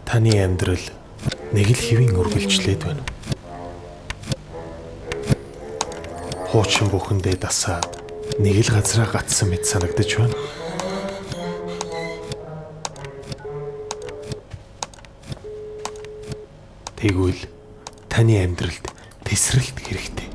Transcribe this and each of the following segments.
Таны амьдрал нэг л хэвийн үргэлжлээд байна. Хуучин бүхэндээ дасаад нэг л газраа гатсан мэт санагдаж байна. Тэгвэл таны амьдралд тесрэлт хэрэгтэй.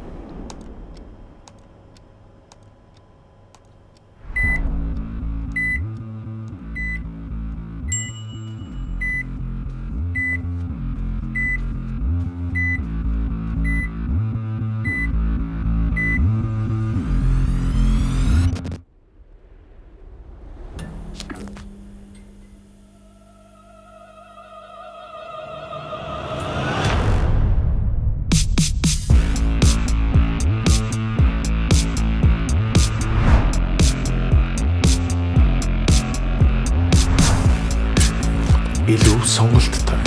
Илүү сонголттой,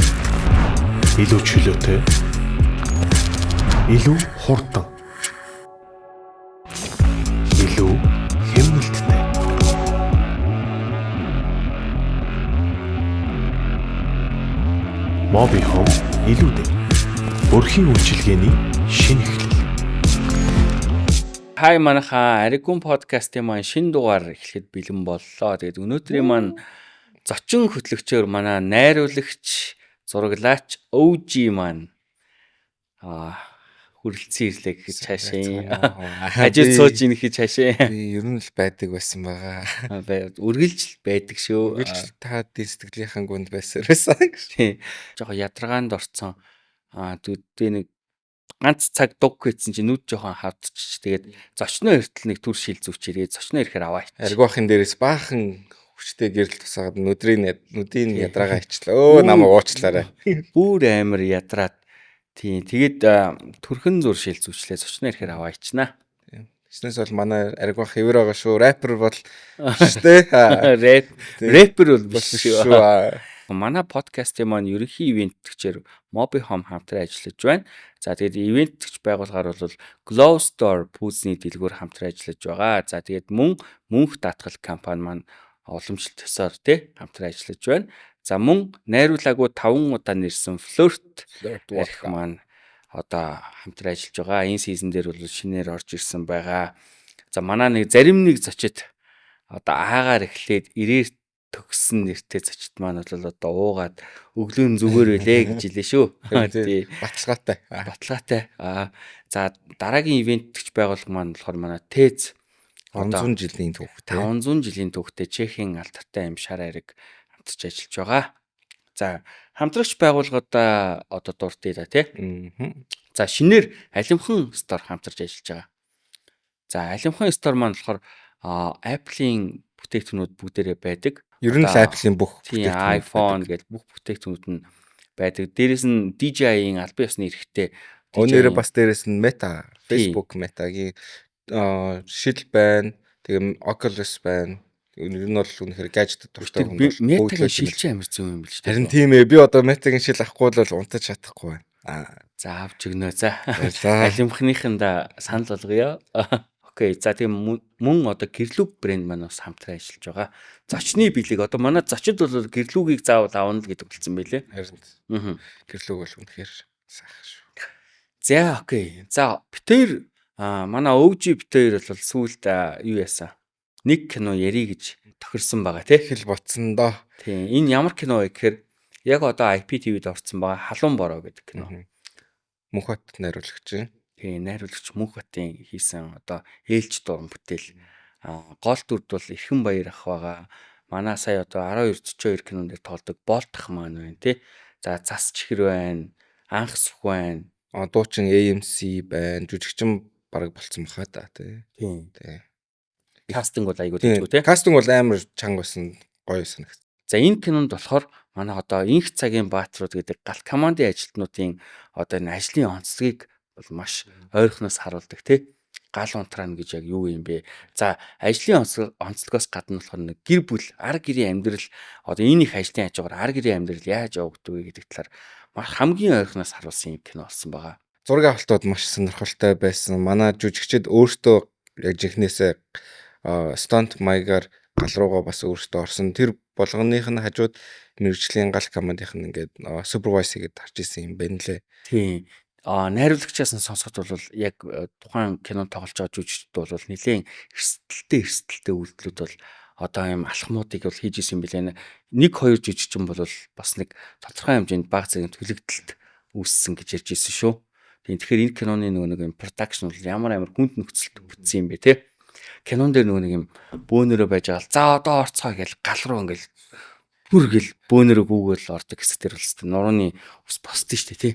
илүү чөлөөтэй, илүү хурдан, илүү хэмнэлттэй. Моби Хом илүүдээ. Өрхийн үйлчилгээний шинэ эхлэл. Хай манайхаа Аригун подкастын маань шинэ дугаар эхлэхэд бэлэн боллоо. Тэгээд өнөөдрийн маань зочин хөтлөгчөөр манай найруулагч, зураглаач OG маань хүрэлцэн ирлээ гэж цаашаа. Хажууд сууж ийн гэж цаашаа. Би ер нь л байдаг байсан байгаа. Үргэлж байдаг шүү. Үргэлж та сэтгэлийнхаа гүнд байсан байсан. Тийм. Жохоо ядаргаанд орцсон. Дүүдээ нэг ганц цаг дуг хийсэн чинь нүд жоохон хавдчих. Тэгээд зочноо эртэл нэг түр шил зүвчээрээ зочноо ирэхээр аваач. Аргуахын дээрээс баахан хүчтэй гэрэл тусаад нүдийн ядраагаа ичлээ. Намайг уучлаарай. Бүр амар ядраад. Тийм. Тэгээд төрхөн зур шил зүвчлээ зочноо ирэхээр аваачнаа. Тэснээс бол манай Аргуах хэвэр байгаа шүү. Рэпер бол шүү дээ. Рэпер бол биш шүү. Манай подкастын маань ерөнхий ивентгчээр Моби Хом хамтран ажиллаж байна. За тэгээд ивентгч байгуулгаар бол Glow Store пүүсний дэлгүүр хамтран ажиллаж байгаа. За тэгээд мөнх даатгал компани маань уламжлалт төсөөр хамтран ажиллаж байна. За мөн найруулаагүй 5 удаа нэрсэн Flirt арих маань одоо хамтран ажиллаж байгаа. Энэ сизон дээр бол шинээр орж ирсэн байгаа. За манай нэг зарим нэг зочид одоо аагаар эхлээд ирээр төгссөн нэртэй зочид маань бол одоо уугаад өглөө зүгээр байлээ гэж хэлээ шүү. Тий. Баталгаатай. За дараагийн ивентгч байгууллага маань болохоор манай Тэз 500 жилийн түүхтэй. 500 жилийн түүхтэй Чехийн алдартай юм шар ариг хамтарч ажиллаж байгаа. За хамтрагч байгууллагуудаа одоо дуртай да тий. За шинээр Алимхан Store хамтарч ажиллаж байгаа. За Алимхан Store маань болохоор Apple-ийн бүтээгдэхүүнүүд бүгдээрээ байдаг. Ер нь Apple-ийн бүх бүтээгдэхүүн, iPhone гэдэг бүх бүтээгдэхүүнүүд нь байдаг. Дээрээс нь DJI-ийн албан ёсны эрхтэй. Өнөөдөр бас дээрээс нь Meta, Facebook Meta-гийн шил байна. Тэгээ Oculus байна. Ер нь бол үнэхээр гаджет дуртай хүн бол Meta-гийн шилж амар зөв юм биш үү? Харин тийм ээ. Би одоо Meta-гийн шил авахгүй бол унтаж чадахгүй байна. За авч өгнө. За. Алимхныхында санал болгоё. Окей. За тийм мөн одоо гэрлүүг брэнд маань бас хамтран ажиллаж байгаа. Зочны бэлэг одоо манай зочид бол гэрлүүгийг заавал аавна л гэдэг болсон байлээ. Харин. Гэрлүүг бол үнэхээр сайхан шүү. За окей. За битээр манай OG битээр бол сүүлд юу яасан? Нэг кино ярий гэж тохирсон байгаа тий. Хэл ботсон доо. Тийм. Энэ ямар кино вэ гэхээр яг одоо IPTV-д орсон байгаа Халуун бороо гэдэг кино. Мөнхбат найруулагч. Тийм, найруулагч Мөнхбатын хийсэн одоо ээлж дуран бүтээл. Гол дүрд бол Эрхэн Баяр ах байгаа. Манай сая одоо 12:42 кинон дээр тоолдог Болтох маань байна тий. За Зас чихэр байна. Анх сүх байна. Дуучин AMC байна. Жүжигчин бараг болцсон баха та тий. Тийм. Тий. Кастинг бол айгуу дэжгүй тий. Кастинг бол амар чанга байсан. Гоё санагд. За энэ кинонд болохоор манай одоо инх цагийн бааtruуд гэдэг галт командын ажилтнуудын одоо энэ ажлын онцлогийг бол маш ойрхоноос харуулдаг тий. Гал унтраана гэж яг юу юм бэ? За ажлын онцлогоос гадна болохоор нэг гэр бүл, ар гэрийн амьдрал одоо энэ их ажлын хажуугаар ар гэрийн амьдрал яаж явагддаг вэ гэдэг талаар хамгийн ойрхоноос харуулсан юм кино болсон байгаа. Зураг авалтууд маш сонирхолтой байсан. Манай жүжигчид өөртөө яг жихнээсээ stunt маягаар гал руугаа бас өөртөө орсон. Тэр болгоных нь хажууд мэрэгжлийн гал командийнх нь ингээд супервайз хийгээд харж исэн юм байна лээ. Тийм. Найруулагчаас нь сонсоход бол яг тухайн кино тоглож байгаа жүжигчд бол нэлээд эрсдэлтэй үйлдэлүүд бол одоо юм алхмуудыг бол хийж исэн юм билээ. 1-2 жүжигчин бол бас нэг тодорхой хэмжээнд бага зэргийн төлөгдөлт үүссэн гэж ярьж исэн шүү. Тийм. Тэгэхээр энэ киноны нөгөө нэг юм продакшн бол ямар хүнд нөхцөлд бүтсэн юм бэ те. Кинон дээр нөгөө нэг юм бөөнөрөө байж байгаа л за одоо орцгоо гэж гал руу ингээл бүр гэл бөөнөрөө гүүгээл ордог хэсгээр бол тест нурууны ус босдсон шүү дээ тий.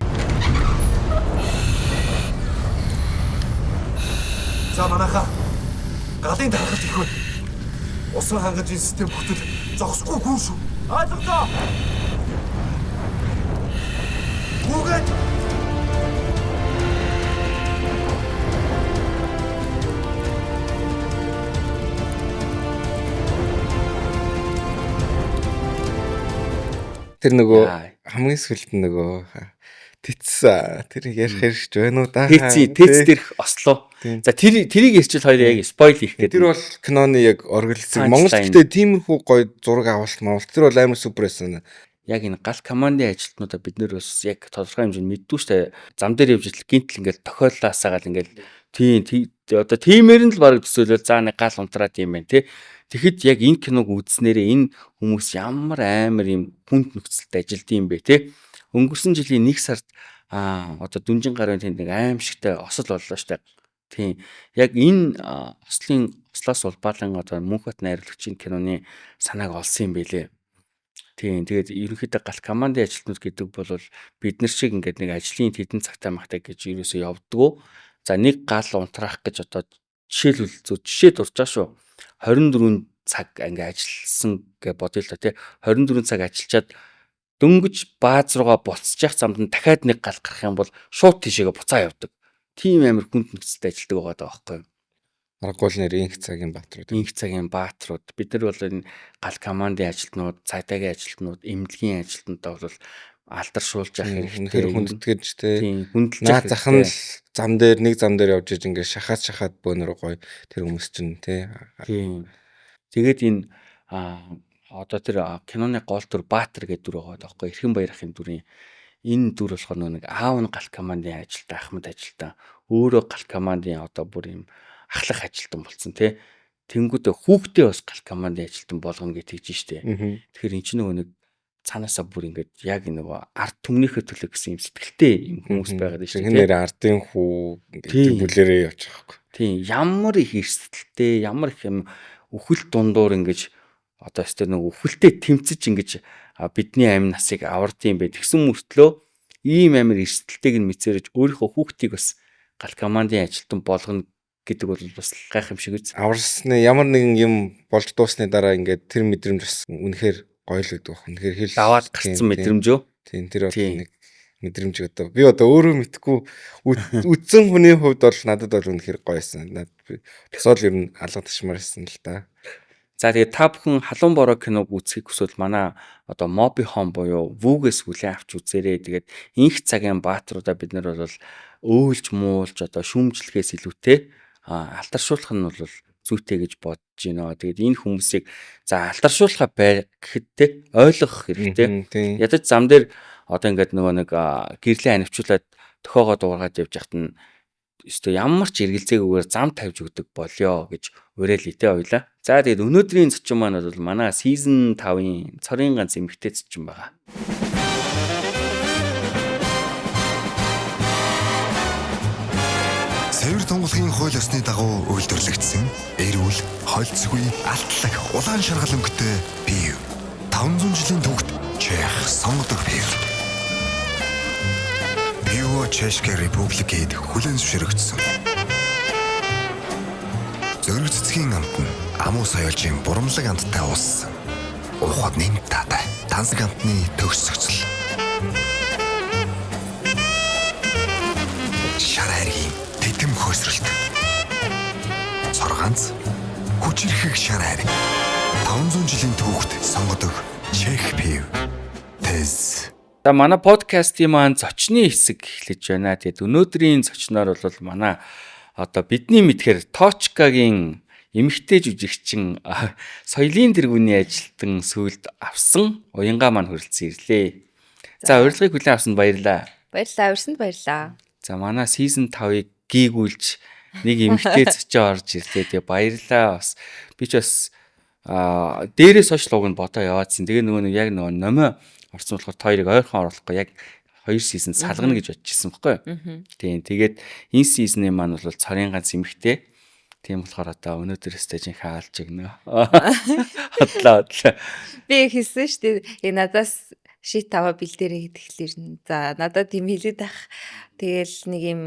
За манайхаа галын дарахад их байна. Усан хангажийн систем бүтэл зогсохгүй гүн шүү. Ойлголоо. Гүгээд Тэр нөгөө хамгийн сүлд нь нөгөө Тэц тэр ярих хэрэгч байна уу да. Тэц дээрх ослоо. За тэрийг ярьчихвал хоёр яг спойл хийх гэдэг. Тэр бол киноны яг оргилцэг Монгол гэхдээ тиймэрхүү гоё зураг авалт мавалт тэр бол амар супер байсан. Яг энэ гал командын ажилтнуудаа бид нэр бас яг тодорхой хэмжээнд мэддүү штэ. Зам дээр явж ил гинтл ингээл тохиоллаасаагаал ингээл одоо тиймэр нь л бараг төсөөлөл за нэг гал унтраад юм байна те. Тэгэхэд яг энэ киног үзснээрээ энэ хүмүүс ямар амар юм хүнд нөхцөлд ажилд юм бэ те. Өнгөрсөн жилийн 1 сард одоо Дүнжин гарын тэнд нэг аимшигтай осол боллоо штэ. Тийм. Яг энэ ослоос улбаалan одоо Мөнхбат найруулагчийн киноны санааг олсон юм байлээ. Тийм. Тэгээд ерөнхийдөө гал командын ажилтнууд гэдэг бол бид нар шиг ингээд нэг ажлын тэдэн цагтаа махтаа гэж ерөөсөө явдггүй. За нэг гал унтраах гэж одоо жишээ дурчаа шүү. 24 цаг ингээ ажилласан гэж бодъё л та тий. 24 цаг ажиллачаад дөнгөж бааз руугаа буцчих замд нь дахиад нэг гал гарах юм бол шууд тийшээгээ буцаа явдаг. Тийм амар хүнд нөхцөлд ажилладаг байгаа байхгүй юу? Аргагүй л нэр инх цагийн бааtruуд. Инх цагийн бааtruуд. Бид нар бол энэ гал командын ажилтнууд, цагдаагийн ажилтнууд, эмнэлгийн ажилтнуудаа бол алдаршуулж явах хэрэгтэй. Хүндэтгэж тий. Тийм, хүндэлж явах. Зах нь л зам дээр явж иж ингээ шахаад бөөнөр гоё тэр хүмүүс чинь тий. Тийм. Тэгээд энэ одоо тэр киноны гол дүр Баатар гэдэг дүр байгаа байхгүй Эрхэн Баяр ахын дүрийн энэ дүр болохоор нэг аав нь гал командын ажилтаа Ахмад ажилтаа өөрөө гал командын одоо бүр юм ахлах ажилтан болсон тий. Тэнгүүдээ хүүхдээ бас гал командын ажилтан болгоно гэж тэгж штэ. Тэгэхээр эн чинь нэг цаанаасаа бүр ингээд яг нөгөө ард түмнийхээ төлөө гэсэн юм сэтгэлтэй юм хүмүүс байгаад штэ. Тэгэхээр ардын хүү ингээд бүлэрээ явчих واخгүй. Тийм ямар их эрсдэлтэй ямар их юм үхэл дундуур ингэж одоо өстой нэг үхэлтэй тэмцэж ингэж бидний амь насыг авардсан бай. Тэгсэн мөртлөө ийм амир эрсдэлтэйг нь мэдсэрэж өөрийнхөө хүүхдийг бас гал командын ажилтан болгоно гэдэг бол бас гайх юм шиг үз. Аварсны ямар нэгэн юм болж дуусны дараа ингээд тэр мэдрэмж бас үнэхээр гоё л гэдэг баг. Үнэхээр хэл даваад гарцсан мэдрэмж юу? Тийм тэр бол нэг мэдрэмж одоо би одоо өөрөө мэдгүй үдсэн хүний хувьд бол надад бол үнэхээр гоёсэн. Надад босоод ер нь алгадчихмаар байсан л да. За тэгээд та бүхэн халуун бороо киног үзхийг хүсвэл манай одоо Mobi Home буюу Voo-гээс хүлээн авч үзээрэй. Тэгээд инх цагийн бааtruудаа бид нар бол өөлж муулж одоо шүүмжлэхээс илүүтэй алдаршуулах нь бол зүйтэй гэж бодож байна. Тэгээд энэ хүмүүсийг за алдаршуулахаа гэхэд те ойлгох хэрэгтэй. Ядаж зам дээр одоо ингээд нөгөө нэг гэрлийн анивчуулаад тохоогоо дуургаад явж хахад нь өстө ямар ч эргэлзээгүйгээр зам тавьж өгдөг болёо гэж уриалъя те ойлаа. За тэгээд өнөөдрийн зочин маань бол манай season 5-ын цорын ганц эмэгтэй зочин байгаа. Цэвэр Монголын хууль ёсны дагуу үйлдвэрлэгдсэн эрүүл, холцгүй, алтлаг, улаан шаргал өнгөтэй бие. 500 жилийн түүхт Чех сонгодог бие. Пиво Чешская Републикэд хүлээн зөвшөөрөгдсөн. Зөрөг цэцгийн амт нь амуу соёлжийн бурамлаг амттай ууссан. Уухад нэмт таатай. Тансаг амтны төгс зохицол. Шарайргийн тэтэм хөөсрөлт. Цорганц хүчирхэг шарайр. 500 жилийн түүхт сонгодог Чех пив. Тэз. За манай подкастын маань зочны хэсэг эхлэж байна. Тэгээд өнөөдрийн зочноор бол манай одоо бидний мэдхээр Точкагийн эмэгтэй жүжигчин соёлын тэргүүний ажилтан сүйд авсан уянгаа маань хүрэлцэн ирлээ. За урилгыг хүлээн авсанд баярлалаа. Баярлалаа, урьсанд баярлалаа. За манай season 5-ыг гийгүүлж нэг эмэгтэй зочоо орж ирлээ. Тэгээ баярлалаа бас. Би ч бас дээрээс хойш луг нь бодоо яваадсэн. Тэгээ нөгөө яг нөгөө номоо орсон болохоор хоёрыг ойрхон оруулахгүй яг 2 season салгана гэж бодчихсон байхгүй юу? Тийм. Тэгээд энэ season-ы маань бол цорын ганц эмэгтэй. Тийм болохоор одоо өнөөдөр стажийн хаалж игнэ. Хотлоо. Би хэлсэн шүү дээ. Надаас шит аваа бэлдээрээ гэхлээр за надад тийм хэлээд байх. Тэгэл нэг юм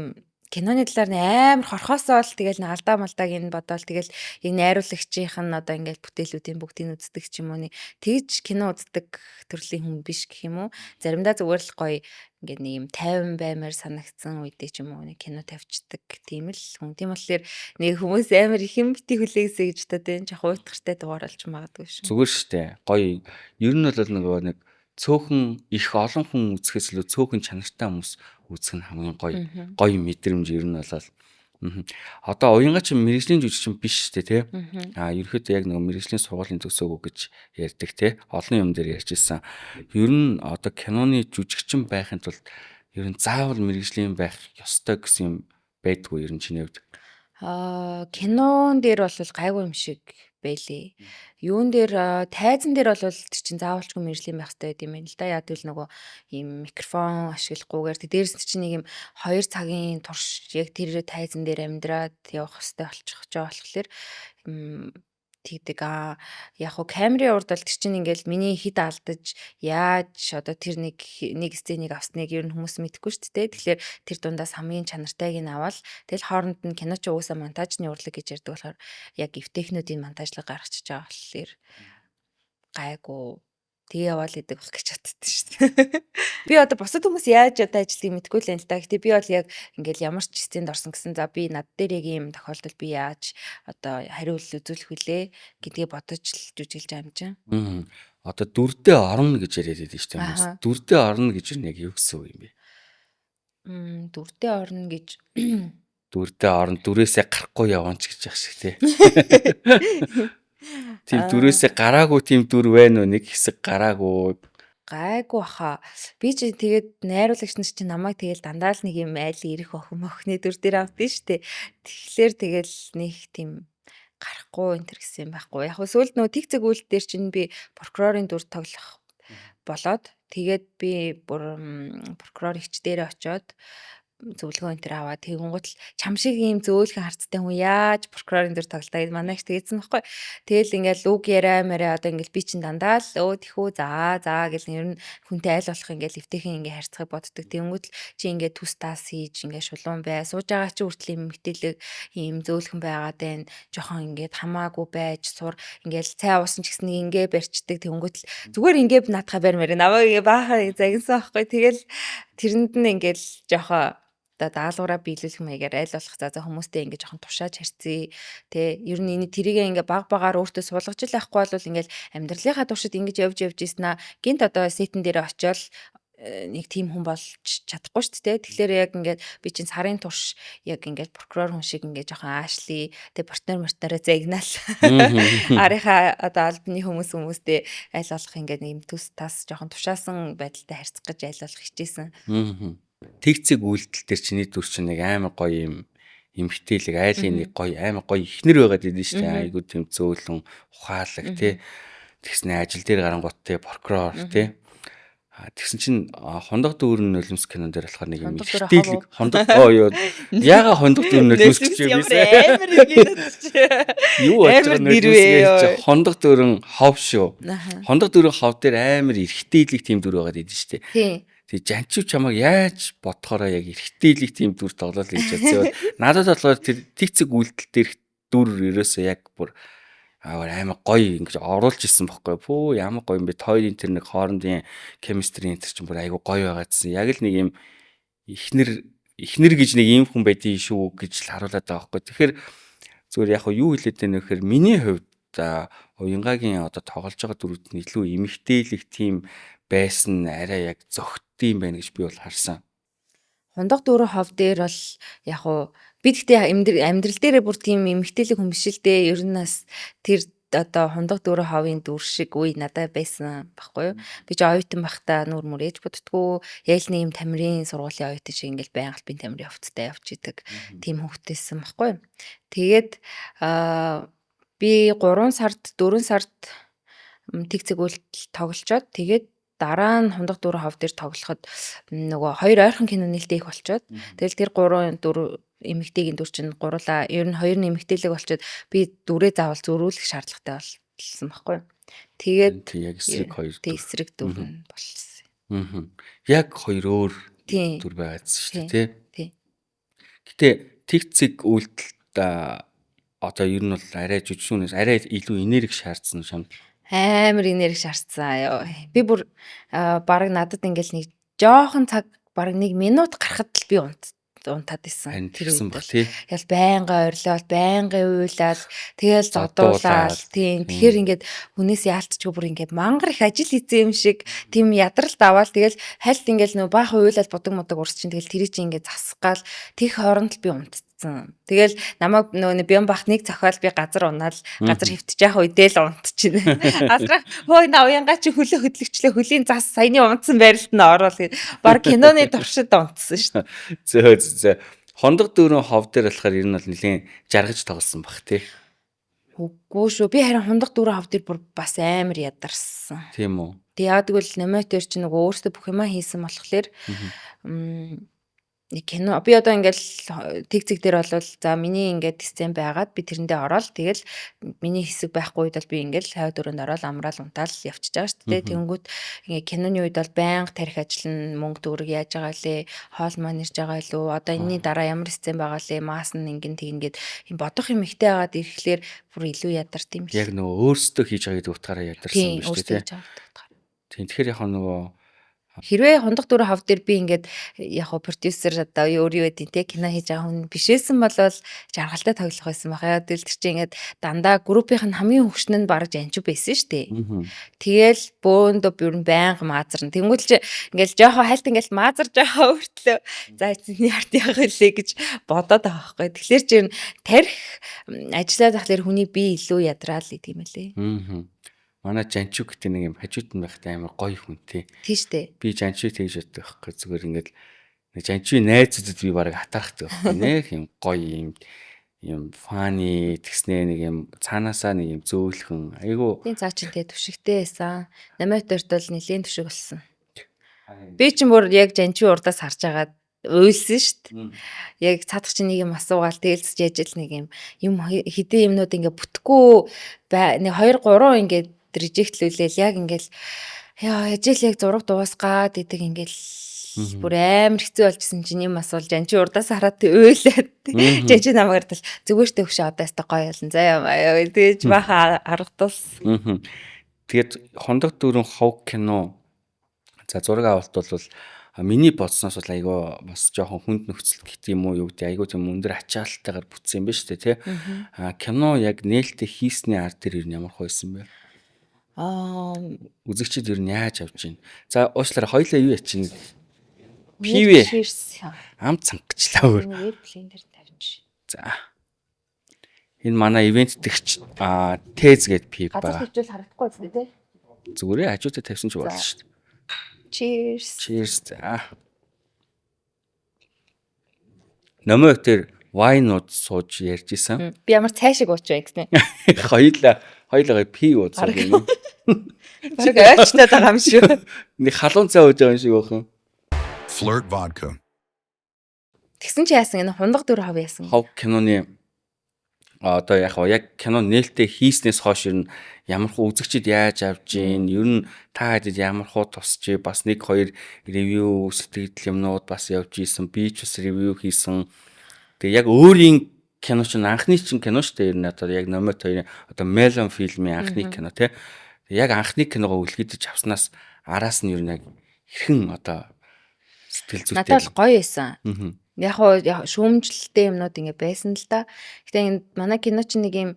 киноны талаар амар хорхосоо л тэгэл нэг алдаа малдааг энэ бодоол тэгэл яг найруулагчийнх нь одоо ингээл бүтээлүүдийн бүгдийг үздэг ч юм уу нэг тэгж кино үздэг төрлийн хүн биш гэх юм уу. Заримдаа зүгээр л гоё ингээд нэг юм 50 баймаар санагдсан үедээ ч юм уу нэг кино тавьчихдаг тийм л хүн. Тийм болохоор нэг хүмүүс амар их юм бити хүлээсэй гэж бодоод энэ жоох уйтгартай дууралж магадгүй шүү. Зүгээр штэ. Гоё. Ер нь бол нөгөө нэг цөөхөн их олон хүн үзэхээс илүү цөөхөн чанартай хүмүүс үзэх нь хамгийн гоё мэдрэмж ер нь болол. Одоо уянгаа чи мэрэгжлийн жүжигчин биш штэ тий. Ерөөхдөө яг нөгөө мэрэгжлийн сургуулийн төгсөөгөө гэж ярьдаг тий. Олон юм дээр ярьжсэн. Ер нь одоо киноны жүжигчин байхын тулд ер нь заавал мэрэгжлийн байх ёстой гэсэн юм байдгүй ер нь чиний хувьд. Кинон дээр бол гайгүй юм шиг байлээ. Юун дээр тайзан дээр бол тэр чин заавалчгүй мэржлийн байх хэрэгтэй юм байна л да. Яг л нөгөө ийм микрофон ашиглахгүйгээр дээрс чинь нэг юм 2 цагийн турш яг тэр тайзан дээр амьдраад явах хэрэгтэй болчих жоо болохоор тэгдэг яг хуу камерын урд бол тэр чинь ингээл миний хід алдаж яаж одоо тэр нэг сценийг авсныг ер нь хүмүүс мэдэхгүй шүү дээ. Тэгэхээр тэр дундаас хамгийн чанартайг нь аваад тэгэл хооронд нь кино ч угаасаа монтажны урлаг гэж ярьдаг болохоор яг эвтэхнүүдийн монтажлага гаргачихж байгаа болохоор гайгүй тэг яваал идэг болох гэж боддоо шүү дээ. Би одоо бусад хүмүүс яаж одоо ажлыг мэдэхгүй л энэ л да. Гэтэ би бол яг ингээл ямар ч сценд орсон гэсэн за би над дээр яг ийм тохиолдолд би яаж одоо хариулт үзүүлэх вүлээ гэдгийг бодож л жүжиглж байгаа юм чинь. Одоо дүрдээ орно гэж яриад байдаг шүү дээ. Дүрдээ орно гэж яг юу гэсэн үг юм бэ? Дүрдээ орно гэж дүрдээ орно дүрээсээ гарахгүй явна ч гэж яах шиг тий. Тийм дүрээсээ гараагүй тийм дүр байна уу? Нэг хэсэг гараагүй. Гайгүй баха. Би ч тэгээд найруулагч нар чинь намайг тэгэл дандаа л нэг юм айлын ирэх охин мохны дүр дээр авдсан шүү дээ. Тэгэхээр тэгэл нэг тийм гарахгүй энэ төр гэсэн юм байхгүй. Яг сүүлд нөгөө тэг зэг үйл дээр чинь би прокурорын дүр тоглох болоод тэгээд би бүр прокурор эгч дээрээ очиод зөвлөгөө энэ төр аваад тэгэнгუთ л чам шиг ийм зөөлхөн харцтай хүн яаж прокурорын дүр тоглолтоо гэж манайч тэгээдсэн байхгүй. Тэгэл ингээл үг яриа мэрэ одоо ингээл би чин дандаа л тэхүү за гэл ер нь хүнтэй айл болох ингээл эвтэйхэн ингээ харьцахыг боддог. Тэгэнгუთ л чи ингээ түс таас хийж ингээ шулуун бай. Сууж байгаа чи хүртэл ийм мэтэлэг ийм зөөлхөн байгаад байна. Жохон ингээд хамаагүй байж сур ингээл цай уусан ч гэсэн ингээ барьчдаг. Тэгэнгуთ л зүгээр ингээ наадхаа барьмаар намайг ингээ баахан загинсан байхгүй. Тэгэл тэрэнд нь ингээл жохоо даалгавраа биелүүлэх маягаар айл болох за хүмүүстэй ингээ жоохон тушааж харьцъя тэ ер нь тэрийгээ ингээ баг багаар өөртөө суулгаж л байхгүй бол ингээл амьдралынхаа туршид ингэж явж ийснаа гинт одоо сетэн дээр очиод нэг тийм хүн болж чадахгүй шүү дээ. Тэгэхээр яг ингээд би чинь сарын турш яг ингээд прокурор хүн шиг ингээд жоохон аашли тэ партнер мартаараа загнаал. Арийнхаа одоо албаны хүмүүстэй айл болох ингээд нэг төс тас жоохон тушаасан байдалтай харьцах гэж айл болох хичээсэн. Тэгцэг үйлдэл төр чиний дүр чинь нэг амар гоё юм эмхтээлэг айлын нэг гоё амар гоё ихнэр байгаад идэв шүү дээ. Айгуу тийм зөөлөн ухаалаг тий. Тэгснэ ажил дээр гарангуут тий прокурор тий. Тэгсэн чинь хондог дүүрэн нулимс кинон дээр болохоор нэг юм ихтээлэг хондог юу яага хондог дүүрэн нулимс гэж юм бэ? Юу очиж нулимс хондог дүүрэн хов шүү. Хондог дүүрэн хов дээр амар ихтээлэг тийм дүр байгаад идэв шүү дээ. Тий. Тэг жанчив чамайг яаж бодохороо яг эргэтэйлэг тийм дүр тоглол гэж бодсон. Надад болохоор тэр тэгцэг үйлдэл дээр дүр ерөөсөө яг бүр амар гоё ингэж оруулж исэн бохгүй. Пөө ямар гоё юм бэ? Хоёрын тэр нэг хоорондын chemistry энэ чинь бүр айгу гоё байгаадсэн. Яг л нэг юм ихнэр гэж нэг юм хүн байдгийг шүү гэж л харуулдаг байгаа бохгүй. Тэгэхээр зүгээр яг юу хэлээд байна вэ гэхээр миний хувьд уянгагийн одоо тоглож байгаа дүрүүд нь илүү эмхтээлэг тийм байсан арай яг зөгтдөм байна гэж би бол харсан. Хондог дүүрэн хов дээр бол яг уу Би гэхдээ амьдрал дээрээ бүр тийм эмгтээлэг хүн биш л дээ. Ер нь бас тэр одоо хундаг дүүрэн хавын дүр шиг үе надад байсан байхгүй юу? Би ч оюутан байхдаа нүур мүр ээж боддгоо. Яг л нэг юм тамирын сургуулийн оюутан шиг ингээл байнга албан тамирын хувцастай явж идэг. Тийм хөвгтэйсэн байхгүй юу? Тэгээд би 3 сард 4 сард тэг цэгүүлтэл тоглолцоод тэгээд дараа нь хундаг дүүрэн хав дээр тоглоход нөгөө 2 ойрхон кино нэлээд их болчоод тэгэл тэр 3 4 эмэгтэйгийн дүр чинь гурлаа ер нь 2 эмэгтэйлэг болчоод би дүрээ заавал зөрүүлэх шаардлагатай болсон байхгүй юу. Тэгээд яг эсрэг 2 тэг эсрэг дүр нь болсон. Яг 2 өөр дүр байгаадсэн шүү дээ тий. Гэтэ тэгцэг үйлдэлд одоо ер нь бол арай жүжигчнээс арай илүү энерги шаардсан юм. Амар энерги шаардсан. Би бүр баг надад ингээл нэг жоохон цаг баг 1 минут гарахад л би унтаад исэн. Тэр үед бол тий. Ял байнга ойрлол, байнга уйлал, тэгэл зодуулаад тийм. Тэгэхээр ингээд хүнээс яалтчгүй бүр ингээд мангар их ажил хийсэн юм шиг тийм ядралт аваад тэгэл хальт ингээд нөө баах уйлал будаг урс чинь тэгэл тэрий чинь ингээд засгаал тех хооронд л би унтсан. Тэгэл намайг нөө бян бах нэг цохол би газар унаал газар хөвтөж явах үедээ л унтчихна. Газар хөөе на уянга чи хөлөө хөдлөгчлээ хөлийн зас саяны унтсан байралд нь орол гээд баг киноны туршид унтсан шүү дээ. Зөө. Хондог дүүрэн хов дээр болохоор ер нь бол нэлийн жаргаж тоглосон баг тий. Үгүй шүү. Би харин хундаг дүүрэн хов дээр бүр бас амар ядарсан. Тийм үү. Тэг яадаг бол намайг чи нөгөө өөртөө бүх юмаа хийсэн болохоор кино би одоо ингээл тэг дээр болвол за миний ингээд сцен байгаад би тэрэндээ ороод тэгэл миний хэсэг байхгүй үед бол би ингээл хавь дөрөнд ороод амраал унтаал явчихж байгаа шүү дээ. Тэнгүүд ингээ киноны үед бол байнга тарих ажил нь мөнгө төгрөг яаж байгаа лээ, хоол маань ирж байгаа лөө, одоо энэний дараа ямар сцен байгаа лээ, маас нь ингээд юм бодох юм ихтэй байгаад ирэхлээр бүр илүү ядарт юм шиг. Яг нөгөө өөрсдөө хийж байгааг утгаараа ядарсан юм шүү дээ. Тийм тэгэхээр яг нөгөө хэрвээ хундаг дүүрэн хав дээр би ингээд яг продюсер одоо өөр юу гэдэг те кино хийж байгаа хүн бишээсэн бол жаргалтай тоглох байсан байх. Яг тэр чинь ингээд дандаа группийнх нь хамгийн хөвшин нь бараг жанчуу байсан шүү дээ. Тэгэл бөөндөө бүр байнга маазарна. Тэнгүүл чи ингээд жоохон хальт ингээд маазарж байгаа өөртлөө за эцний арт яг хэлээ гэж бодоод байгаа байхгүй. Тэгэхээр чи тарих ажиллаад тахлаар хүний бие илүү ядраал гэдэг юм лээ. Манай жанчуу гэдэг нэг юм хажууд нь байхтай амар гоё хүнтэй. Тийш дээ. Би жанчуу тэгж боддог байхгүй зүгээр ингээд нэг жанчуу найзуудад би бараг хатаахдаг байхгүй нэ юм гоё юм фаны тэгснэ нэг юм цаанаасаа нэг юм зөөлхөн айгу. Тийм цаа чин тэ түшигтэй байсан. Намайг дөртөл нэлийн түшиг болсон. Би ч бүр яг жанчуу урдаас харж агаад уйлсан шүү дээ. Яг цаадах чинь нэг юм асуугаал тэлцэж яжил нэг юм хэдэн юмнууд ингээ бүтэхгүй нэг 2 3 ингээ режектлүүлээл яг ингээл яа яжил яг зураг дуусгаад идэг ингээл бүр амар хэцүү болчихсон чинь юм асуул жанчи урдаас хараад уйлаад жанчи намайг ардал зүгээр ч төвшөө одоо яста гоё болно заяа тэгэж баха аргадуулс. Тэгээд хондог дүүрэн хов кино за зураг авалт бол миний бодсноос бол айгүй бас жоохон хүнд нөхцөл гэх юм уу юу гэдэг айгүй тийм өндөр ачаалтайгаар бүтсэн юм байна шүү дээ тий. Кино яг нээлттэй хийсний ард дээр ямар хойсон бэ? Үзэгчид ер нь яаж авч байна? За уучлаарай хоёлаа юу яачин? Пивэ. Ам цангачлаа өөр. Эйрплейн дээр тавьчих. За. Энэ манай ивент дэгч Тэз гэд пив байгаа. Газар хөвчүүл харагдахгүй үстэй тий. Зүгээрээ хажуудаа тавьсан ч болно шүү дээ. Cheers. Cheers. За. Номер тэр вайнууд сууж ярьж исэн. Би ямар цайшиг ууч вэ гэсэн. Хоёлаа пив ууцсан юм. Чиг ойчтаад байгаа юм шүү. Нэг халуун цай ууж байгаа юм шиг байна. Flirt vodka. Тэгсэн чи яасан энэ хундаг дөрөв хав яасан. Хов киноны одоо яг кино нээлттэй хийснээс хойш ер нь ямар хөө үзэгчид яаж авж гин ер нь та хэдэд ямар хөө тусч бас 1-2 ревю сэтгэл юмнууд бас явж исэн би ч бас ревю хийсэн. Тэгээ яг өөрийн кино чинь анхны чинь кино шүү дээ ер нь одоо яг номер 2-ын одоо Melon фильмийн анхны кино тий. Яг анхны киногоо үлгэдэж авснаас араас нь ер нь яг хэрхэн одоо сэтгэл зүйтэй. Надад бол гоё байсан. Яг шүүмжлэлтэй юмнууд ингэ байсан л да. Гэтэ манай кино чинь нэг юм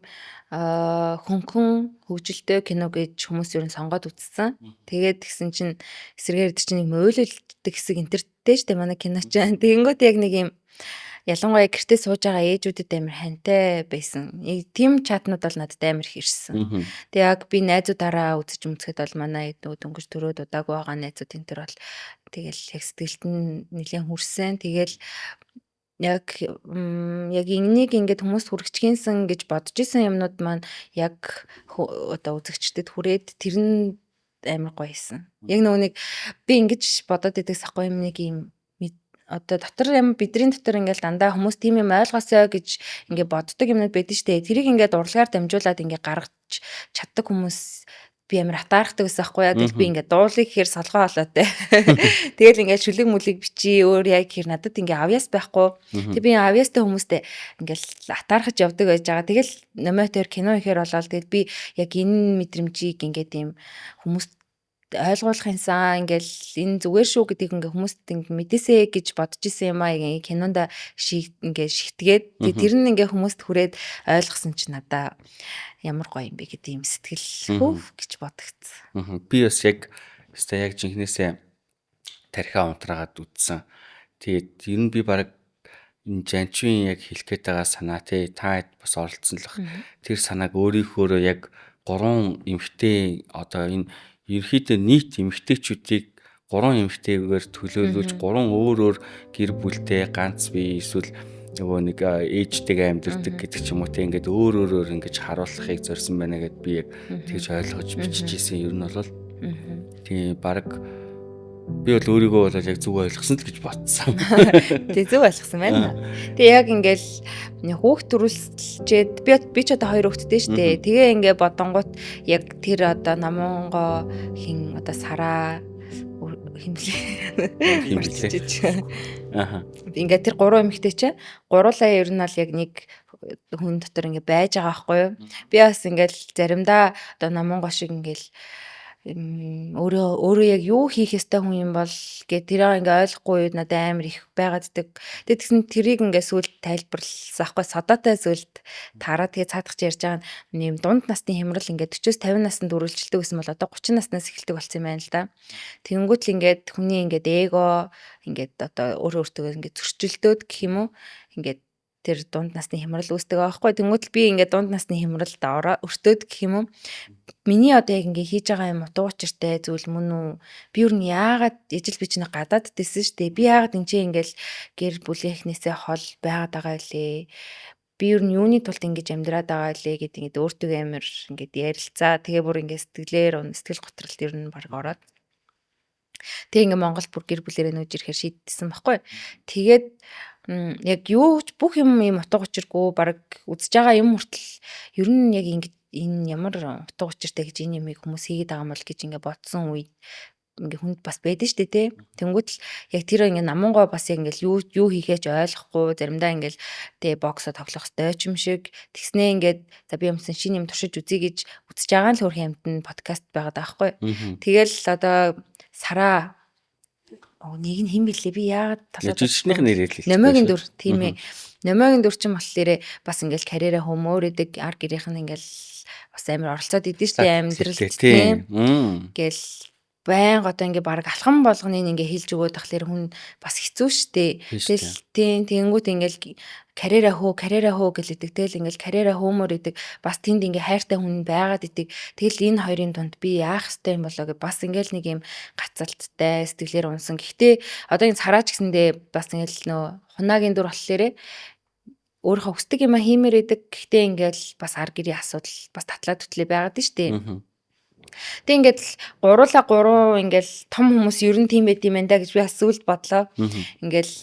хөнгөн хөгжилтэй кино гэж хүмүүс ер нь сонгоод үзсэн. Тэгээд тэгсэн чинь эсрэгээр чинь нэг ойлголттой хэсэг интерттэй штэ манай кино чинь. Тэгэнгүүт яг нэг юм ялангуяа гэртээ сууж байгаа ээжүүдэд амар хантай байсан. Тийм чатнууд бол надад амар их ирсэн. Тэгээ яг би найзуудаараа үзэж өмцөд бол манай дөнгөж төрөөд удаагүй байгаа найзууд энэ төр бол тэгэл яг сэтгэлд нь нэлээд хүрсэн. Тэгэл яг энийг ингээд хүмүүст хүргэчихгийнсэн гэж бодож исэн юмнууд маань яг одоо үзэгчдэд хүрээд тэр нь амар гоё исэн. Яг нэг би ингэж бодоод идэгс ахгүй юм нэг юм одоо дотор юм бидний дотор ингээл дандаа хүмүүс тийм юм ойлгосоо гэж ингээд боддог юмнууд байдаг штэ. Тэрийг ингээд урлагаар дамжуулаад ингээд гаргаж чаддаг хүмүүс би амар хатаархдаг гэсэн ахгүй яа. Тэгэл би ингээд дуулыг гэхээр солгоо болоотой. Тэгэл ингээд шүлэг мүлэг бичи өөр яг гэхээр надад ингээд авьяас байхгүй. Тэг би авьяастай хүмүүстэй ингээд хатаархаж явдаг байж байгаа. Тэгэл номеотер кино ихээр болоод тэгэл би яг энэ мэдрэмжийг ингээд ийм хүмүүст ойлгуулах юмсан ингээл энэ зүгээр шүү гэдгийг ингээ хүмүүст ингээ мэдээсэ гэж бодож исэн юм аа кинонда ингээ шигтгээд тэр нь ингээ хүмүүст хүрээд ойлгосон ч надаа ямар гоё юм бэ гэдэг юм сэтгэл хөв гэж бодогдсон. Би бас яг жинхнээсээ тархиа унтраагаад үтсэн. Тэгээд ер нь би баг энэ жанчвын яг хэлэх гээд байгаа санаа та бас оролцсон л баг. Тэр санааг өөрийнхөөрөө яг 3 эмэгтэй одоо энэ ерөөхдөө нийт эмэгтэйчүүдийг 3 эмэгтэйгээр төлөөлүүлж 3 өөр гэр бүлтэй ганц бие эсвэл нөгөө нэг ээжтэйгээ амьдэрдэг гэдэг ч юм уу те ингээд өөр ингэж харуулахыг зорьсон байна гэд би яг тэгж ойлгож биччихсэн. Ер нь бол тийм баг би бол өөрийгөө бол яг зөв ойлгосон л гэж бодсон. Тэг зөв ойлгосон байна. Тэг яг ингээл хүүхд төрүүлчээд би ч одоо 2 хүүхэдтэй штэ. Тэгээ ингээ бодонгууд яг тэр одоо намонго хин одоо сараа химлээ. Аха. Ингээ тэр 3 эмэгтэй чинь гуруулаа ер нь бол яг нэг хүн дотор ингээ байж байгаа байхгүй юу? Би бас ингээл заримдаа одоо намонго шиг ингээл өөрөө яг юу хийх ёстой хүн юм бол гэ тэрийг ингээ ойлгохгүй надад амар их байгааддаг. Тэгээд тэгсэн тэрийг ингээ сүлд тайлбарласан аахгүй содоотой сүлд тараа тэгээ цаадах ярьж байгаа юм дунд насны хямрал ингээ 40-50 наснд үргэлжилдэг гэсэн бол одоо 30 наснаас эхэлдэг болсон юм байна л да. Тэнгүүт л ингээд хүний ингээд эго ингээд одоо өөртөө ингээ зөрчилдөөд гэх юм уу ингээд тэр дунд насны хямрал үүсдэг байгаа байхгүй. Тэнгүүт би ингээд дунд насны хямралд өртөөд гэх юм уу. Миний одоо яг ингээ хийж байгаа юм утга учиртай зүйл мөн үү? Би юу н яагаад ижил би чинь гадаад дэсэн штэ. Би яагаад энэ чинь ингээл гэр бүлийнхнээсээ хол байгаад байгаа лээ. Би юу н юуны тулд ингэж амьдраад байгаа лээ гэдэг ингээд өөртөө амар ингээд ярилцаа. Тэгээ бүр ингээд сэтгэл готролд ер нь баг ороод. Тэгээ ингээ Монгол бүр гэр бүлэрээ нүүж ирэхээр шийдсэн байхгүй. Тэгээд яг юу ч бүх юм утга учиргүй баг үзэж байгаа юм хүртэл ер нь яг ингэ энэ ямар утга учиртай гэж энэ юмыг хүмүүс хийгээд байгаа юм бол гэж ингээ бодсон үед ингээ хүнд бас байдэн штэ тий. Тэнгүүт л яг тэр ингээ намангоо бас яг ингээл юу хийхээч ойлгохгүй заримдаа ингээл тий боксо тоглох ёстой ч юм шиг тэгснээ ингээд за би юмсан шинэ юм туршиж үзье гэж үзэж байгаа л хөрх юмд нь подкаст байгаад байгаа байхгүй. Тэгэл одоо сараа нэг нь хэн бэлээ би яагаад талаад жижигнийх нэрээ л Номогийн дүр тийм ээ. Номогийн дүр чинь болохоор бас ингээл карьераа хөмөр идэг ар гэрийнх нь ингээл бас амар оролцоод идэв штэ амьдрал тийм. Ингээл байн одоо ингээ баг алхам болгоныг ингээ хэлж өгөөд тахлаар хүн бас хэцүү штэ. Тэгэл тийм тэнгүүт ингээл карьераа хөө гэлээдэг. Тэгэл ингээл карьераа хөмөр идэг. Бас тэнд ингээ хайртай хүн байгаад идэг. Тэгэл энэ хоёрын дунд би яах ёстой юм болоо гэ бас ингээл нэг юм гацалттай сэтгэлээр унсан. Гэхдээ одоо энэ цараач гэсэндээ бас ингээл нөө хунагийн дүр болохоор өөрийнхөө хүсдэг юм хиймээр идэг. Гэхдээ ингээл бас ар гэрийн асуудал бас татлаа төтлөө байгаад штэ. Тэг ингээд гуруула 3 ингээл том хүмүүс ер нь тийм байд юм байна да гэж би бас сүлд бодлоо. Ингээл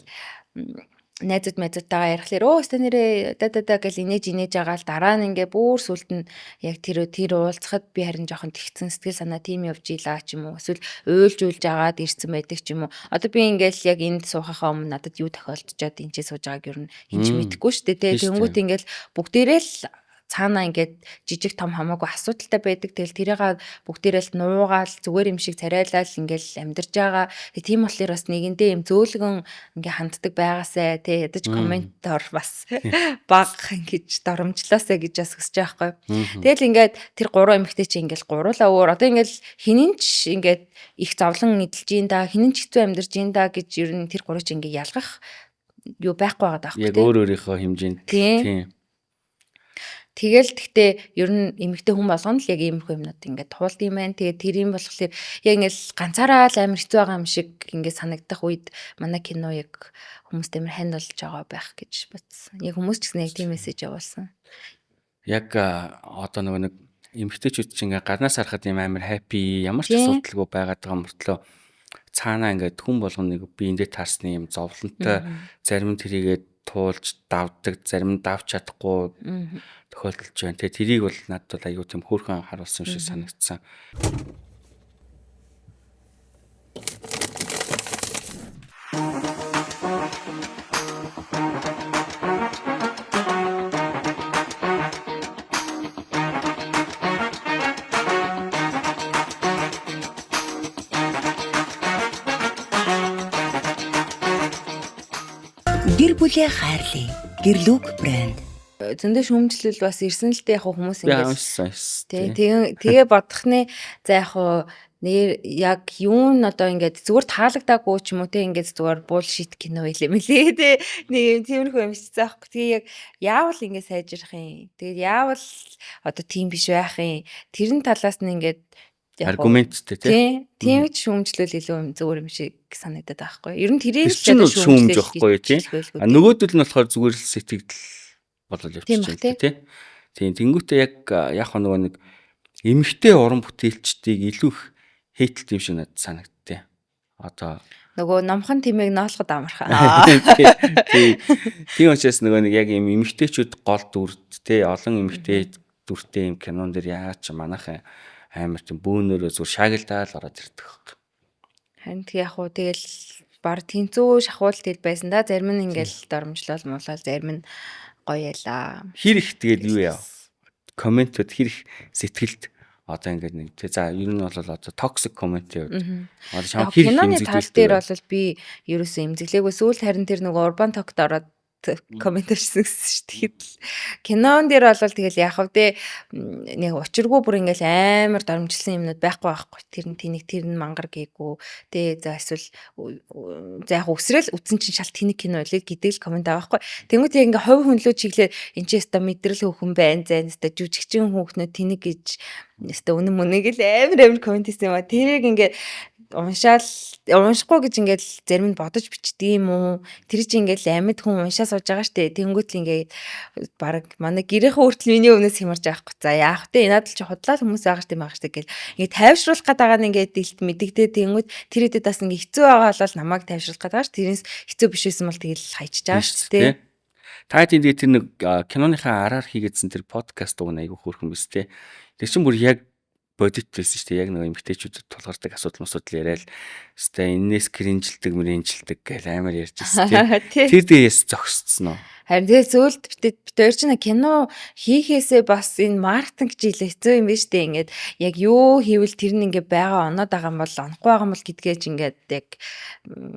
найзуудтайгаа ярихлаар өстө нэрээ да гэл инээж байгаа л дараа нь ингээ бүр сүлд нь яг тэр уулзахад би харин жоохон тэгцэн сэтгэл санаа тийм явж ийла ч юм уу эсвэл уйлж агаад ирсэн байдаг ч юм уу. Одоо би ингээл яг энд суухахаа өмнө надад юу тохиолдчиход энэ ч сууж байгааг ер нь хинч мэдэхгүй шүү дээ. Тэнгүүт ингээл бүгдээрээ л цаана ингээд жижиг том хамаагүй асуудалтай байдаг. Тэгэл тэрийг бүгдээрээ л нуугаал зүгээр юм шиг царайлал ингээл амьдарч байгаа. Тийм болохоор бас нэгэндээ юм зөөлгөн ингээ ханддаг байгаасай тий ядаж комментор бас баг ингэж доромжлоосай гэж бас хүсэж байгаа байхгүй. Тэгэл ингээд тэр 3 эмэгтэй чи ингээл гуруулаа өөр одоо ингээл хинэнч ингээд их зовлон эдэлж ийн да хинэнч хэцүү амьдарч ийн да гэж ер нь тэр 3 чи ингээ ялгах юу байхгүй байгаа Яг даахгүй. өөр өөрийнхөө хэмжээнд. Тийм. Тэгэл гэхдээ ер нь эмэгтэй хүн болгоно л яг иймэрхүү юмнууд ингээд туулд юм байна. Тэгээд тэр юм болохоор яг ингээд ганцаараа л амар хэцүү байгаа юм шиг ингээд санагдах үед манай кино яг хүмүүст амар ханд болж байгаа байх гэж бодсон. Яг хүмүүс ч гэсэн яг тийм мессеж явуулсан. Яг одоо нэг эмэгтэйчүүд чинь ингээ гаднаас харахад юм амар happy ямар ч Тийм. асуудалгүй байгаад байгаа мөртлөө цаанаа ингээд хүн болгоно нэг биендээ таарсны юм зовлонтой зарим нь тэрийгээ туулж давдаг, зарим нь давж чадахгүй тохиолдолж байна. Тэгээ тэрийг бол надад бол аюу тийм хөөрхөн харуулсан юм шиг санагдсан. Гэр бүлээ хайрлая. Гэрлүг брэнд. Зөндөө шүүмжлэл бас ирсэн л дээ яг хүмүүс Би ингээд уншсан. тэгээ бодохны за яг юу н одоо ингээд зүгээр таалагдаагүй ч юм уу те ингээд зүгээр bullshit кино байлээ мэлээ те нэг юм тиймэрхүү юм шиг заахгүй. Тэгээ яг яавал ингээд сайжрах юм. Тэгээд яавал одоо тийм биш байх юм. Тэрэн талаас нь ингээд Аргументтэй тий. Тийм ч шүүмжлэл илүү юм зүгээр юм шиг санагдаад байхгүй. Ер нь тэрийг чинь шүүмж байхгүй тий. Нөгөөдөл нь болохоор зүгээр л сэтгэл болол явчихж байна тий. Тийм тэнгуүтээ яг нөгөө нэг эмэгтэй уран бүтээлчдийг илүү их хейтэлт юм шиг надад санагдтыг. Одоо нөгөө номхон тимийг ноолоход амархан. Тийм учраас нөгөө нэг яг юм эмэгтэйчүүд гол дүрд тий олон эмэгтэй дүртэй юм кинон дэр яач манайхан амар тийм бөөнөрөө зүр шагилдаал ороод ирдэг хэрэг. Харин яг хуу тэгэл баг тэнцүү шахуул тэл байсан да. Зарим нь ингээл дормжлол муулал зарим нь гоё ялаа. Хэр их тэгэл юу яа. Комментүүд хэр их сэтгэлд одоо ингээд нэг тий за ер нь бол одоо токсик коммент яваад. Одоо шам хэр их киноны тал дээр бэ? бол би ерөөсөө имзэглээгүй сүүл харин тэр нөгөө урбан токт ороод коммент ирсэн шүү дээ. Кинон дээр бол тэгэл яг хавдээ нэг учиргүй бүр ингээл амар дормжилсан юмнууд байхгүй. Тэр нь мангар гээгүй. Тэ за эсвэл за яг өсрэл үтсэн чинь шал тэнэг кино үлээ гэдэг л коммент байгаа байхгүй. Тэнгүүт яг ингээ хувь хүнлөө чиглээ энэ ч яста мэдрэл хөөхөн байна зэн яста жүжигчин хүүхнүүд тэнэг гэж яста үнэн мөнэг л амар коммент хийсэн юм а. Тэрийг ингээ уншихгүй гэж ингээл зарим нь бодож бичдэг юм уу? Тэр чинь ингээл амьд хүн уншаа сууж байгаа штэ. Тэнгүүт л ингээд баг манай гэрийнхээ хүртэл миний өмнөөс хямарч байхгүй. За яах вэ? Надад ч худлаа хүмүүс байгаа штэ мага штэ гэл. Ингээд тайвшруулах гээд байгаа нь ингээд дэлт мэдэгдээ тэнгүүт тэр хэдэд бас ингээд хэцүү байгаа бол намайг тайвшруулах гээд байгаа ш. Тэрнээс хэцүү биш байсан бол тэгэл хайчиж байгаа штэ. Та тийм тэр нэг киноныхаа араар хийгээдсэн тэр подкаст уг нь айгүй хөөрхөн биз тээ. Тэр чинь бүр яг бодит байсан шүү дээ. Яг нэг эмгтээчүүдэд тулгардаг асуудал яриад өстэй энэс кринжилдэг мэринжилдэг гэл амар ярьж байсан тийм. Тэр дээс зогсцсон уу? Харин тэгээ зөвлөлт бид хоёр чинь кино хийхээсээ бас энэ маркетинг жилээ хэцүү юм биш үү? Ингээд яг юу хийвэл тэр нь ингээд байгаа оноод байгаа юм бол онохгүй байгаа юм бол гэдгээ чи ингээд яг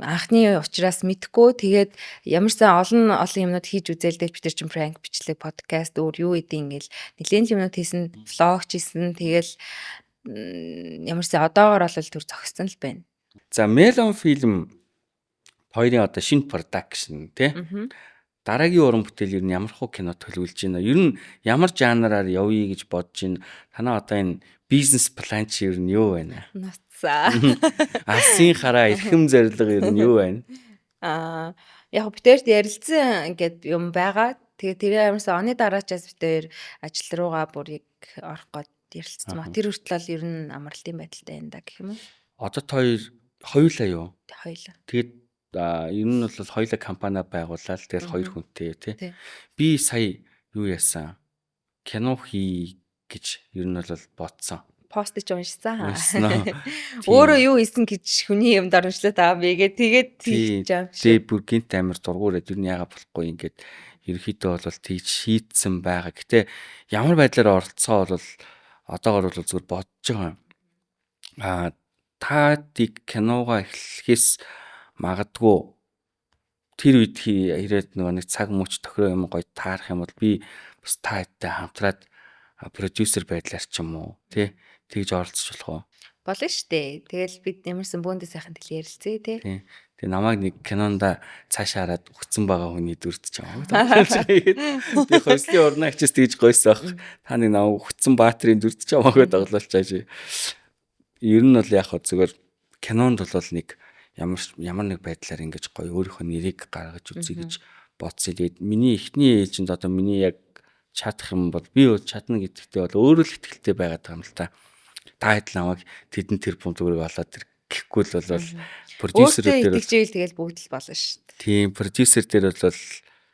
анхны ухраас мэдхгүй тэгээд ямар сайн олон юмнууд хийж үзээлдэл бид нар чинь пранк бичлэг подкаст өөр юу гэдэг ингээд нэлээд юмнууд хийсэн влог хийсэн тэгэл ямар сайн одоогоор бол түр зогссон л байна. За Melon фильм хоёрын одоо шинэ продакшн тий. Дараагийн уран бүтээл ер нь ямар хөө кино төлөвлөж байна? Ер нь ямар жанраар явъя гэж бодож байна? Танаа одоо энэ бизнес план чи ер нь юу байна? Нацаа. Алсын хараа эрхэм зорилго ер нь юу байна? Яг битэрт ярилцсан ингээд юм байгаа. Тэгээ тэр ямарсаа оны дараачаас битэр ажил руугаа бүр яг орох гээд ярилцсан ба. Тэр хүртэл ер нь амралтын байдалтай байна да гэх юм уу? Одоо хоёулаа юу? Хоёулаа. Тэгээд ер нь бол хоёулаа компани байгуулаад тэгэл хоёр хүнтэй тий. Би сая юу яасан? Кино хий гэж ер нь бол бодсон. Пост ч уншсан. Өөрөө юу хийсэн гэж хүний юм дарамжлаад байгаа бэ гээ тэгээд хийж байгаа юм шиг. Тэгээ бүр гинт амир дургуураад ер нь яага болохгүй ингээд ерөөхдөө бол тийж шийдсэн байгаа. Гэтэ ямар байдлаар оролцоо бол одоогор бол зүгээр бодож байгаа. Та тийг киногоо эхлэхээс магадгүй тэр үед ирээд нөгөө нэг цаг мөч тохироо юм гоё таарах юм бол би бас таатай хамтраад продюсер байдлаар ч юм уу тий тэгж оролцож болох уу? Болно штэ. Тэгэл бид ямарсан бөөндөө сайхан тэл ярилцъя тий. Тийм. Тэгээ намайг нэг кинонда цаашаа хараад өгцөн байгаа хүний дүрдэж байгаа. Би хойслын урнаагчс тэгж гойсон ах. Та нэг намайг өгцөн баатрийн дүрдэж байгааг доглуулж байгаа. Ер нь бол яг хөө зүгээр кинонд бол нэг ямар нэг байдлаар ингэж гоё өөрийнхөө нэрийг гаргаж үзье гэж бодсон. Тэгээд миний эхний ээлжинд одоо миний яг чадах юм бол би бол чадна гэдэгтээ бол өөрөө л итгэлтэй байгаад байгаа юм л та. Та хэд намайг тэдэн тэрбум зүгээр болоод тэр гэхгүй л бол продюсерүүд дээр итгэжээл тэгэл бүгд л болно шүү дээ. тийм продюсер дээр бол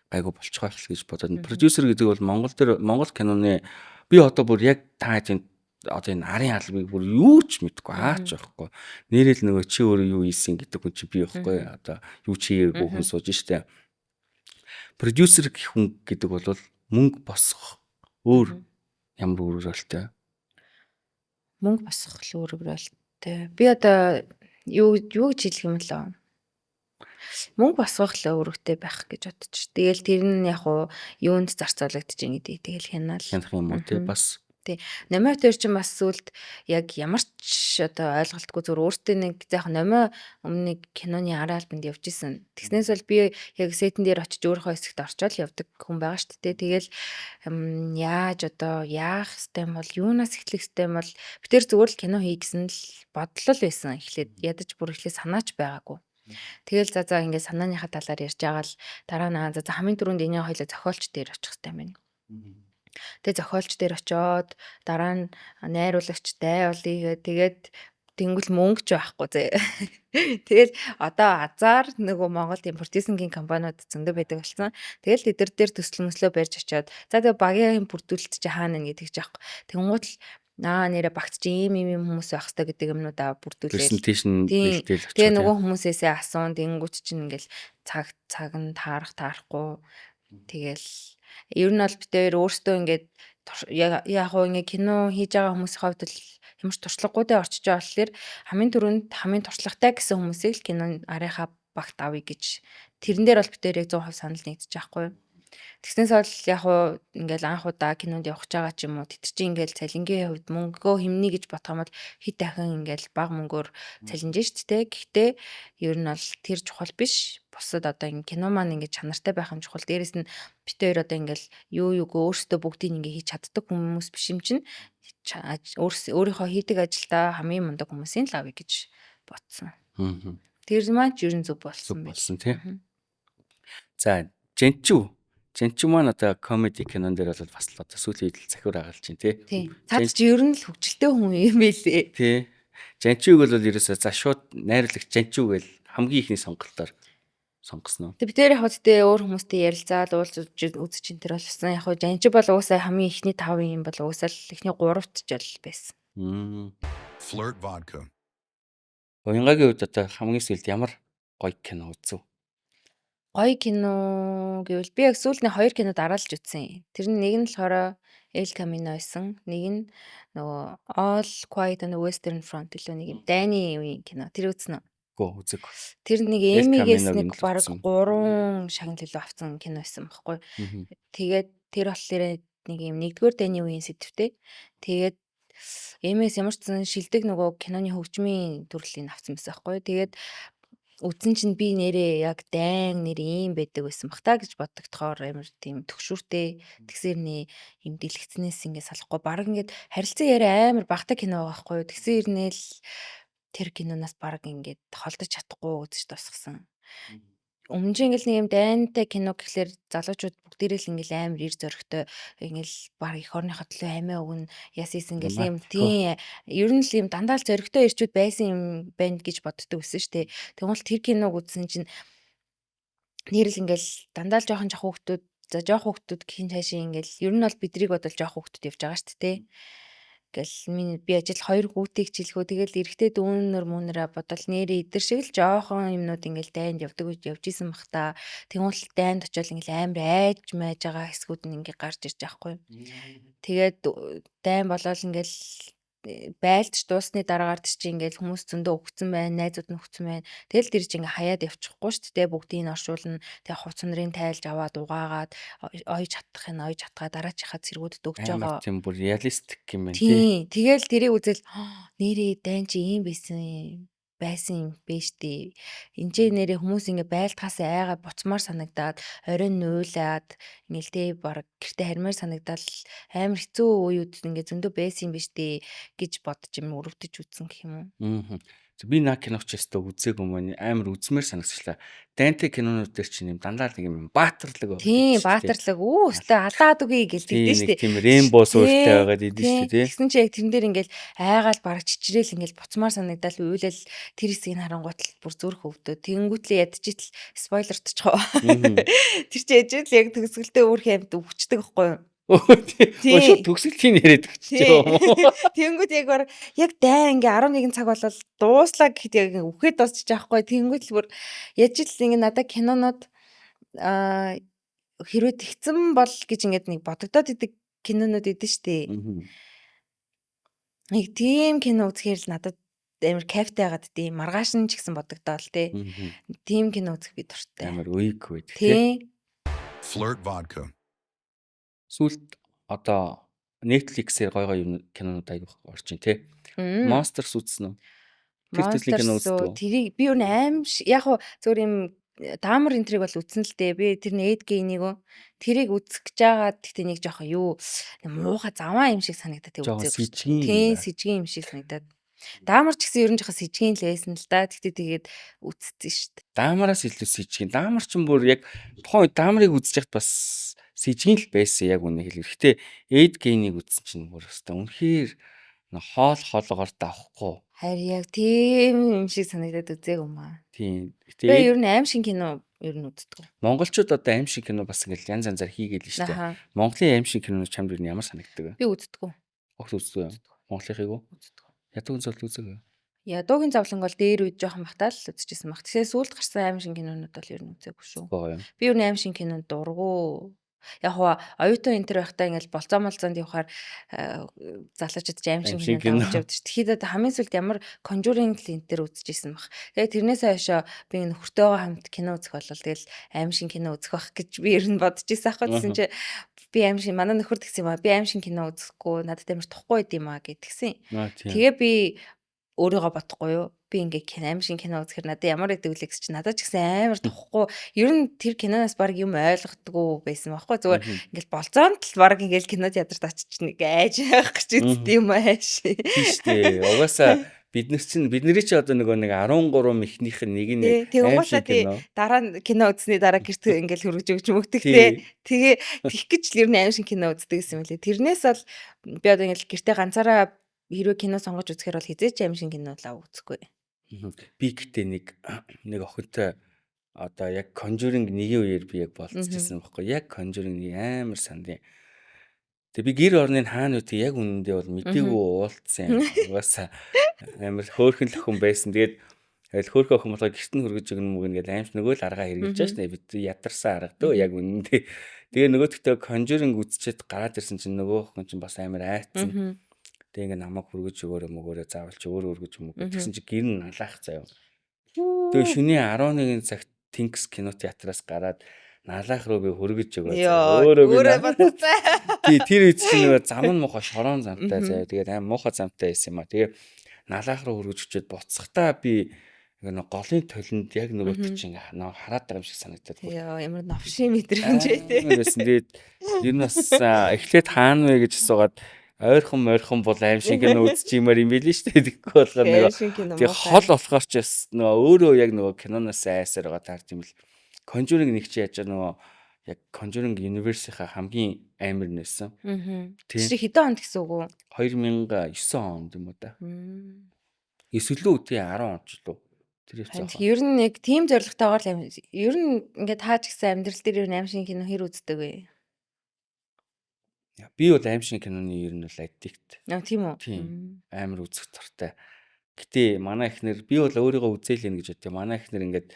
гайгүй болчихгоо л гэж бодоод. Продюсер гэдэг бол Монгол киноны би одоо бүр яг та хэд одоо энэ арын албыг бүр юу ч мэдгүй аач байхгүй. Нэрэл нөгөө чи өөрөө юу ийсэн гэдэг хүн чи би байхгүй. Одоо юу чи хийгээгүй хүн сууж штэ. Продюсер гэх хүн гэдэг бол мөнгө босгох өөр ямар өөрөөлтэй. Мөнгө босгох л өөрөөлтэй. Би одоо юу гэж хэлэх юм лөө. Мөнгө босгох л өөрөөлтэй байх гэж бодчих. Тэгэл тэр нь яг уу юунд зарцуулагдаж байгаа гэдэг. Тэгэл хянаал. Хянах юм уу те бас. Номио төр чинь бас сүлд яг ямар ч одоо ойлголтгүй зүгээр өөртөө нэг заах номио өмнө киноны араа албанд явж исэн. Тэгснээс бол би яг сетэн дээр очиж өөрийнхөө хэсэгт орчоод явдаг хүн байгаа шүү дээ. Тэгэл яаж одоо яах хэвтэй бол юунаас эхлэх хэвтэй бол би тэр зүгээр л кино хий гэсэн л бодлол байсан. Эхлээд ядаж бүр эхлээд санаач байгаагүй. Тэгэл за ингээд санааныхаа талаар ярьж байгаа л дараа нь за хамгийн түрүүнд энэ хоёлоо зохиолч дээр очих хэвтэй байна. Тэгээ зохиолч дээр очиод дараа нь найруулагчтай болъё тэгээд тэнгуэл мөнгө ч байхгүй зэ. Тэгэл одоо азар нөгөө Монголд ийм продюсингийн компаниуд зөндөө байдаг болсон. Тэгэл тэд дээр төсөл мөслөө барьж очиод за тэгээ багийн бүрдүүлэлт чи хаана нэ гэдэг ч аахгүй. Тэнгуут л нэрэ багт чи ийм хүмүүс байх хэрэгтэй гэдэг юмнуудаа бүрдүүлээ. Presentation бэлдээл очиод. Тэгээ нөгөө хүмүүсээсээ асуун тэнгуут чинь ингээл цаг нь таарахгүй. Тэгэл ер нь бол бид хоёр өөрсдөө ингээд яг хоо ингээ кино хийж байгаа хүмүүсийн хувьд л ямар ч туршлагагүй дээр орчиж байгаа болохоор хамгийн түрүүнд хамгийн туршлагатай гэсэн хүмүүсийг л кино арийнхаа багт авъя гэж тэрэн дээр бол бид хоёр яг 100% санал нэгдэж байхгүй. Тэгснээс бол яг хоо ингээл анх удаа кинонд явах гэж байгаа ч юм уу тэр чинь ингээл цалингийн хувьд мөнгөө хэмнэ гэж бодох юм бол хэд дахин ингээл бага мөнгөөр цалинж штэ тэ. Гэхдээ ер нь бол тэр чухал биш. Бусад одоо ингэ кино маань ингэ чанартай байх юм чухал. Дээрээс нь бид хоёр одоо ингээл юуг өөрсдөө бүгдийг ингэ хийж чаддаг хүмүүс биш юм чинь өөрийнхөө хийдэг ажилдаа хамгийн мундаг хүмүүсийн л авъя гэж бодсон. Тэр маань ер нь зөв болсон тий. За Женчүү маань одоо комеди кинон дээр бол бас л одоо сүүлийн үед л захиур агаалж чинь тий. Цаад чи ер нь л хөвгчлээ хүн юм байлээ. Тий. Женчүүг бол ерөөсөө за шууд найруулагч Женчүү гэл хамгийн ихний сонголтоор сонгосноо. Тэг би тэр яг хөттэй өөр хүмүүстэй ярилцаад уулзж үзэж ин тэр болсон. Яг хөө Жанчи бол уусаа хамгийн ихний 5 юм бол уусаа л ихний 3-т ч л байсан. Flirt vodka. Уянгагийн үед одоо хамгийн сүүлд ямар гоё кино үзв? Гоё кино гэвэл би яг сүүлдний 2 кино дараалж үзсэн. Тэр нь нэг нь болохоор El Camino байсан. Нэг нь нөгөө All Quiet on the Western Front илүү нэг юм дайны үеийн кино. Тэр үзсэн үү? Үзэг. Тэр нэг Эмигээс нэг баг 3 шагнал илүү авсан кино байсан байхгүй. Тэгээд тэр болохоор нэг юм 1-р дайны үеийн сэдвтэй. Тэгээд Эмигээс ямар ч зэн шилдэг нөгөө киноны хөгжмийн төрлийг авсан байсан байхгүй. Тэгээд үзсэн чинь би нэрээ яг дайн нэр ийм байдаг байсан бах та гэж боддогдохоор амар тийм төгшүүртэй тэгсэрний юм дэлгэцнээс ингэ салахгүй баг ингээд харилцан яриа амар багтаа кино байгаа байхгүй. Тэгсэрнээл тэр киноноос баг ингээд холдож чадахгүй үзэж тусгсан. Өмнө нь ингээл нэг юм дайнтай кино гэхлээр залуучууд бүгдээрээ л ингээл амар ир зөрөгтэй ингээл баг эх орныхоо төлөө амиа өгнө ясис ингээл юм тийм ер нь л юм дандаа л зөрөгтэй ирчүүд байсан юм байна гэж боддог байсан шүү дээ. Тэгвэл тэр киног үзсэн чинь нэрэл ингээл дандаа л жоохон хүүхдүүд за жоохон хүүхдүүд гин цаашаа ингээл ер нь бол бидрийг бодол жоохон хүүхдүүд явж байгаа шүү дээ. Гэл би ажил 2 хүүтийг жилхөө тэгэл эрэгтэй дүүнэр мөнрэ бодол нэрээ идэр шиг л жоохон юмнууд ингээл дайнд явдаг гэж явж исэн бах та. Тэгвэл дайнд очил ингээл амар айж байж байгаа хэсгүүд нь ингээ гарч ирж байхгүй. Тэгээд дайн болол ингээл байлдж дуусны дараагаар чи ингээл хүмүүс зөндөө өгцөн байна, найзууд нь өгцөн байна. Тэгэл тэр чи ингээ хаяад явчихгүй шүү дээ. Бүгдийг нь оршуулна. Тэгээ хувц нарын тайлж аваад угаагаад ойж хатгаа дараачихаа зэргүүдэд өгч байгаа. Амар тийм бүр реалистик юм байна тий. Тэгэл тэрийг үзэл нэрээ дайн чи ийм байсан юм биш дээ. Энд нэрээ хүмүүс ингээ байлдахаас айгаа буцмаар санагдаад оройн нуулаад ингээл тэ баг гэрте хармаар санагдал амар хэцүү үеуд ингээ зөндөө байсан юм биш дээ гэж бодож юм өрөвдөж үзсэн гэх юм уу. Би наа киноч ястаа үзээгүй мөн амар үзмээр санагчлаа. Дайнтай кинонууд дээр чинь юм дандаа нэг юм баатарлаг. Тийм баатарлаг өстө алаад үгүй гэж тэгдэж штэ. Тийм рембо суурьтай байгаад идэв штэ тий. Тэгсэн чи яг тэрэн дээр ингээл айгаал бараг чичрээл ингээл буцмаар санагдал уйлал тэр хэсгийг харангуут л бүр зүрх өвдөө. Тэнгүүтлээ ядчихл спойлертчихоо. Тэр чи ээжэл яг төгсгөлтэй өөр хэмд өвчдөг байхгүй юу? Шууд төгсгөлийн яриад өгч байгаа юм уу? Тэнгүүд яг бар яг дайн ингээ 11 цаг болол дууслаа гэхэд яг үхээд дуусчих байхгүй. Тэнгүүд л бүр яж л ингээ надад кинонууд хэрвээ тэгсэн бол гэж ингээд нэг бодогдоод идэг кинонууд идэв штэ. Нэг тийм кино үзэхээр л надад амар кайфтай байгаад тийм маргааш нь ч гэсэн бодогдоол те. Тийм кино үзэх би дуртай. Амар уйг байдаг тий. Flirt vodka. Сүүлд одоо Netflix-ээр гой юм кинонууд аяг орчин тий. Monsters үзсэн үү? Тэр төслийн кино үздэг үү? Тэрийг би өөр аим яг хуу зөвөр юм даамар энтриг бол үзсэн л дээ. Би тэр нэд гейнийг тэрийг үзэх гэж байгаа. Тэгтээ нэг жоох юу муухай заваа юм шиг санагдаад үзээ. Тийм сэжгийн юм шиг санагдаад. Даамар ч гэсэн ер нь жоох сэжгийн л байсан л да. Тэгтээ тэгээд үзсэн шүү дээ. Даамараас илүү сэжгийн. Даамар ч юм бүр яг тухайн үед даамарыг үзэж яхад бас сэжгийн л байсан яг үнэ хэлбэр. Гэтэ эд гейнийг үзсэн чинь бүр өстой үнэхээр хоолгоор давхгүй. Харин яг тийм юм шиг санагдаад үзээг юм аа. Тийм. Тэгээ ер нь аим шиг кино ер нь үздэг. Монголчууд одоо аим шиг кино бас ингээл янз янзаар хийгээл нь штэ. Монголын аим шиг кино чамд ер нь ямар санагддаг вэ? Би үздэг. Огт үздэг. Монголынхыг үү? Үздэг. Ядуугийн зовлон үзээг. Ядуугийн зовлон бол дээр үед жоохон бахтаал үзчихсэн баг. Тэгээ сүүлд гарсан аим шиг кинонууд бол ер нь үзээгүй шүү. Би ер нь аим шиг кинонд дургу. Яг хоо оюутан энтер байхдаа ингээл болцоо молцоонд явахаар залуучууд аим шиг кино авч явдаг шүү. Тэгэхэд хамгийн сүүлд ямар Conjuring энтер үзчихсэн баг. Тэгээ тэрнээс хойшоо би нөхөртөөгөө хамт кино үзэх болол тэгэл аим шиг кино үзэх байх гэж би ер нь бодож ирсэн аахгүй. Тэгсэн чи би аим шиг манай нөхөр тэгсэн юм аа. Би аим шиг кино үзэхгүй надад амар тухгүй байд юм аа гэдгсэн. Тэгээ би өөрийгөө бодохгүй юу. Би ингээ аим шиг кино үзэхэр надад ямар гэдэг вэ гэж чи надад ч гэсэн амар тухгүй. Ер нь тэр киноноос баг юм ойлгодгоо байсан байхгүй. Зүгээр ингээл болцоонд л баг ингээл кино театрт очиж нэг айж явах гэж үздэг юм ааш. Тийм шүү дээ. Угаасаа бидний чи одоо нэг 13 ихнийх нь нэг нь аим шиг кино. Дараа кино үзсний дараа гэрт ингээл хөргөж өгч мөгдөг те. Тэгээ тийх гэж л ер нь аим шиг кино үздэг гэсэн юм лээ. Тэрнээс бол би одоо ингээл гэртээ ганцаараа хэрвээ кино сонгож үзэхээр бол хизээч аим шиг кинолаа үзэхгүй. Би гэтээ нэг охинтой одоо яг Conjuring 1-ийн үеэр би яг болцчихсан байхгүй. Яг Conjuring 1 амар сандын. Тэгээ би гэр орны хаана үгүй яг үнэндээ бол мдэггүй уулцсан. Угаасаа амар хөөрхөн л охин байсан. Тэгээд хөөрхөн охин болохоо гэрт нь хөргөж өгнө мөг ингээд аимш нөгөө л аргаа хэрэгжилж шнэ. Бид ядарсан арга дөө яг үнэндээ. Тэгээ нөгөөдөгтөө Conjuring үзчихэд гараад ирсэн чинь нөгөө охин чинь бас амар айцсан. Тэгээ ингээ намайг хөргөж өгөөрөө заавалч өөрөө хөргөж юм уу гэсэн чи гэр нь налаах заяа. Тэгээ шөнийн 11 цагт Тинкс кино театраас гараад налаах руу би хөргөж өгөө. Өөрөө бодцоо. Тий тэр үед чинь нөгөө зам нь муухай шорон замтай заяа. Тэгээд аим муухай замтай байсан юм а. Тэгээ налаах руу хөргөж өчөөд буцахтаа би нөгөө голын толинд яг нөгөөт чинь ингээ хараад байгаа юм шиг санагдаад. Ямар навшийн мэдрэмж ээ. Тэгээд ер нь бас эхлээд хаана вэ гэж асуугаад ойрхон бол аим шиг кино үзчихмээр юм билээ шүү дээ. Тэгэхгүй болохоор нөгөө тэг хол болохоор ч бас нөгөө өөрөө яг нөгөө киноноос айсаар байгаа таар тийм л Conjuring нэг чи яаж нөгөө яг Conjuring Universe-ийнхаа хамгийн амар нээсэн. Тэр хэдэн онд гэсэн үг үү? 2009 онд юм уу да. Эсвэл үү тий 10 онд ч лөө. Тэр явцсан. Ер нь яг тийм зорилготойгоор л ер нь ингээд тааж гисэн амьдрал дээр ер нь аим шиг кино хэр үздэг вэ? Би бол аим шиг киноны ер нь бол аддикт. Тийм үү? Тийм. Амар үзэх дуртай. Гэтэ манай эхнэр би бол өөрийгөө үзээлэн гэж бодъё. Манай эхнэр ингээд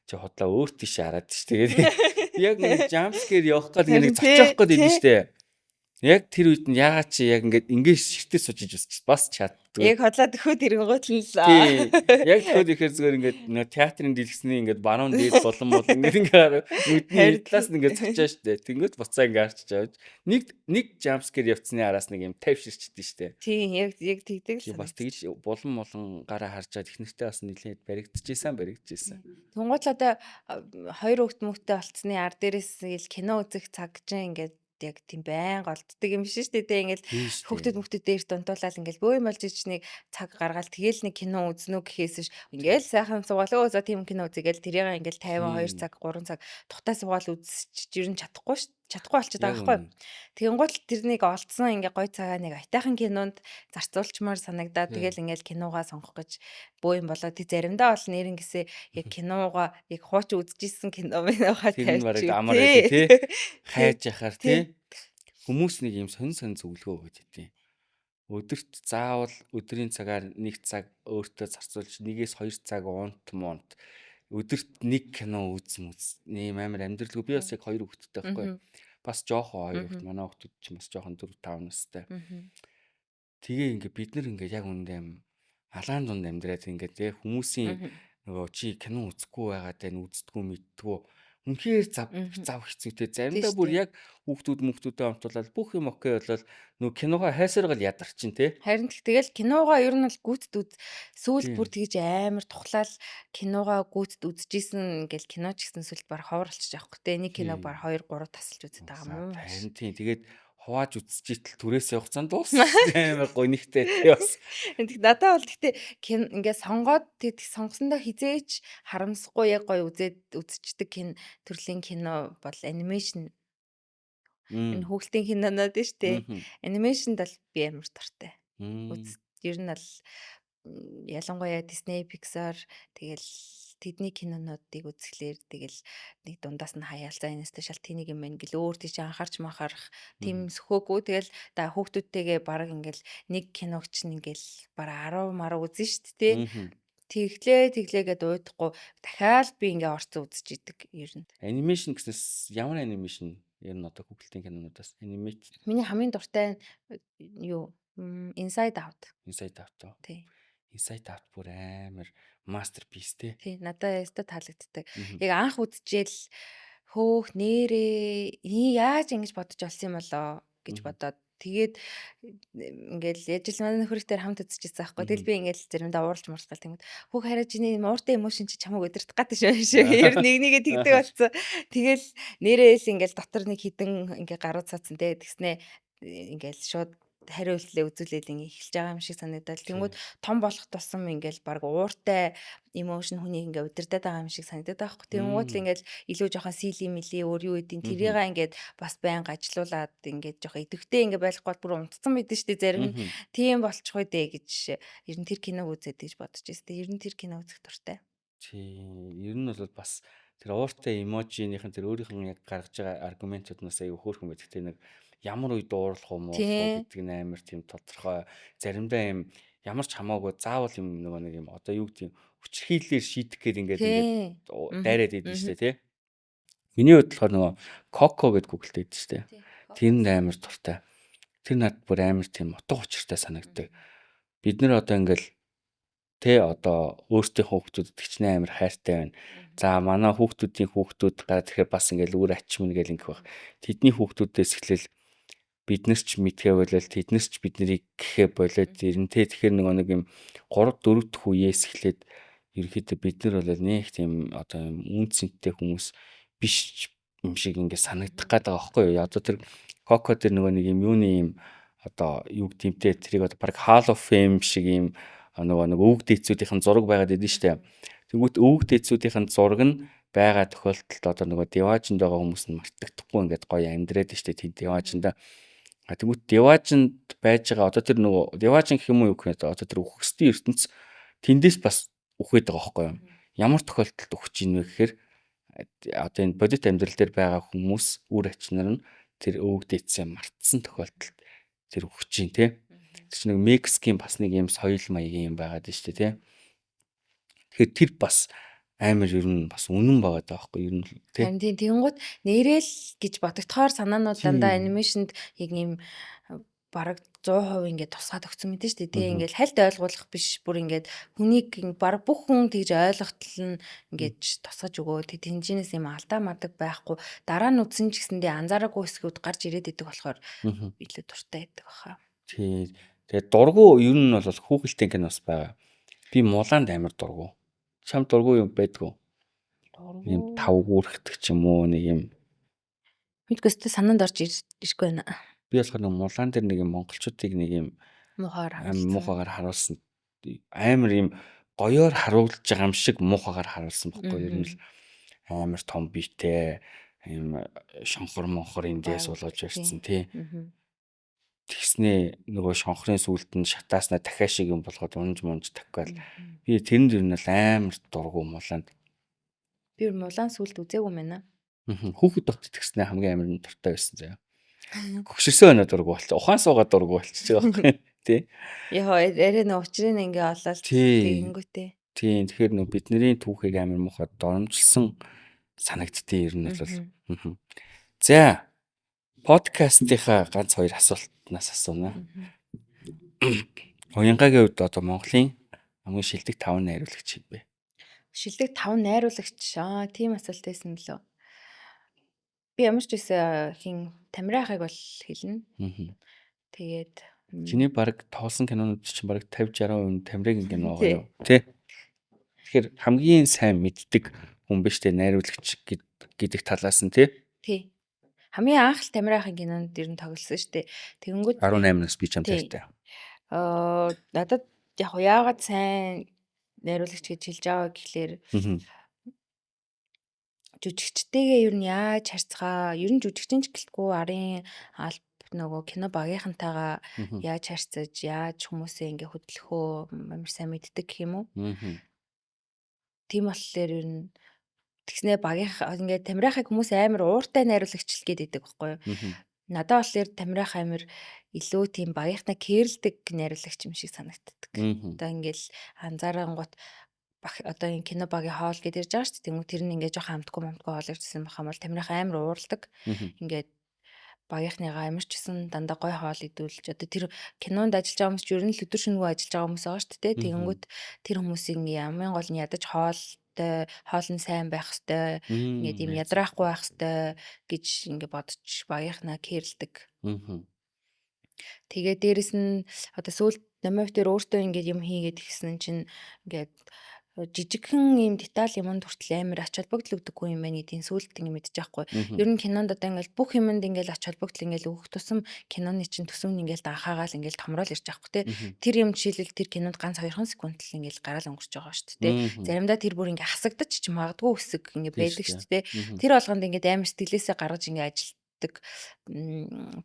чи худлаа өөр тийш хараад ш. Тэгээд яг нэг jump scare явах гээд нэг зочих гээд идэв штэ. Яг тэр үед нь ягаад чи яг ингээд ширтээ сужиж бас чаддгүй. Яг хотлоод өгөхөд ирэнгуут л Тий. Яг тэгэхэд ихээр зүгээр ингээд нөө театрын дэлгэсний ингээд баруун дээд болон ингээд нүдний талаас нь ингээд цочоо штэ. Тэнгүүд буцаа ингээд арчиж авч нэг жампскер явцсны араас нэг юм тайвширчдээ штэ. Тийм яг тэгдэг л. Бас тэгж болон гараа харж байгаа техниктэй бас нэлээд баригдчихсэн. Тунгуул одоо хоёр хүүхд мөхтэй болцсны ар дээрээс ил кино үзэх цаг чинь ингээд яг тийм байнга олддог юм биш шүү дээ. Ингээл хүүхдэд дээр дунтуулаад ингээл бөө юм болж ичнийг цаг гаргаал тэгэл нэг кино үзнэ үү гэхээс ш ингээл сайхан суугаал өөсөө тийм кино үзэгээл тэрийг ингээл 52 цаг 3 цаг тухтай суугаал үзчих жирэн чадахгүй болчиход байгаа байхгүй. Тэгэнгუთ тэрнийг олдсон ингээ гой цагаа нэг айтайхан кинонд зарцуулчмаар санагдаад тэгэл ингээл киногаа сонгох гэж бөө юм болоо тий заримдаа бол нэрэн гэсээ яг киноога яг хууч үзчихсэн кино мэнийгаа Тэр нь бараг тавьчих. амар байдаг тий. Хайж яхаар тий. Хүмүүс нэг юм сонь зөвлөгөө өгöd идэв. Өдөрт заавал өдрийн цагаар 1 цаг өөртөө зарцуулж 1-2 цаг унт өдөрт нэг кино ийм амар амьдралгүй. Би бас яг 2 хүүхэдтэй байхгүй. Бас жоохон 2 хүүхэд манай хүүхдүүд ч бас жоохон 4-5 настай. Тэгээ ингээ бид нар ингээ яг үндэ алаан дунд амьдраад ингээ тий хүмүүсийн нөгөө чи кино үзэхгүй байгаад байна үздэггүй мэддэггүй үнхээр зав хэцүүтэй заримдаа бүр яг хүүхдүүдээ амтуулаад бүх юм окей болол нөгөө киногоо хайсаргал ядарчин тий. Харин тэгэл киногоо ер нь бол гүйцэд сүүлд бүр тэгж амар тухлаал киногоо гүйцэд үзчихсэн ингээл кино ч гэсэн сүүлд баг ховор болчих жоохоо те нэг киног баг 2 3 тасалж үзэж байгаа юм. Харин тийм тэгээд хувааж үзчихтэл түрээсээ хугацаанд дуусна амар гоё нэгтэй тий бас. Тэг надад бол гэхдээ ингээд сонгоод тэг сонгосондоо хизээч харамсахгүй яг гоё үзчихдэг төрлийн кино бол анимашн. Энэ хүүхдийн кинонод нь штэ. Анимашнд бол би амар дуртай. Ер нь бол ялангуяа Disney, Pixar тэгэл тэдний кинонуудыг үзэхлээр тэгэл нэг дундаас нь хаяалцаа энэс шал тэнийг юм байна гэл өөр тийш анхаарч махаарах тийм сөхөөгүй тэгэл да хүүхдүүдтэйгээ баг ингээл нэг киног чинь ингээл бараг 10 мараа үзэн штт тий. Тэглээгээд уйдахгүй дахиад би ингээ орцсон үзэж идэг ер нь. Анимашн гэснээс ямар анимашн ер нь одоо хүүхдийн кинонуудаас анимейт. Миний хамгийн дуртай юу Inside Out. Inside Out. Тий. Inside Out бүр амар masterpiece тий. Тий, надад ястаа таалагддаг. Яг анх үзчихэл хөөх нэрээ яаж ингэж бодож олсон юм болоо гэж бодоод тэгээд ингээл яжил манай нөхөртэй хамт үзчихсэн байхгүй. Тэгэл би ингээл заримдаа ууралж мууралгал тэгмэд хөөх хараа чиний мууртай эмошн чи чамайг өдөртөх гэдэг шүү. Ер нь нэгээ тэгдэг болсон. Тэгэл нэрээс ингээл дотор нэг хідэн ингээ гарууд цаацсан те тэгснэ ингээл шууд хариултлаа үзүүлээд ингээ эхэлж байгаа юм шиг санагдал. Тэнгүүд том болох тусам ингээл баг ууртай эмошн хүнийг ингээ удирдах байгаа юм шиг санагдаад байгаа хөөх. Тэнгүүд л ингээл илүү жоохон силийн милийн өөр юу гэдیں۔ Тэрийг ингээд бас байнга ажилуулад ингээд жоохон идэвхтэй ингээ байхгүй бүр унтцсан байдэн штэ зарим. Тийм болчихгүй дээ гэж ер нь тэр киног үзээд гэж бодож байсан. Ер нь тэр кино үзэх дуртай. Тий. Ер нь бол бас тэр ууртай эможинийхэн тэр өөрийнх нь яг гаргаж байгаа аргументууднаас аяа хөөрхөн байдаг. Тэ нэг ямар үед уурлах юм уу гэдэг нь амар тийм тодорхой заримдаа юм ямар ч хамаагүй заавал юм нөгөө нэг юм одоо юу гэдэг хүчрхийлэлээр шийдэх гээд ингээд дайраад идэв штэ тий. Миний хувьд болохоор нөгөө Coco гэдэг гуглд идэв штэ. Тэр нь амар дуртай. Тэр надад бүр амар тийм утга учиртай санагддаг. Бид нэр одоо ингээл тэ одоо өөрсдийнхөө хүүхдүүдэд хичнээн амар хайртай байна. За манай хүүхдүүд гараад ирэхээр бас ингээл үр ачим нэгэл ингэх баг. Тэдний хүүхдүүдээс эхлээл бид нар ч мэдхээ болол тэд нар ч бид нарыг гэхээ болоод ирэнтэй тэгэхээр нэг юм 3 4 дэх үеэс эхлээд ерөөхдөө бид нар бол нэг тийм одоо юм үнцэнтэй хүмүүс биш юм шиг ингээд санагдах гээд байгаа байхгүй юу. Одоо тэр Coco тэр нэг юм юуны юм одоо юу гэмтэй тэрийг одоо баг Hall of Fame шиг юм нэг өвөг дээдсүүдийн зураг байгаад идэв штэ. Тэнгүүт өвөг дээдсүүдийн зураг нь байгаа тохиолдолд одоо Деважинд байгаа хүмүүс нь мартагдахгүй ингээд гоё амьдраад штэ тийм Деважинда. Тэнгүүт Деважинд байж байгаа одоо тэр Деважин гэх юм уу юу гэхээр одоо тэр үхсдийн ертөнц тэндээс бас үхээд байгаа байхгүй юу. Ямар тохиолдолд үхэж ийн вэ гэхээр одоо энэ бодит амьдрал дээр байгаа хүмүүс үр ачнаар нь тэр өвөг дээдсээ мартсан тохиолдолд тэр үхэж ийн тий. Тэр чинь Мексикийн бас нэг юм соёл маягийн юм байгаад штэ тий. Тэгэхээр тэр бас амар ер нь бас үнэн байгаа даа байхгүй ер нь тий. Харин тийм тэгэнгუთ нэрэл гэж бодогдохоор санаанууд дандаа анимашнд яг ийм бараг 100% ингээд тусгаад өгсөн мэт нь шүү дээ. Тий ингээд хальт ойлгуулах биш бүр ингээд хүнийг бараг бүх хүн тэгж ойлгохтол нь ингээд тусгаж өгөө. Тэг тэнжинээс юм алдаа мадаг байхгүй. Дараа нь үдсэн ч гэсэндээ анзаараагүй хэсгүүд гарч ирээд идэг болохоор илүү дуртай байдаг баха. Тий. Тэгээд дургу ер нь бол хүүхэлдэйн кинос байгаа. Би Муланд амар дургу. Чам дургу юм байдгүй. Ийм тав гүрхдэг ч юм уу нэг юм. Мэдгүйстэй санаанд орж иргүй байна. Би болохоор нэг Мулан дээр нэг юм монголчуудыг нэг юм Муухайгаар харуулсан. Амар юм гоёор харуулж байгаа юм шиг муухайгаар харуулсан байхгүй юу? Ер нь л амар том биетэй юм шонхор монхор эндээс болоод ирсэн тий. Тэгснээ нөгөө шонхрын сүулт нь шатааснаа дахиад шиг юм болгоод унж таквал би тэрэнд ер нь л амар дургу Муланд. Би Мулан сүулт үзээгүй мэнэ. Хүүхэд тогт тэгснээ хамгийн амар нь дуртай байсан заяа. Гөгшөрсөн өнөө дургу болчих. Ухаан суугаад дургу болчих байгаа юм тий. Яа арай нэг учрыг ингээ олоод тэгэнгүүтээ. Тийм тэгэхээр нөө бидний түүхийг амар муухай доромжилсан санагдтыг ер нь бол. За подкастынхаа ганц хоёр асуултнаас асууна. Уянгагийн хувьд одоо Монголын хамгийн шилдэг 5 найруулагч юм бэ? Шилдэг 5 найруулагч тийм асуулт байсан лөө. Би ямар ч байсан хин Тамирахыг бол хэлнэ. Тэгээд чиний баг тоолсон кинонууд чинь баг 50-60% Тамирагийн кино байгаа юу? Тэ. Тэгэхээр хамгийн сайн мэддэг хүн биш тэ найруулагч гэдэг талаас нь тий. Тий. Хамгийн анх Тамирахын кинонд ер нь тоглосон шүү дээ. Тэгэнгүүт 18-наас би ч юм таартай. Надад яг яагаад сайн найруулагч гэж хэлж байгаа гэхлээр жүжигчтэйгээ ер нь яаж харьцгаа, ер нь жүжигчин ч гэлтгүй арын алб нөгөө кино багийнхантайгаа яаж харьцаж, яаж хүмүүсээ ингээ хөдлөх үү, амар сайн мэддэг гэх юм уу? Тийм болохоор ер нь тэгснэ багийнх ингээ Тамирахыг хүмүүс амар ууртай найруулагч л гэдэг байхгүй юу? Надад болохоор Тамирах амар илүү тийм багийнхнаа кэрлдэг найруулагч юм шиг санагддаг. Одоо ингээл анзаарангууд одоо энэ кино багийн хоол гэдэрж байгаа шүү дээ. Тэнгүү тэр нь ингээ жоохон амтгүй хоол ирсэн байх юм бол Тамирах амар уурладаг. Ингээд багийнхныгаа ямар ч гэсэн дандаа гой хоол идүүлж одоо тэр кинонд ажиллаж байгаа хүмүүс ч ер нь л өдөр шөнөгүй ажиллаж байгаа хүмүүс байгаа шүү дээ. Тэгэнгүүт тэр хүмүүсийн хамгийн гол нь ядаж хоол нь сайн байх хэвээр ингээд юм ядраахгүй байх хэвээр гэж ингээ бодож багийнхнаа кэрлдэг. Тэгээ дээрэс нь одоо сүүлд намайг тэр өөртөө ингээд юм хийгээд ихсэн чинь ингээд жижигхэн юм деталь юмд хүртэл амар ач холбогдол өгдөггүй юм байна гэдгийг сүүлд ингэ мэдчих байхгүй. Ер нь кинонд одоо ингээл бүх юмд ингээл ач холбогдол ингээл өгөх тусам киноны чинь төсөв нь ингээл анхаагаал ингээл томрол ирж байхгүй те. Тэр юм жишээлбэл тэр кинонд ганц 2 секунд л ингээл гараал өнгөрч байгаа шүү дээ. Заримдаа тэр бүр ингээ хасагдаж ч магадгүй хэсэг ингээ байдаг шүү дээ. Тэр болгонд ингээд амар сэтгэлээсээ гаргаж ингээ ажилтдаг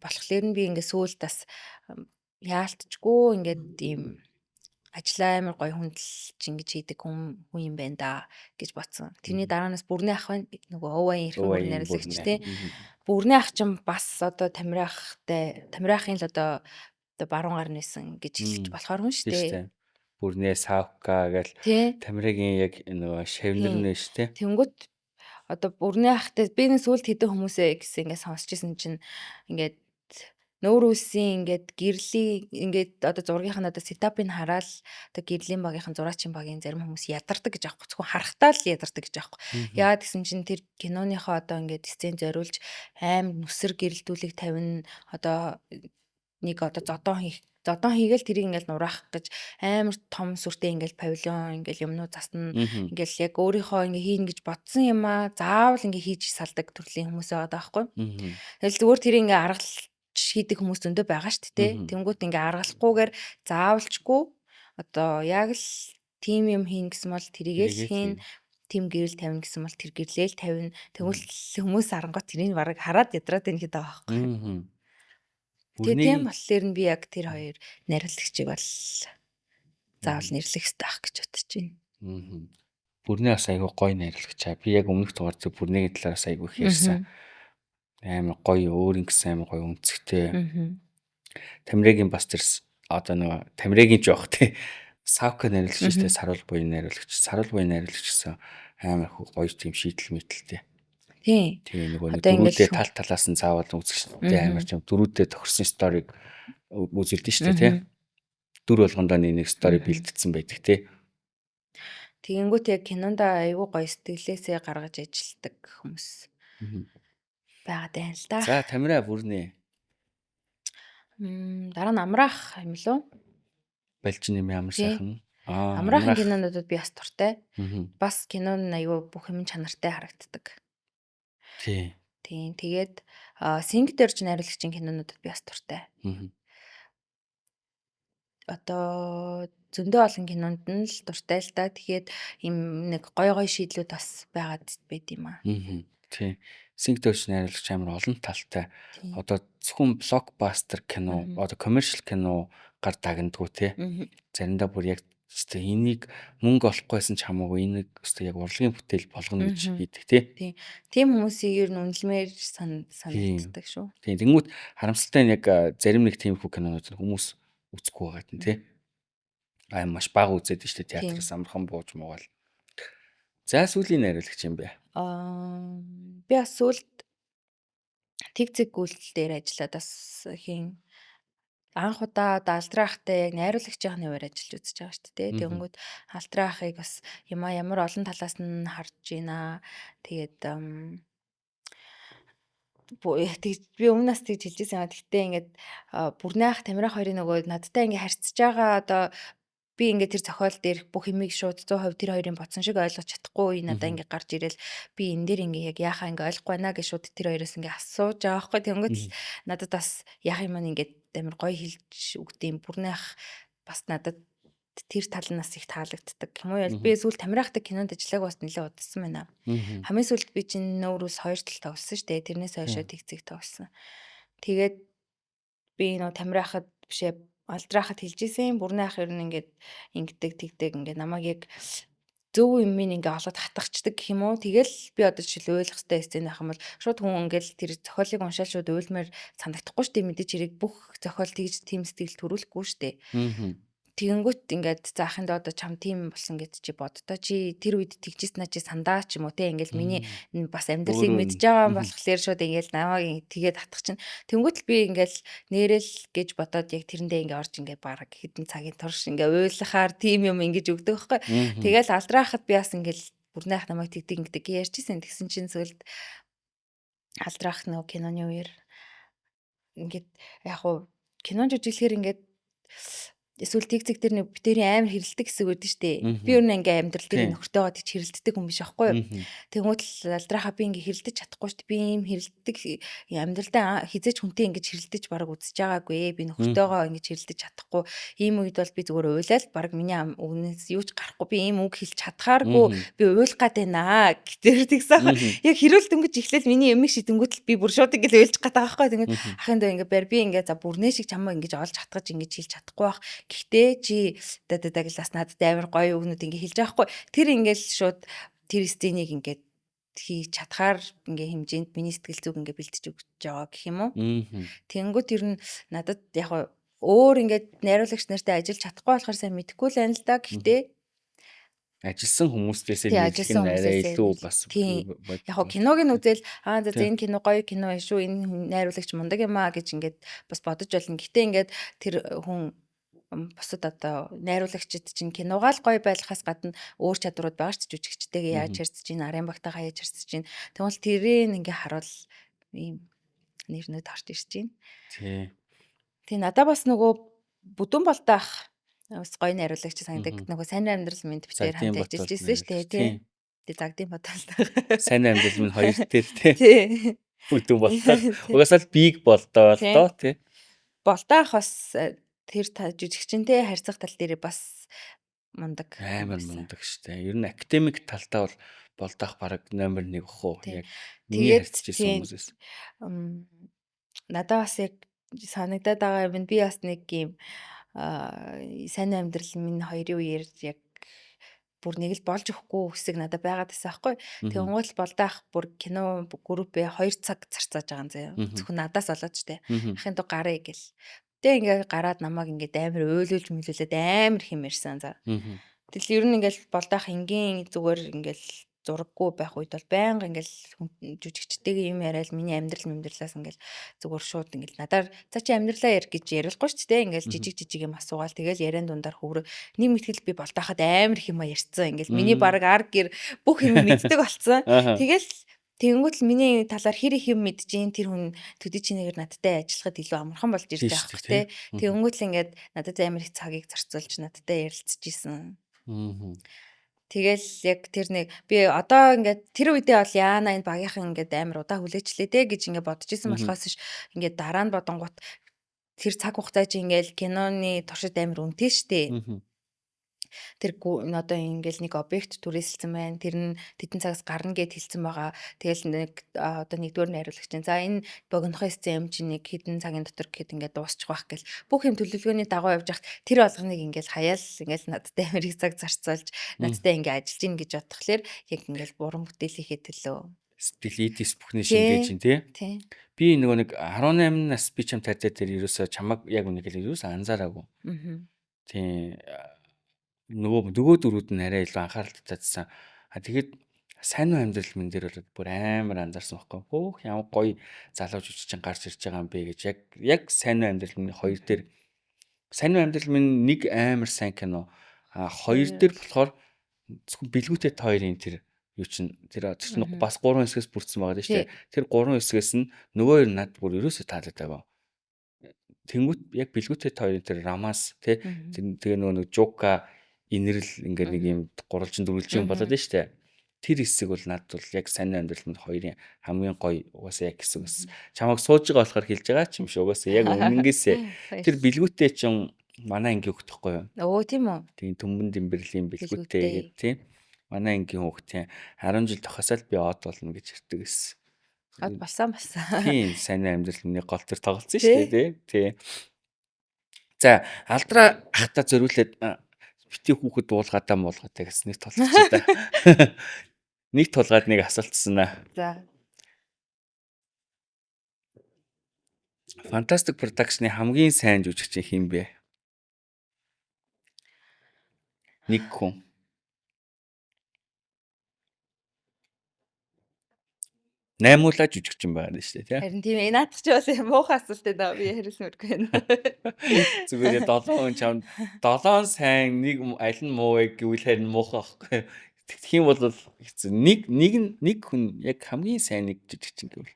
болохоор нь би ингээ сүүлд бас яалтчгүй ингээд ийм ажлаа амар гоё хүндэлж ингэж хийдэг хүн юм байна да гэж бодсон. Тэрний дараанаас Бүрний ах байна. Нөгөө Өвэн ирхэн бүр найруулагч те. Бүрний ах ч бас одоо Тамирахын л одоо баруун гар нэсэн гэж хэлж болохоор хүн шүү дээ. Бүрнээ Савка гэл Тамирагийн яг нөгөө шавнар нэ шүү дээ. Тэнгүүт одоо Бүрний ахтай би нэг сүлд хэдэн хүмүүсээ гэсэн ингээд сонсч ирсэн чинь ингээд нүүр үсийн ингээд гэрлийн ингээд одоо зургийнх нь одоо сетапыг хараад одоо гэрлийн багийнхан зураачийн багийн зарим хүмүүс ядардаг гэж аахгүй зөвхөн харахтаа л ядардаг гэж аахгүй. Яагаад гэсэн чинь тэр киноныхоо одоо ингээд сцен зориулж аим нүсэр гэрэлтүүлэг тавина одоо нэг одоо зодон хийгээл тэрийг ингээл нураах гэж амар том сүртэй ингээл павильон ингээл юмнууд засна ингээл яг өөрийнхөө ингээ хийн гэж бодсон юм аа заавал ингээ хийж салдаг төрлийн хүмүүс байгаа даахгүй. Тэгэл зүгээр тэр ингээ аргалж хийдэг хүмүүс зөндөө байгаа шүү дээ. Тэнгүүт ингээ аргалахгүйгээр заавалчгүй одоо яг л тим юм хийн гэсэн бол тэрийгэл хийн, тим гэрэл тавина гэсэн бол тэр гэрлээл тавина. Тэгвэл хүмүүс арангууд тэрийг бараг хараад ядраад байна гэдэг байгаа байхгүй. Тэгээ тийм болохоор нь би яг тэр хоёр найруулагчийг бол заавал нэрлэх хэрэгтэй ах гэж бодож байна. Бүрний бас айгүй гоё найруулагчаа. Би яг өмнөх дугаар зөв Бүрнийгийн талаас айгүй ярьсан. Амар гоё өөр ингэсэн амар гоё үнцгтэй. Тамирагийн бас тэр одоо нөгөө Тамирагийн жоох тий Савка найруулагч штэ Сарвал буян найруулагч. Сарвал буян найруулагч гэсэн амар гоё тийм шийдэл мэтэлтэй. Тийм. Тэгээ нөгөө нэг Одоо ингээд дөрүүдээ тал талаас нь заавал үзэгчтэй амар тийм дөрүүдээ тохирсон сториг үзүүлдэг штэ тий. Дүр болгондоо нэг стори бэлтгэсэн байдаг тий. Тэгэнгүүт яг кинонда айгүй гоё сэтгэлээсээ гаргаж ажилладаг хүмүүс байгаад байна л да. За Тамира бүрнэ. Дараа нь амраах юм лөө? Балжин юм ямар сайхан. Амраахан кинонуудад би бас дуртай. Мгм. Бас кино нь айгүй бүх юм чанартай харагддаг. Тий. Тийм. Тэгээд Синг дөрж найруулагчийн кинонуудад би бас дуртай. Мгм. Одоо зөндөө олон кинонд нь л дуртай л да. Тэгээд им нэг гой шийдлүүд бас байгаад байд юм аа. Мгм. Тий. Синг дөрж найруулагч амар олон талтай. Тийм. Одоо зөвхөн блокбастер кино, одоо commercial кино гар дагнадгүй тий. Заримдаа бүр яг өстой энийг мөнгө олохгүйсэн ч хамаагүй энийг өстой яг урлагийн бүтээл болгоно гэж хийдэг тий. Тийм хүмүүсийг ер нь үнэлмээр санагддаг шүү. Тийм. Тэнгүүт харамсалтай нь яг зарим нэг тийм кинонууд хүмүүс үзэхгүй байгаа юм тий. Маш бага үзээд штэ театраас амархан бууж муугаал. За сүүлийн найруулагч юм бэ? Би бас сүүлд тэг зэг гүйлтэл дээр ажиллаад бас анх удаа Алтрахтай яг найруулагчийн хувьар ажиллаж үзэж байгаа шүү дээ. Тэгэнгүүт Алтрахыг бас ямар олон талаас нь харж байна. Тэгээд би өмнөөс тэгж хэлжсэн юм. Гэхдээ ингээд Бүрнэах Тамирах хоёрын нөгөө надтай ингээд харьцаж байгаа одоо би ингээд тэр зохиол дээр бүх юмыг шууд 100% тэр хоёрын бодсон шиг ойлгож чадахгүй надаа ингээд гарч ирэл би энэ дээр ингээд яг яахаа ингээд ойлгохгүй байна гэж шууд тэр хоёроос ингээд асууж байгаа байхгүй. Тэнгүүт надад бас яах юм ингээд амар гоё хэлж өгдөм. Бүрнэах бас надад тэр талнаас их таалагддаг. Юм уу би сүүл Тамирахтай кинонд ажиллааг бас нэлээд удсан байна. Хамгийн сүүлд би чинь нөөрөөс 2 тал тоглосон шүү дээ. Тэрнээс хойшоо тэг тоглосон. Тэгээд би нөө Тамирахад бишээ Алдрахад хэлжсэн. Бүрнэах ер нь ингээд ингэдэг тэгдэг ингээд намайг яг зөв юм минь ингээ олоод хатгахчдаг гэх юм уу. Тэгэл би одоо жишээл ойлгох хэрэгтэй сцен байх юм бол шууд хүн ингээл тэр зохиолыг уншаал шууд уйлмаар санагдахгүй шүү дээ. Мэдээж хэрэг бүх зохиол тэгж тийм сэтгэл төрүүлэхгүй шүү дээ. Тэгэнгүүт ингээд заахын доо одоо чам тийм болсон гэж чи боддоо чи тэр үед тэгжсэн чи сандаа ч юм уу те ингээл миний бас амьдралыг мэдж байгаа болохоор шууд ингээл намайг тэгээд хатгах чинь тэнгүүт л би ингээл нэрэл гэж бодоод яг тэрэндээ ингээ орж ингээ бараг хэдэн цагийн турш ингээ уйлахаар тийм юм ингэж өгдөг байхгүй. Тэгэл Алдрахад би бас ингээл Бүрнэах намайг тэгдэг ингээ ярьжсэн тэгсэн чинь зөвлөд Алдрах нөө киноны үеэр ингээд яг уу кинон жүжиглэхээр ингээд эсвэл тэг зэг дээр нэг битэрийн амар хэрэлдэг хэсэг үүдэн штэ. Би өөр нэг ингээм амьдрал дээр нөхөртөөгөө тийч хэрэлддэг хүн биш аахгүй юу. Тэгмүүд л Алдрахаа би ингээ хэрэлдэж чадахгүй штэ. Би ийм хэрэлдэг амьдралдаа хизээч хүнтэй ингэж хэрэлдэж бараг үзэж байгаагүй. Би нөхөртөөгөө ингэж хэрэлдэж чадахгүй. Ийм үед бол би зүгээр уйлал бараг миний үгнээс юу ч гарахгүй. Би ийм үг хэлж чадхааргүй. Би уйлах гад байна. Гэтэр тэгсэн. Яг хэрүүл дөнгөж ихлээл миний эмэг шидэнгүүт л би бүр шууд ингэ уйлж гад байгаа байхгүй. Тэгмээд ахын дөө ингээ бэр би ингээ за бүрнээ шиг чамаа ингэж олж хатгаж ингэж хэлж чадахгүй байх. Гэхдээ чи дадаглаас надад амар гоё үгнүүд ингэ хэлж байгаа хгүй. Тэр ингээл шууд тэр сценийг ингээд хийж чадхаар ингээ хэмжээнд миний сэтгэл зүг ингээ бэлтэж өгч байгаа гэх юм уу. Тэнгүүт ер нь надад яг өөр ингээд найруулагч нартай ажиллаж чадахгүй болохоор сайн мэдэхгүй л байна л да. Гэхдээ ажилласан хүмүүстээсээ нийлэх нь арай илүү бас яг киног нь үзэл за энэ кино гоё кино шүү энэ найруулагч мундаг юм аа гэж ингээд бас бодож болно. Гэхдээ ингээд тэр хүн бусад одоо найруулагчид чинь киногаал гоё байлгахаас гадна өөр чадварууд байгаа ч жүжигчтэйгээ яаж ярьж чинь арын багтаагаа яаж ярьж чинь тэгвэл тэрийг ингээ харуул ийм нэрнүүд орж ирж чинь. Тий надаа бас нөгөө бүдүүн болдаах бас гоё найруулагч санагдаг. Нөгөө сайн амьдрал минь битээр хамт ажиллаж ирсэн шүү дээ тий. Тий загдын бодолтой. Сайн амьдрал минь хоёр дээр тий. Бүдүүн болдаах. Угаасаа биг болдоо тий. Болдаах бас тэр жүжигчэнтэй харьцах тал дээр бас мундаг. Амар мундаг штэ. Ер нь академик талдаа бол болдаах бараг номер 1 ахгүй яг миний харьцажсэн хүмүүсээс. Надад бас яг санагдаад байгаа юм би бас нэг юм сайн амьдрал минь хоёрын үеэр яг бүр нэг л болж өгөхгүй хэсэг надад байгаад байсан байхгүй. Тэгвэл болдаах бүр кино группээ 2 цаг зарцааж байгаа юм заяа. Зөвхөн надаас болоод штэ. Ахын доо гарыг гэл Тэгээ ингээ гараад намайг ингээд амар уйлуулж мөлүүлээд амар хэмэрсэн. За. Тэгэл ер нь ингээл болдоох энгийн зүгээр ингээл зураггүй байх үед бол байнга ингээл жүжигчтэйгээ юм яриад миний амьдралаас ингээл зүгээр шууд ингээл надаар за чи амьдралаа яар гэж ярихгүй шүү дээ. Ингээл жижиг юм асуугаал тэгэл яриан дундаар хөврөг нэг мэтгэл би болдооход амар их юм ярьсан. Ингээл миний баг арг гэр бүх юм мэддэг болсон. Тэгэл тэгэнгүүт л миний талаар хэр их юм мэдэж тэр хүн төдий чинээгээр надтай ажиллахад илүү амархан болж ирж байгаа хэрэг те. Тэгэнгүүт л ингээд надад амар их цагийг зарцуулж надтай ярилцж исэн. Тэгэл яг тэр нэг би одоо ингээд тэр үедээ бол яана энэ багийнхан ингээд амар удаа хүлээчлээ те гэж ингээд бодож исэн болохоос ш ингээд дараа нь бодонгууд тэр цаг хугацаа чи ингээд киноны туршид амар үнэтэй штэ. Тэр одоо ингээл нэг объект түрээсэлсэн байна. Тэр нь тэдэн цагаас гарна гэд хэлсэн байгаа. Тэгэл нэг одоо нэгдүгээр найруулагч чинь за энэ богинохын сцен юм чи нэг хэдэн цагийн дотор гэхэд ингээд дуусчих байх гэл бүх юм төлөвлөгөөний дагуу явж хахад тэр болгоныг ингээл хаяал ингээл надтай амар их цаг зарцуулж надтай ингээд ажиллаж гин гэж бодхолоор яг ингээл буран бүтээлийнхээ төлөө сэтгэл эдис бүхний шингээж чинь тий. Би нөгөө нэг 18 нас би чам тайтай дээр ерөөсө чамаг яг үнийг хэлээ ерөөсө анзаараагүй. Тий. Нөгөө дөрүүд нь арай илүү анхаарал татсан. Тэгэхэд сайн уу амьдрал мэн дээр бол бүр амар анзаарсан байхгүй. Хөөх ямар гоё залууч үччин гарч ирж байгаа юм бэ гэж яг сайн уу амьдрал минь хоёр дээр сайн уу амьдрал минь нэг амар сайн кино. Хоёр дээр болохоор бэлгүүтэй та хоёрын тэр юу чин тэр бас 3 хэсгээс бүрдсэн байгаа шүү дээ. Тэр 3 хэсгээс нь нөгөө хоёр над бүр ерөөсөө таалагддаг байгаа. Тэнгүүт яг бэлгүүтэй та хоёрын тэр романс тий тэгээ нөгөө жука инэрл ингээ нэг юм гурвалжин дөрвөлжин болоод нь штэ. Тэр хэсэг бол надад бол яг сайн амьдрал минь хоёрын хамгийн гоё угаасаа яг хэсэг ус. Чамайг сууж байгаа болохоор хэлж байгаа ч юм шиг угаасаа яг үнэнгээсээ тэр бэлгүүтэй чинь манай ангийн хөхтөхгүй юу? Өө тийм үү. Тийм Төмбөн Дэмбэрлийн бэлгүүтэй гэдэг тийм. Манай ангийн хөхтийн 10 жил тохиосаад би од болно гэж ярьдаг гэсэн. Од болсон. Тийм сайн амьдрал миний гол төр тоглолцсон шүү дээ тий. За алдраа хата зөрүүлээд бити хүүхэд дуулгаадаа муулгатай гэсэн нэг толцсон да. Нэг тулгаад нэг асуултсан аа. За. Fantastic Production-ы хамгийн сайн жүжигчин хэн бэ? Нэг хүн. Наймуулаа жүжигчин байгаа нь шүү дээ тий. Харин тийм ээ наадах чи бас муухай асуулт байна. Би хариулмааргүй байна. Зүгээр 7 хүн чам 7 сайн нэг аль нь муу вэ гэвэл харин муухай байхгүй. Тэгэх юм бол хэцүү. Нэг хүн яг хамгийн сайн нэг жүжигчин гэвэл.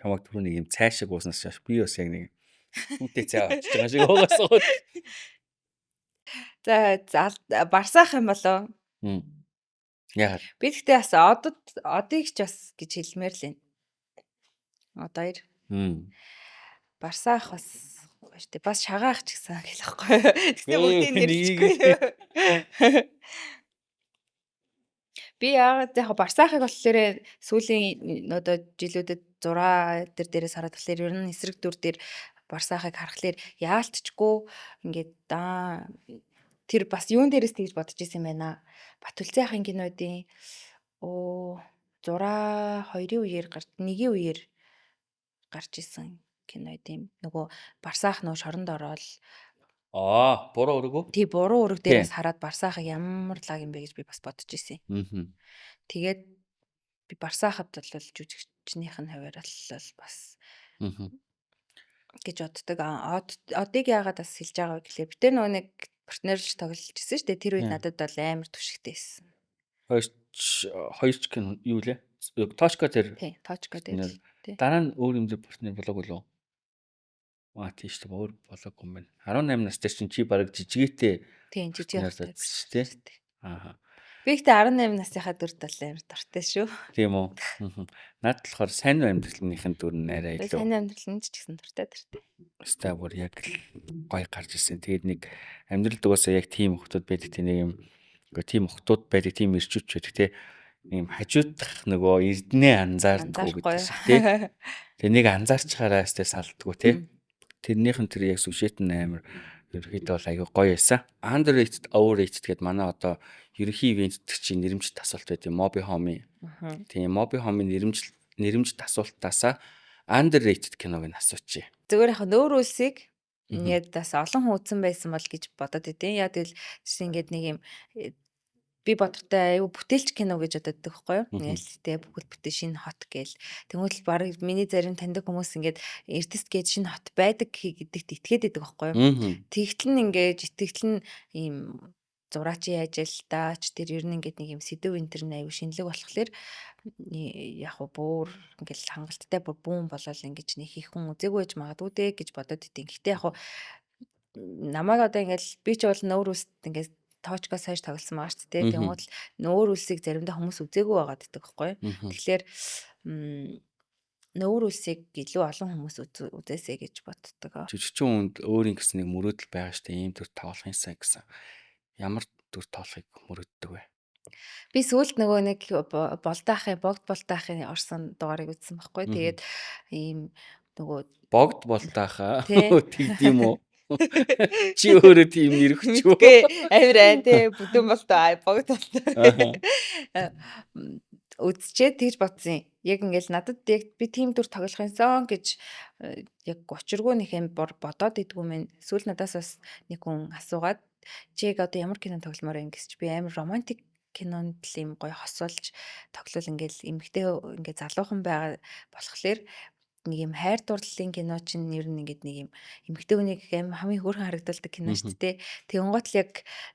Чамаг түрүү нэг юм цаашиг ууснаас шаш би бас яг нэг үүтэй цаа очиж байгаа шиг угаасаа. За барсаах юм болоо. Яагаад? Би тэгтээ бас одыг ч бас гэж хэлмээр л байна. Одоо ир. Барсаах бас гоё штэ. Бас шагаах ч гэсэн хэлэхгүй. Тэгтээ бүгдийг нэрчгүй. Би яагаад яг барсаахыг болохоор сүүлийн одоо жилүүдэд зураа дээрээс хараад болохоор ер нь эсрэг дүр дээр барсаахыг харахаар яалтчгүй ингээд тэр бас юун дээрээс тэгж бодож исэн юм байна. Батүлцэн ахын кинодын зураа 2-ын үеэр нэгийн үеэр гарч исэн кинодын нөгөө барсаах нөө шоронд ороод буруу өргөө. Тий буруу өрөг дээрээс хараад барсаахыг ямар лаг юм бэ гэж би бас бодож исэн. Тэгээд би барсаахад бол жүжигчнийх нь хувьар л бас гэж боддог. Одыг яагаад бас хэлж байгаа вэ гэхлээр битээ нөгөө нэг партнерлж тоглож ирсэн шүү дээ. Тэр үед надад бол амар түшигтэй байсан. Хоёр ч кино юу лээ? Точка тэр. Тий, точка дээр. Дараа нь өөр юм дээр партнер болоогүй лөө. Тийш л өөр болоогүй юм байна. 18 настай чинь чи баг жижигээтэй. Тийм, жижиг байсан шүү дээ. Би ихтэй 18 насныхаа дүрд бол амар дуртай шүү. Тийм үү. Наад болохоор сайн амьдралынхын дүр нь арай илүү. Сайн амьдрал нь ч гэсэн дуртай. Өстэй бүр яг гоё гарч ирсэн. Тэгээд нэг амьдралд угаасаа яг тийм хүмүүс байдаг тийм нэг юм. Гэхдээ тийм хүмүүс байдаг, тийм ирчүүч байдаг тий. ийм хажуудах нөгөө эрдэнэ анзаардгүй Анзаарахгүй. гэдэг шиг тий. Тэгээ нэг анзаарчгаараа сте салдгүй тий. Тэрнийхэн тэр яг сүшет амар ерөөхдөө бол аягүй гоё байсан. Underrated, overrated гэдээ манай одоо ерөнхий ивент чинь нэрмжит асуулт байт юм. Mobi Home. Тийм Mobi Home нэрмжит асуултаасаа underrated киног нь асуучих. Зүгээр яг нөөр үлсийг ингээд бас олон хүн үзсэн байсан бол гэж бодоод идэв. Яа тэгэл жишээ ингээд нэг юм би бодортой аюу бүтээлч кино гэж боддог байхгүй юу? Ингээл тэ бүгд бүтээ шинэ хот гээл. Тэгвэл баг миний зарим таньдаг хүмүүс ингээд артист гэж шинэ хот байдаг гэдэгт итгээд байдаг байхгүй юу? Тэгтэл нь ингээд итгэл нь ийм зураачийн ажилдаач тэр ер нь ингээд нэг юм сэдв энтер нь аюу шинэлэг болохоор яг уу бүр ингээл хангалттай бүр бүүн болол ингэж нэг их хүн үзээгүй байж магадгүй дээ гэж бодоод идэв. Гэхдээ яг уу намайг одоо ингээл би ч бол нөөр үст ингээд тоочкоос хойш тоглосон байгаа ч тийм. Тэгмээд нөөр үлсийг заримдаа хүмүүс үзээгүй байгаа гэдэг байхгүй юу? Тэгэхээр нөөр үлсийг илүү олон хүмүүс үзээсэй гэж боддог. Жижигчин хүнд өөрийн гэсэн нэг мөрөөдөл байгаа штэ ийм төр тоглох юмсан гэсэн. Ямар төр тоглохыг мөрөддөг вэ? Би сүүлд нөгөө нэг богд болтаахын орсон дугаарыг үзсэн байхгүй. Тэгээд ийм нөгөө богд болтаахаа тэгдэм үү? Чи өөрөө тийм нэр өгч үү? Амир айн те бүдүүн болтоо богд болтоо. Үзчихэд тэгж бодсон юм. Яг ингээл надад яг би тийм дүр тоглох юмсан гэж яг учиргүй нэг юм бодоод идэггүй мэн. Сүүл надаас бас нэг хүн асуугаад чиг одоо ямар кино тогломоор юм гэсч би амар романтик кинонд л юм гоё хосуулж тоглол ингээл эмгтэй ингээ залуухан байгаа болохоор нэг юм хайр дурлалын кино чинь ер нь ингээд нэг юм эмгтэй хүнийг амар хамгийн хөөрхөн харагдуулдаг кино шүү дээ. Тэгэнгუთ л яг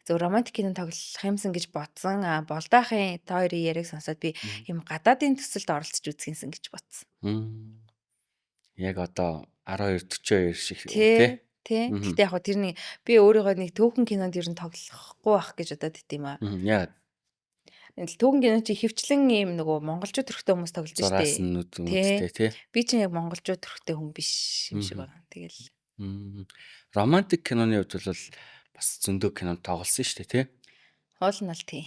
зөв романтик кино тоглох юмсан гэж бодсон. Болдаахын та хоёрын яриаг сонсоод би юм гадаадын төсөлд оролцож үзхийнсэн гэж бодсон. Яг одоо 12:42 шиг тий. Гэхдээ яг тэр нэг би өөрийгөө нэг түүхэн кинонд ер нь тоглохгүй байх гэж бодоод идэв юм аа. Яг түүхэн кино чи хөвчлэн ийм нөгөө монголчууд төрхтэй хүмүүс тоглож штэ. Тий. Би чинь яг монголчууд төрхтэй хүн биш юм шиг байна. Тэгэл романтик киноны хувьд бол бас зөндөө кинонд тоглосон штэ тий. Хоол нь л тий.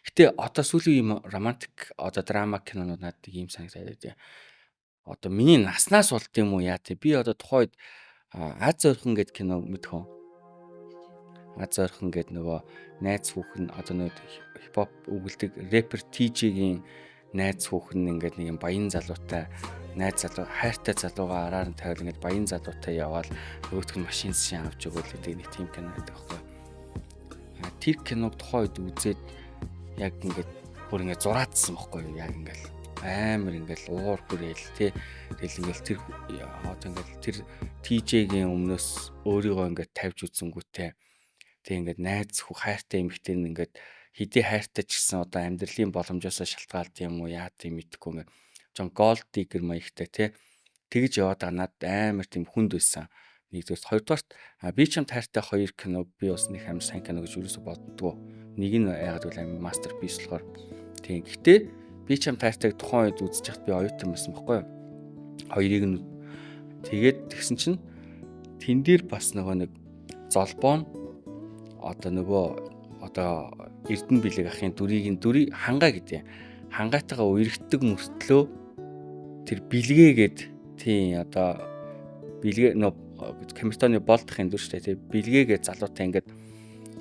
Гэтэ одоо сүүлийн ийм романтик одоо драма кинонууд надад ийм санагдаад байна. Одоо миний наснаас болд юм уу яа тий. Би одоо тухайд Аз ойрхон гэд кино мэдэх үү? Аз ойрхон гэд нөгөө найз хүүхэн одоо нөгөө хипхоп өгүүлдэг рэпер TJ-гийн найз хүүхэн ингээд нэг юм баян залуутай найз залуу хайртай залуугаа араар нь тавиал ингээд баян залуутай яваал нөгөөх нь машин шин авч өгөөл гэдэг нэг тийм кино байдаг байхгүй. Тэр киног тухайд үзээд яг ингээд бүр ингээд зураадсан байхгүй юу? Яг ингээд амар ингээд уур хүрээл тий. Тэгэл ингээд тэр одоо ингээд тэр TJ-гийн өмнөөс өөрийгөө ингээд тавьж үзэнгүүтээ тэг ингээд найз хүү хайртай эмэгтэй нь ингээд хэдий хайртай ч гэсэн одоо амьдралын боломжоос шалтгаалт юм уу яа тийм мэдэхгүй ингээд Жон Голд Диггер маягтай тий. Тэгж яваад байгаа надад амар тийм хүнд байсан. Нэгдүгээр хоёрдугаарт би ч юм хайртай хоёр кино би бас нэг амар сайн кино гэж юусоо боддгоо. Нэг нь яагаад гэвэл амар мастерпис болохоор тийм. Гэхдээ би ч юм хайртайг тухайн үед үзэж хат би оюутан байсан байхгүй юу? Хоёрыг нь тэгээд тэгсэн чинь тэн дээр бас нөгөө нэг золбоо одоо нөгөө одоо Эрдэнэ билег ахын дүрийг хангаа гэдэг. Хангаатайгаа үерхдэг мөртлөө тэр бэлгээгээд тий одоо бэлгээ нөө камертоны болдохын дүр штэ тий бэлгээгээд залуутай ингээд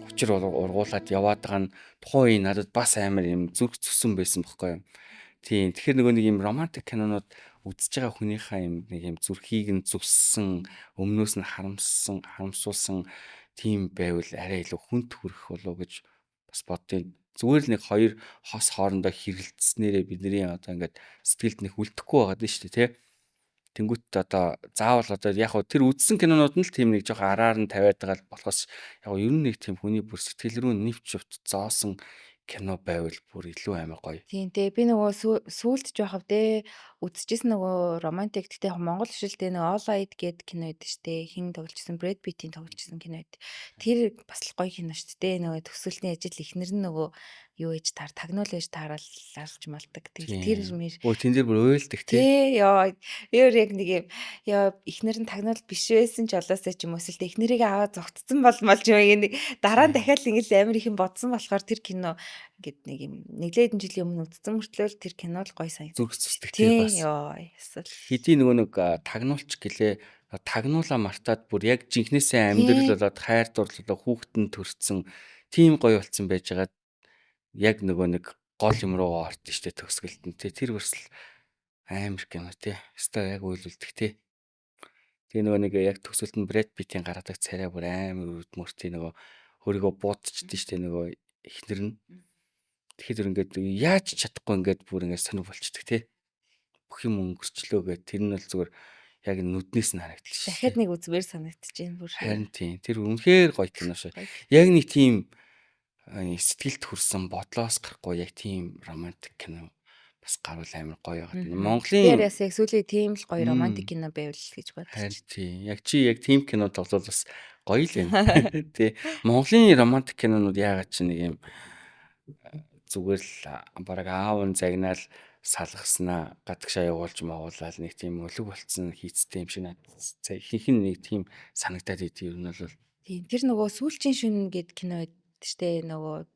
учир ургуулад яваад байгаа нь тухайн үе надад бас амар юм зүг зүсэн байсан бохгүй юу. Тийм тэгэхээр нөгөө нэг юм романтик кинонууд үзэж байгаа хүнийхээ юм нэг юм зүрхийг нь зүссэн өмнөөс нь харамсуулсан тийм байвал арай илүү хүнд хүрэх болов гэж бас боддیں۔ Зүгээр л нэг хоёр хос хоорондоо хэрэлцснээрээ бидний одоо ингээд сэтгэлд нэг үлдэхгүй байгаад нь шүү дээ тий. Тэнгүүт одоо заавал одоо яг хөө тэр үзсэн кинонууд нь л тийм нэг жоох араар нь тавиад байгаа болохоос яг ер нь нэг тийм хүний бүр сэтгэл рүү нэвч зоосон кино байвал бүр илүү амар гоё. Тийм дээ би нөгөө сүүлд жоохов дээ үзчихсэн нөгөө романтик гэхдээ Монгол хишэлтэй нөгөө All Eyed гээд кино байдаг шүү дээ. Хин тогложсэн Брэд Питтийн тогложсэн кино байдаг. Тэр бас л гоё кино шүү дээ. Нөгөө төгсгөлийн ажил эхнэр нь нөгөө юу ээж тагнуул ээж тааралж малдаг. Тэр мэр Өө тэн дээр бүр уйлдаг тий. яа яг нэг юм яа эхнэр нь тагнуул биш байсан ч олоосаа ч юм уу эсвэл эхнэрийг аваад зогтцсон болмолж юм нэг дараа нь дахиад ингээл амар их юм бодсон болохоор тэр кино ингээд нэг юм нэглээд жилийн өмнө үзсэн мөртлөө тэр кино л гоё санагдав. Зүрхсэлдэг тий бас. Яа эсвэл Хэдий нөгөө нэг тагнуулч гэлээ тагнуулаа мартаад бүр яг жинхнээсээ амьдрал болоод хайр дурлалаа хүүхдэн төрсөн тийм гоё болцсон байж байгаа. Яг нөгөө нэг гол юм руу ордсон штэ төгсгөлтөнд тий. Тэр бас л амар кино тий. Өстой яг үйлүүлдэг тий. Тэгээ нөгөө нэг яг төгсгөлтөнд Брэд Питтийн гаргадаг царай бүр амар өдмөртэй нөгөө өөрийгөө буудчихдээ штэ нөгөө эхнэр нь. Тэгэхээр ингээд яаж чадахгүй ингээд бүр ингээд сонир болчдөг тий. Бүх юм өнгөрчлөө гэд тэр нь бол зүгээр яг нүднээс нь харагдчих шээ. дахиад нэг үзмээр санагдчихээн бүр. Харин тийм тэр үнэхээр гоё кино шүү. Яг нэг тийм сэтгэлд хүрсэн бодлоос гарахгүй яг тийм романтик кино бас гарвал амар гоё байгаа. Монголын Тэр яг сүүлийн тийм л гоё романтик кино байвал гэж бодож. харин тийм яг чи яг тийм кино тоглол бас гоё л юм. Тий. Монголын романтик кинонууд яагаад чи нэг юм зүгээр л бараг аав нь загнаал салгаснаа гадагшаа явуулж магуулаад нэг тийм өлөг болцсон хийцтэй юм шиг надад ихэнх нэг тийм санагдаад идэв юм бол Тийм тэр нөгөө сүүлчийн шүн гэд кино байдаг штэ нөгөө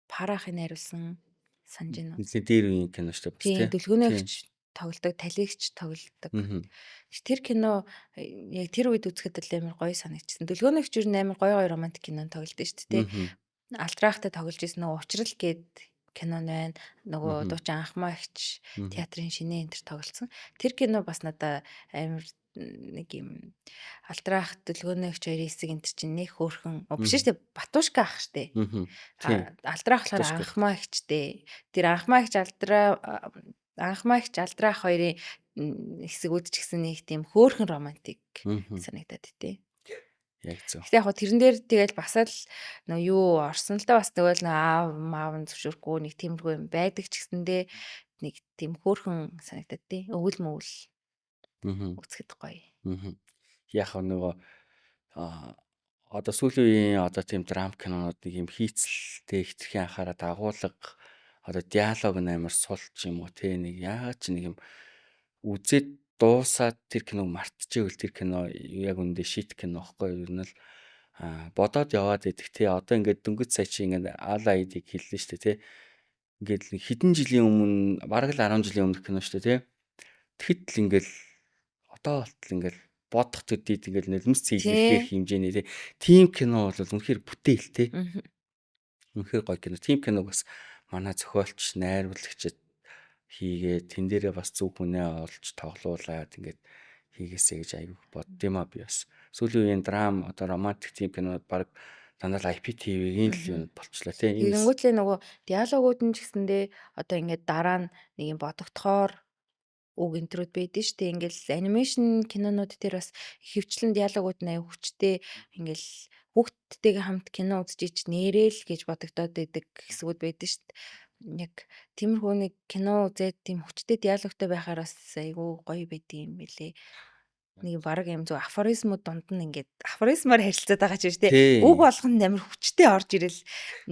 парахын найруулсан санаж байна уу? нэг дээр үеийн кино шүү дээ бас Тийм тий. дүлгөөнийгч тоглодог, талигч тоглодог. Тэр кино яг тэр үед үзэхэд л амар гоё санагдчихсан. Дүлгөөнийгч юу амар гоё романтик кино тоглодог штэ тий. Алдрахтай тоглож ирсэн нөгөө Учрал гээд кино байна. Нөгөө дуучин анхмаа ихч театрын шинэ энэ төр тоглосон. Тэр кино бас надаа амар нэг юм алдрах дүлгөөнийгч хоёр хэсэг энэ чинь нэг хөөрхөн биш штэ Батушка ах штэ. Алдрах болохоор анхмаа ихчтэй. Тэр анхмаа ихч алдрах хоёрын хэсэг үүдчихсэн нэг тийм хөөрхөн романтик санагдаад тий. Яг зөв. Гэтэ яг хөө тэрэн дээр тэгэл бас л нөө юу орсон л да бас тэгвэл аав маав нь зөвшөөрөхгүй нэг тиймэрхүү юм байдаг ч гэсэндээ нэг тийм хөөрхөн санагдаад тий. Өвөл мөвөл үзэхэд гоё. Яг нөгөө одоо сүүлийн үеийн одоо тийм драм кинонууд нэг юм хийцэлтэй хитрхийн анхаарал дагуулга одоо диалог амар сул ч юм уу те нэг яагаад ч нэг юм үзээд дуусаад тэр киног мартчихвэл тэр кино яг үндэ шит кино ихгүй юу ер нь л бодоод яваад идэх те одоо ингээд дөнгөж сая чи ингээд All Eyed-ийг хэллээ шүү дээ те ингээд хэдэн жилийн өмнө бараг л 10 жилийн өмнөх кино шүү дээ те тэгэхэд л ингээд одоо болтол ингээд бодох төдийд ингээд нулимс цэглэх хэмжээний те тим кино бол үнэхээр бүтээлтэй үнэхээр гоё кино тим киног бас манай зохиолч найруулагчид хийгээд тэн дээрээ бас зөв хүнээ олж тоглуулад ингээд хийгээсэй гэж аягүй боддгиймаа би бас сүүлийн үеийн драм одоо романтик тим кинод баг дандаа IPTV-ийн л юм болчлаа тийм. Тэгэнгүүтлээ нөгөө диалогууд нь ч гэсэндээ одоо ингээд дараа нь нэг юм бодогдохоор үг интрод байдэн штэ ингээл анимашн кинонууд дээр бас хөвчлэн диалогууд нь аяг хүчтэй ингээл хүүхдтэйгээ хамт кино үзэж нэрэл гэж бодогдоод байдаг хэсгүүд байдэн штэ. Яг тиймэрхүү нэг кино үзээд тийм хүчтэй диалогтой байхаар бас айгүй гоё байдığım юм билээ. Нэг баг юм зөв афоризмууд дунд нь ингээд афоризмаар харилцаад байгаа ч тийм үг болгоно амар хүчтэй орж ирэл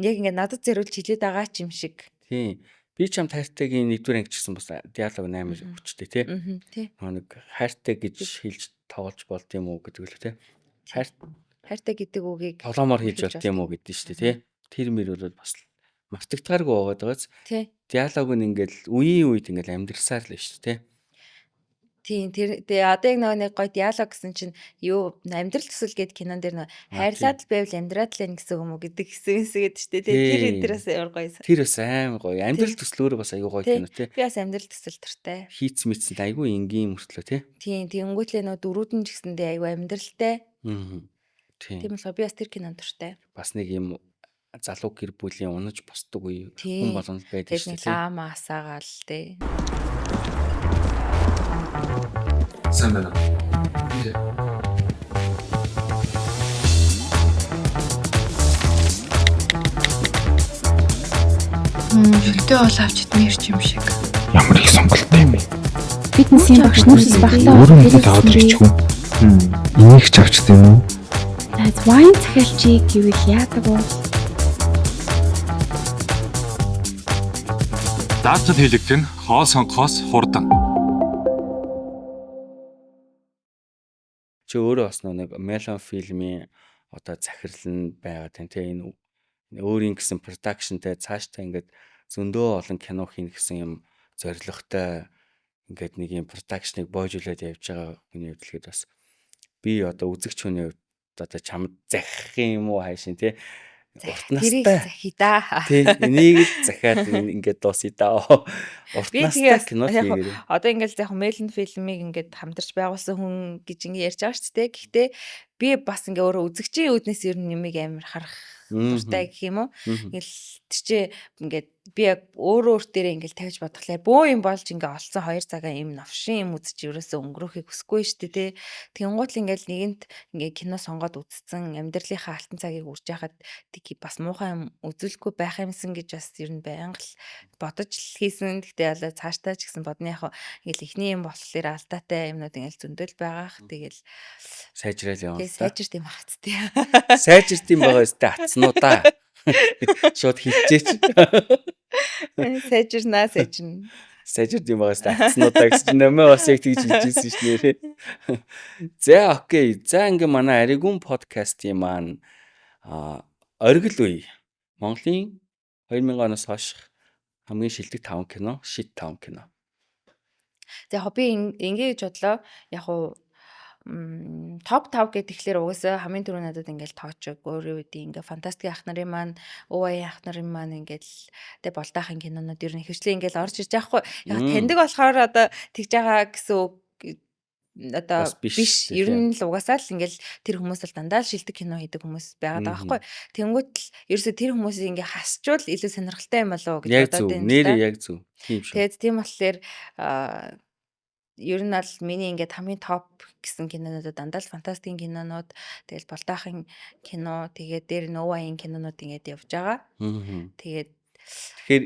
яг ингээд надад зориулж хэлээд байгаа ч юм шиг. Тийм. Би ч юм хайртайгийн нэгдүгээр анги гэсэн бас диалог амар хүчтэй тийм. Нэг хайртай гэж хэлж тоглож болд юм уу гэдэг л тийм. Хайртай гэдэг үгийг тоглоомоор хийж болд юм уу гэдэг шүү дээ тийм. Тэр мөрөөр бас мартагдгааргүй байгаад байгааз. Диалог нь ингээд үеийн үед ингээд амьдрсаар л шүү дээ тийм. Тэр одоо яг нэг гоё диалог гэсэн чинь юу амьдрал төсөл гээд кинон дээр хайрлаад л байвал амьдраад л байх гэсэн юм уу гэдэг хэсэг шүү дээ. Тэр энэс амар гоё. Тэр бас амар гоё. Амьдрал төслөөр бас айгүй гоё кино тий. Би бас амьдрал төсөл туртай. Хийц мэдсэн айгүй энгийн мөртлөө тий. Тийм. Тэнгүүтлээ нөө дөрүүд нь ч гэсэндээ айгүй амьдралтай. Тийм болохоор би бас тэр кинон туртай. Бас нэг юм залуу гэр бүлийн унаж босдог үе хүн болгонд байдаг шүү дээ. Лама асаагаал тий. Сайн байна. Өвдөө бол авч идмээр ч юм шиг. Ямар их сонголттой юм бэ? Фитнесийн багш нүрс багтаа Өөрөө надад аваад ирчихв. Энийг ч авчт юм уу? Найз вайн захиалчийг гэвэл яадаг вэ? Даацал хийлэгдэн хоол сонгохоос хурдан. Чи өөрөө бас нэг Melon фильмийн одоо захирал нь байгаа тийм энэ өөрийн гэсэн продакшнтай цааштай ингээд зөндөө олон кино хийн гэсэн юм зорилготой ингээд нэг юм продакшныг боожуулаад явж байгаа хүний хувьд л бас би одоо үзэгч хүний хувьд одоо чамд захих юм уу хайшин тий урт настай захи да. тий энийг л захиад ингээд дуусъя да. Урт настай кино хийгээрэй. Одоо ингээд яг Melon фильмийг ингээд хамтарч байгуулсан хүн гэж ингээд ярьж байгаа шүү дээ. Гэхдээ би бас ингээд өөрөө үзэгчийн үүднээс ер нь нэмийг амар харах дуртай гэх юм уу. Ингээл тийч ингээд би яг өөрөө өөртөө ингээл тавьж бодглаа. Бөө юм болж ингээ олцсон 2 цагаа юм новшин юм үзэж ерөөсөө өнгөрөхийг хүсэхгүй шүү дээ. Тэгэнгუут л ингээл нэгэнт ингээ кино сонгоод үзсэн амьдралынхаа алтан цагийг үрж яхад тийг бас муухай юм үзүүлэхгүй байх юмсан гэж бас ер нь байнга л бодож хийсэн. Гэхдээ ялаа цааштай ч гэсэн бодны яг ингээл ихний юм болохоор алдаатай юмнууд ингээл зөндөл байгаах. Тэгэл сайжрал яваа. Сайжирт юм хацтай. Сайжирт юм байгаа өстэй атснуудаа. Шууд хилчээч. Сайжирнаа сайжирна. Сайжирт юм байгаа өстэй атснуудаа гэж нэмээ бас яг тэгж хэлжсэн ш нэрээ. За окей. За ингээ манай Аригүн подкастын маань оргил үе. Монголын 2000 оноос хойш хамгийн шилдэг 5 кино, шит 5 кино. За би ингэж бодлоо. Яг уу топ 5 гэхэлэр угаасаа хамгийн түрүү надад ингээл тоочог өөрөө үеийн ингээ фантастик ах нарын маань өвөө ах нарын маань ингээл тэ болтойхын кинонууд ер нь хөвчлээ ингээл орж ирж байгаа хгүй. Яг таньдаг болохоор одоо тэгж байгаа гэсэн үг одоо биш ер нь л угаасаа л ингээл тэр хүмүүс л дандаа шилдэг кино хийдэг хүмүүс байгаад байгаа хгүй. Тэнгүүт л ерөөсө тэр хүмүүсийг ингээ хасчвал илүү сонирхолтой юм болоо гэж бодоод байна. Нэрээ яг зөв. Тэгээд тийм болохоор ер нь аль миний ингээд хамгийн топ гэсэн кинонууд дандаа л фантастикийн кинонууд тэгэл болтойхын кино тэгээд дээр новаийн кинонууд ингээд явж байгаа. Тэгээд тэгэхээр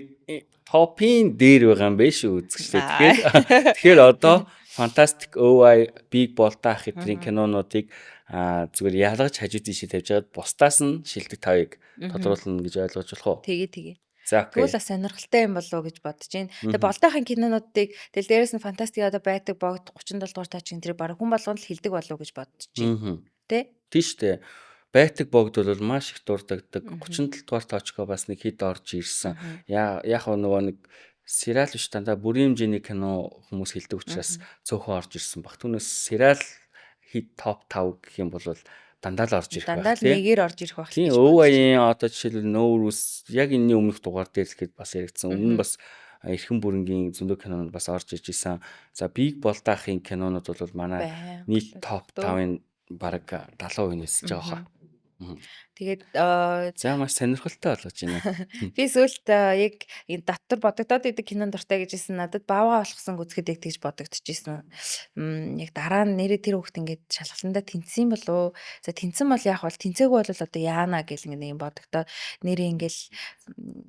топын дээр байгаа юм биш үү үзэгчлээ. Тэгэхээр одоо фантастик OI big болтойх хэтрийн кинонуудыг зүгээр ялгаж хажуу тийшээ тавьж байгаад бусдаас нь шилдэг тавыг тодруулна гэж ойлгож болох уу? Тэгээ. Тэгвэл бас сонирхолтой юм болоо гэж бодож байна. Тэгээ болтойхын кинонуудыг тэгэл дээрээс нь фантастик одоо байдаг богд 37 дугаар таач энэ тэр баг хүн болгонд л хилдэг болоо гэж бодож байна. Тэ? Тийш үү. Байтаг богд бол маш их дурддагдаг. 37 дугаар таачгаа бас нэг хэд орж ирсэн. Яг нөгөө нэг сериал биш дандаа бүрийн хэмжээний кино хүмүүс хилдэг учраас цөөхөн орж ирсэн баг. Түүнээс сериал хит топ 5 гэх юм бол дандаа л орж ирэх байх. Дандаа л нэгээр орж ирэх байх. Тийм өвөгийн одоо жишээлбэл нөөрүс яг энэний өмнөх дугаар дээр л хэд бас яригдсан. Өмнө нь бас эрхэм бүрэнгийн зөндөө кинонууд бас орж иж исэн. За биг болтойхын кинонууд бол манай нийт топ 5-ын бараг 70% нээсэж байгаа хаа. Тэгээд за маш сонирхолтой болгож байна. Би сүүлд яг энэ дотор бодогдоод идэг кинон дуртай гэжсэн надад баавга болгосон үзэхэд яг тэгж бодогдчихжсэн. Яг дараа нь нэрээ тэр хүүхд ингээд шалгаландаа тэнцсэн болов. За тэнцсэн бол яг бол тэнцээгүй бол одоо яана гэл ингээд юм бодогдоод нэрээ ингээл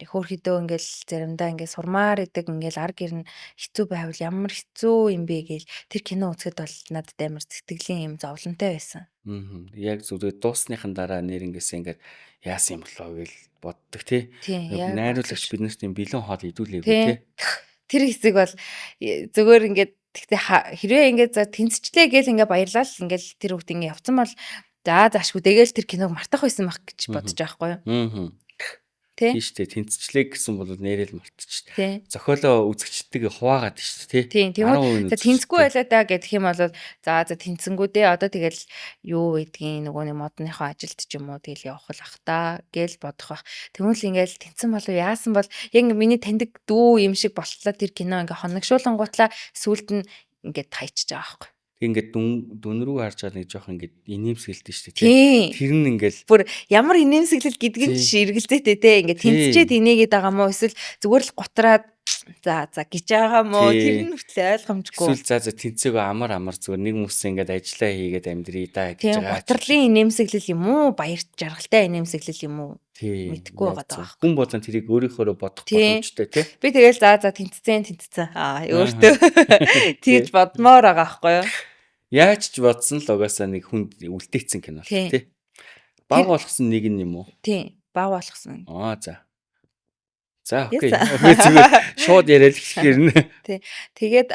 хөөрхөдөө ингээл заримдаа ингээд сурмаар идэг ингээл ар гэр нь хэцүү байвал ямар хэцүү юм бэ гэл тэр кино үзэхэд бол надад амар сэтгэлийн юм зовлонтой байсан. Яг зүгээр дуусныхан дараа нэр ингэсэн ингээд яасан юм болоо гэж боддог тий. Найруулагч биднэрт юм бэлэн хоол идүүлээгүй тий. Тэр хэсэг бол зүгээр ингээд тэгтээ хэрвээ ингээд за тэнцчлээ гэл ингээд баярлал ингээд тэр хүүхд ингээд явцсан бол за заашгүй тэгэл тэр киног мартах байсан байх гэж бодож байгаа байхгүй юу. Тийм шүү дээ. Тэнцчлээ гэсэн бол нэрэл мартчих. Зохиолоо үзэгчдэг хуваагаад шүү дээ. Тийм. За тэнцгүй байлаа да гэх юм бол за тэнцэнгүү дээ. Одоо тэгэл юу гэдгийг нөгөө нэг модныхоо ажилд ч юм уу тэгэл явах л ах та гэл бодох бах. Тэгвэл ингээл тэнцэн болов яасан бол яг миний таньдаг дүү юм шиг болтлоо тэр кино ингээ хоногшуулангуутлаа сүулт нь ингээд тайчж байгаа байхгүй. Ингээд дүн рүү харж байгаа нэг жоох ингээд инээмсэглэлтэй шүү дээ. Тэр нь ингээд бүр ямар инээмсэглэл гэдгийг ширгэлзээтэй те ингээд тэнцчээд инээгээд байгаа мó эсвэл зүгээр л готраад За гэж байгаа мó Тий. тэр нь хүртэл ойлгомжгүй. Эсвэл за тэнцээгөө амар зүгээр нэг мөс ингээд ажиллаа хийгээд амьдрий да гэж Тийм байгаа. гутрлын инээмсэглэл юм уу? Баярт жаргалтай инээмсэглэл юм уу? Тий. Мэдхгүй байгаа даа. Хүн болон тэрийг өөрийнхөө бодох Тий. боломжтой тий. Би тэгэл за тэнцсэн. Өөртөө тэгж бодмоор байгаа байхгүй юу? Яаж ч бодсон л угаасаа нэг хүнд үлдээсэн кино л Тий. тий. Баг болгосон нэг нь юм уу? Тийм. Баг болгосон. За. За окей. Yes. Зүгээр шууд яриад хэлэхээр нэ. Тэгээд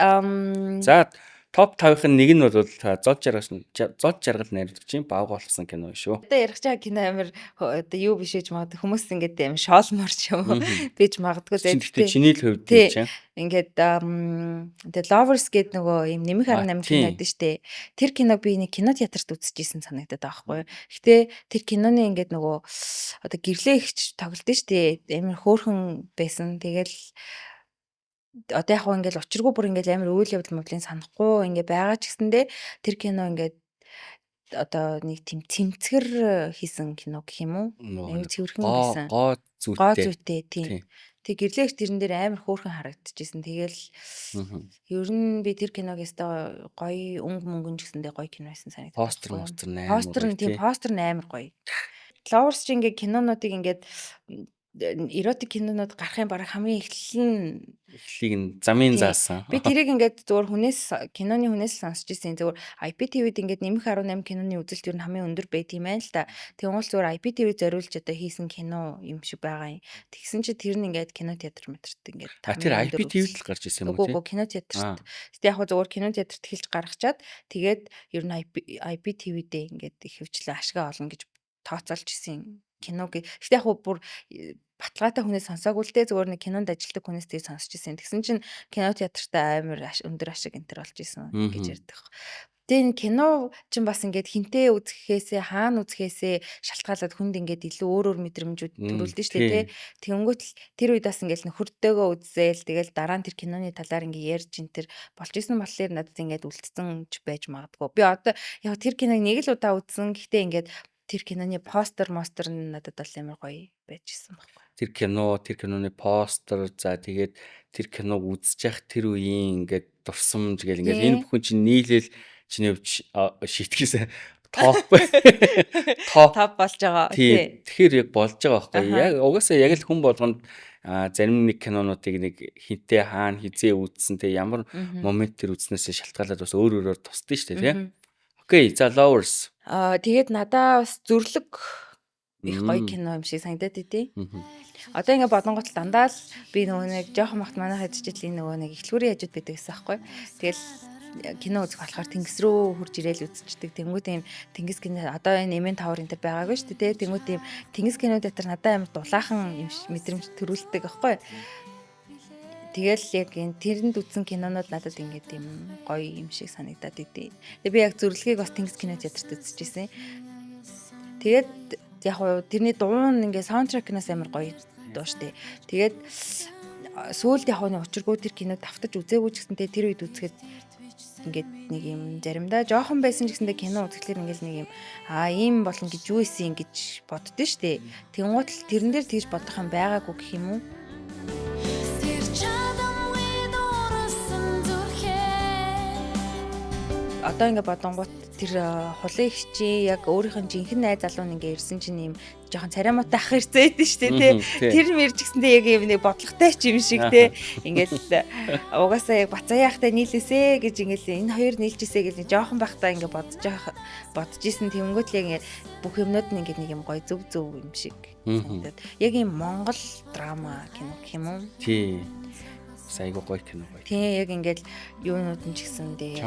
За топ 5-ын нэг нь бол зод жаргал найруулагчийн баг болгосон кино шүү. одоо ярих чаа кино амир одоо юу биш гэж магадгүй хүмүүс ингээд амир шоолмор ч юм уу бийж магадгүй Гэхдээ чиний л хувьд юм чинь. ингээд The Lovers гэдэг нөгөө юм нэмэх 18 кино байдаг штэ. Тэр киног би нэг кино театрт үзчихсэн санагдаад байгаа байхгүй юу. Гэтэ тэр киноны ингээд нөгөө одоо гэрлээ ихч тоглолт штэ. Амир хөөрхөн байсан. Тэгэл одоо яг ингээд учиргүй бүр ингээд амар үйл явдал мөдлийн санахгүй ингээд байгаа ч гэсэндээ тэр кино ингээд одоо нэг тийм цэмцгэр хийсэн кино гэх юм уу? Амар цэвэрхэн байсан. Гоо зүйтэй тийм. Тэг гэрлээгч тэрэн дээр амар хөөрхөн харагдчихсэн. Тэгэл ер нь би тэр киног ястаа гоё өнгө мөнгөн ч гэсэндээ гоё кино байсан санагдав. Постэр постэр нь амар гоё. Lovers чи ингээд кинонуудыг ингээд эротик кинонууд гарахын бараг хамгийн эхлэлийг нь замын заасан. Би тэрийг ингээд зүгээр киноны хүнээс сонсч ирсэн. Зүгээр IPTV-д ингээд нэмэх 18 киноны үзэлт ер нь хамгийн өндөр байт юм байна л да. Тэгвэл зүгээр IPTV зориулж одоо хийсэн кино юм шиг байгаа юм. Тэгсэн чи тэр нь ингээд кино театр мэтрт ингээд тэр IPTV-д л гарч ирсэн юм уу? Үгүй кино театрт. Гэтэ яг зүгээр кино театрт хэлж гаргачаад тэгээд ер нь IPTV-д ингээд их хвчлэн ашгаа олно гэж тооцоолж исэн киног. Гэтэ яг бүр баталгаатай хүнээс сонсоогүй л дээ зүгээр нэг кинонд ажилладаг хүнээс тийг сонсч ирсэн. Тэгсэн чинь кино театртаа амар өндөр ашиг энтер болж исэн гэж ярьдаг. Тэгээ кино чинь бас ингээд хинтээ үзэхээсээ хаана үзэхээсээ шалтгаалаад хүнд ингээд илүү өөр мэдрэмжүүд төрүүлдэг шүү дээ тий. Тэнгүүт л тэр үед бас ингээд нөхөртөөгөө үзээл тэгэл дараа нь тэр киноны талаар ингээд ярьж ин тэр болж исэн болохоор надад ингээд үлдсэн ч байж магадгүй. Би одоо яг тэр киног нэг л удаа үзсэн. Гэхдээ ингээд тэр киноны постэр нь надад бол амар гоё байж исэн байхгүй. Тэр киноны постэр за тэгээд тэр киног үзэж явах тэр үеийн ингээд дурсамж гэл ингээд энэ бүхэн чинь нийлээл чиний шийтгэсэн топ болж байгаа. Тэгэхээр яг болж байгаа байхгүй. Яг угаасаа яг л хүн болгонд зарим нэг кинонуудыг нэг хинтээ хаана хизээ үзсэн те ямар момент тэр үзснээсээ шалтгаалаад бас өөрөөр тусдсан шүү дээ тий. Окей, за Lovers. Тэгээд надаа бас зүрлэг их гоё кино юм шиг санагдаад идэв. Одоо ингээд бодонгот дандаа л би нөгөө нэг жоохон махт манайх хэдчихэл нөгөө нэг эхлүүрийн хажууд байдаг гэсэн байхгүй. Тэгэл кино үзэх болохоор тэнгис рүү хурж ирээл үзчихдэг. Тэнгүүд ийм тэнгис кино одоо энэ Эмэн Тавар энэ байгаагүй шүү дээ. Тэнгүүд ийм тэнгис кино дотор надад амар дулаахан юм мэдрэмж төрүүлдэг байхгүй. Тэгэл яг энэ тэрэнд үзсэн кинонууд надад ингээд юм гоё юм шиг санагдаад идэв. Тэгээ би яг зүрлэгийг бас тэнгис кино театрт үзчихсэн. Тэгээд яг уу тэрний дуун ингээ саундтрекнаас амар гоё дуу штэ. Тэгээд сүүлд яг уу учиргүй тэр киног давтаж үзээгүй ч гэсэнтэй тэр үед үзэхэд ингээд нэг юм заримдаа жоохон байсан ч гэсэндээ кино үзэхлээр ингээл нэг юм ийм болно гэж юу исэн гэж боддөө штэ. Тэнгуут л тэрэн дээр тэгж бодох юм байгаагүй гэх юм уу? Одоо ингээ бодонгууд тэр хулын ихчи яг өөрийнх нь жинхэнэ найз залуу ингээ ирсэн чинь юм жоохон царамуутай ах ирсэн байдэн шүү дээ тий. Тэр мэрж гэсэндээ яг юм нэг бодлоготой ч юм шиг тий. Ингээл угаасаа яг бацааяахтай нийлээсэ гэж ингээл энэ хоёр нийлжээсэ гэж жоохон байхдаа ингээ бодож исэн тэнгүүт л яг бүх юмнууд нь ингээ нэг юм гоё зөв юм шиг санагдаад. Яг юм Монгол драма кино гэх юм уу? Тий. Сайгүй гоё кино гоё. Тий яг ингээл юунууд нь ч гэсэндээ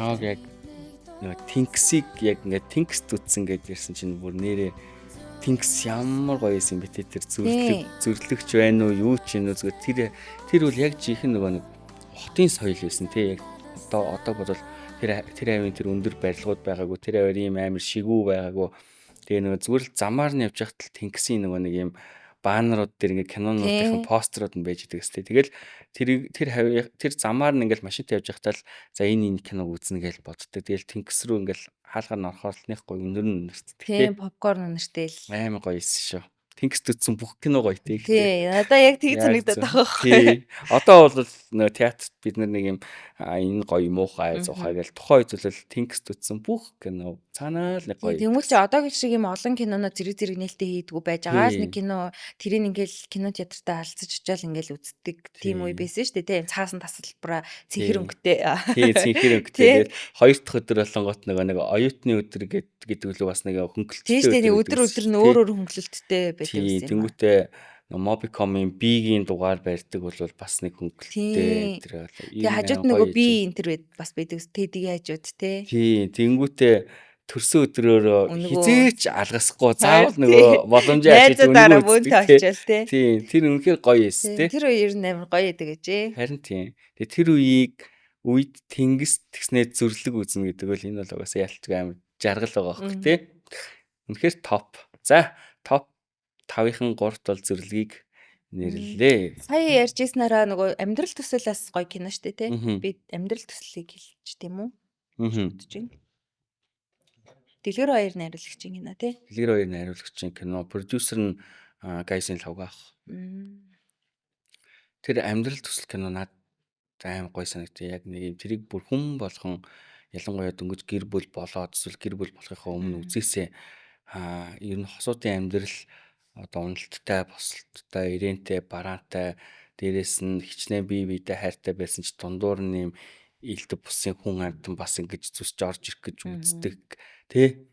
яг Тинксийг яг ингээд Тинкс зүтсэн гэж ярьсан чинь бүр нэрээ Тинкс ямар гоё юм бэ тэр зүрлэгч байна уу юу ч юм уу зүгээр тэр бол яг жинхэнэ нөгөө нэг хотын соёл байсан тий яг одоо бодвол тэр авийн тэр өндөр барилгууд байгаагүй тэр авийн амар шигүү байгаагүй тэгээ нөгөө зүгээр л замаар нь явж байхад л Тинксийн нөгөө нэг юм банерууд дээр ингээ кинонуудын постерууд нь байж идэг өстэй. Тэгэл тэр замаар нь ингээл машинтай явж байхдаа л за энэ киног үзнэ гэж боддог. Тэгэл Тинкс рүү ингээл хаалгаар нь орохоор л нэг гоё өнөр нь өнөрт. Тийм попкорн өнөртэй л амар гоё исэн шүү. тэнгист үтсэн бүх кино гоё тий. Тий, надаа яг тийг санагдаад байгаа байхгүй. Тий. Одоо бол нөө театрт бид нар нэг юм энэ гоё муухай зуухай гэж тухайн үед бол тэнгист үтсэн бүх кино цаанаа л нэг гоё. Тэгмэл чи одоогийн шиг юм олон киноноо зэрэг нээлттэй хийдгүү байж байгаа л нэг кино тэрийг ингээл кино театртаа алцаж очиад ингээл үздэг тийм үе байсан шүү дээ тий. Цаасан тасалбараа цэнхэр өнгөтэй. Тий, цэнхэр өнгөтэй. Хоёр дахь өдөр болонгот нэг оюутны өдөр гэдэг л бас нэг хөнгөлөлттэй. Тий шүү дээ. Өдөр нь өөр хөнгөлөлттэй байдаг юм. Тэнгүүтээ Mobicom-ийн B-гийн дугаар барьдаг бол бас нэг хөнгөлөлттэй. Тэгээ хажууд нөгөө B энэ бас байдаг. Тэдгийн хажууд тий. Тий, тэнгүүтээ төрсөн өдрөөр хизээч алгасахгүй заавал нөгөө боломжтой ажил үнэгүй. Тий, тэр үнэхээр гоё эс тий. Тэр үеэр амар гоё байдаг гэж. Харин тийм. Тэгээ тэр үед тэнгис тэгснээ зүрлэг үзнэ гэдэг бол энэ бол угаасаа ялцгүй амар жаргал байгаа хөөх тий. Үнэхээр топ. За, топ 5-ын 3-т бол зүрлэгийг нэрлэлээ. Сая ярьжсэнараа нөгөө амьдрал төсөлөөс гоё кино штэ тий. Би амьдрал төслийг хэлж тийм үү? Дэлгэр хоёр найруулагчийн кино тий. Дэлгэр хоёр найруулагчийн кино. Продюсер нь Гайсын Лавгаах. Тэр амьдрал төсөл кино надад аим гоё санагдав. Яг нэг юм тэрийг бүр хүн болгон ялангуяа дөнгөж гэр бүл болоод эсвэл гэр бүл болохынхаа өмнө үзээсээ ер нь хосуудын амьдрал одоо уналттай, босолттой, ирээнтэй, бараантай, дээрэс нь хичнээн бие биедээ хайртай байсан ч дундуур нь юм илдэв бусын хүн амьтан бас ингэж зүсч орж ирэх гэж үздэг тий.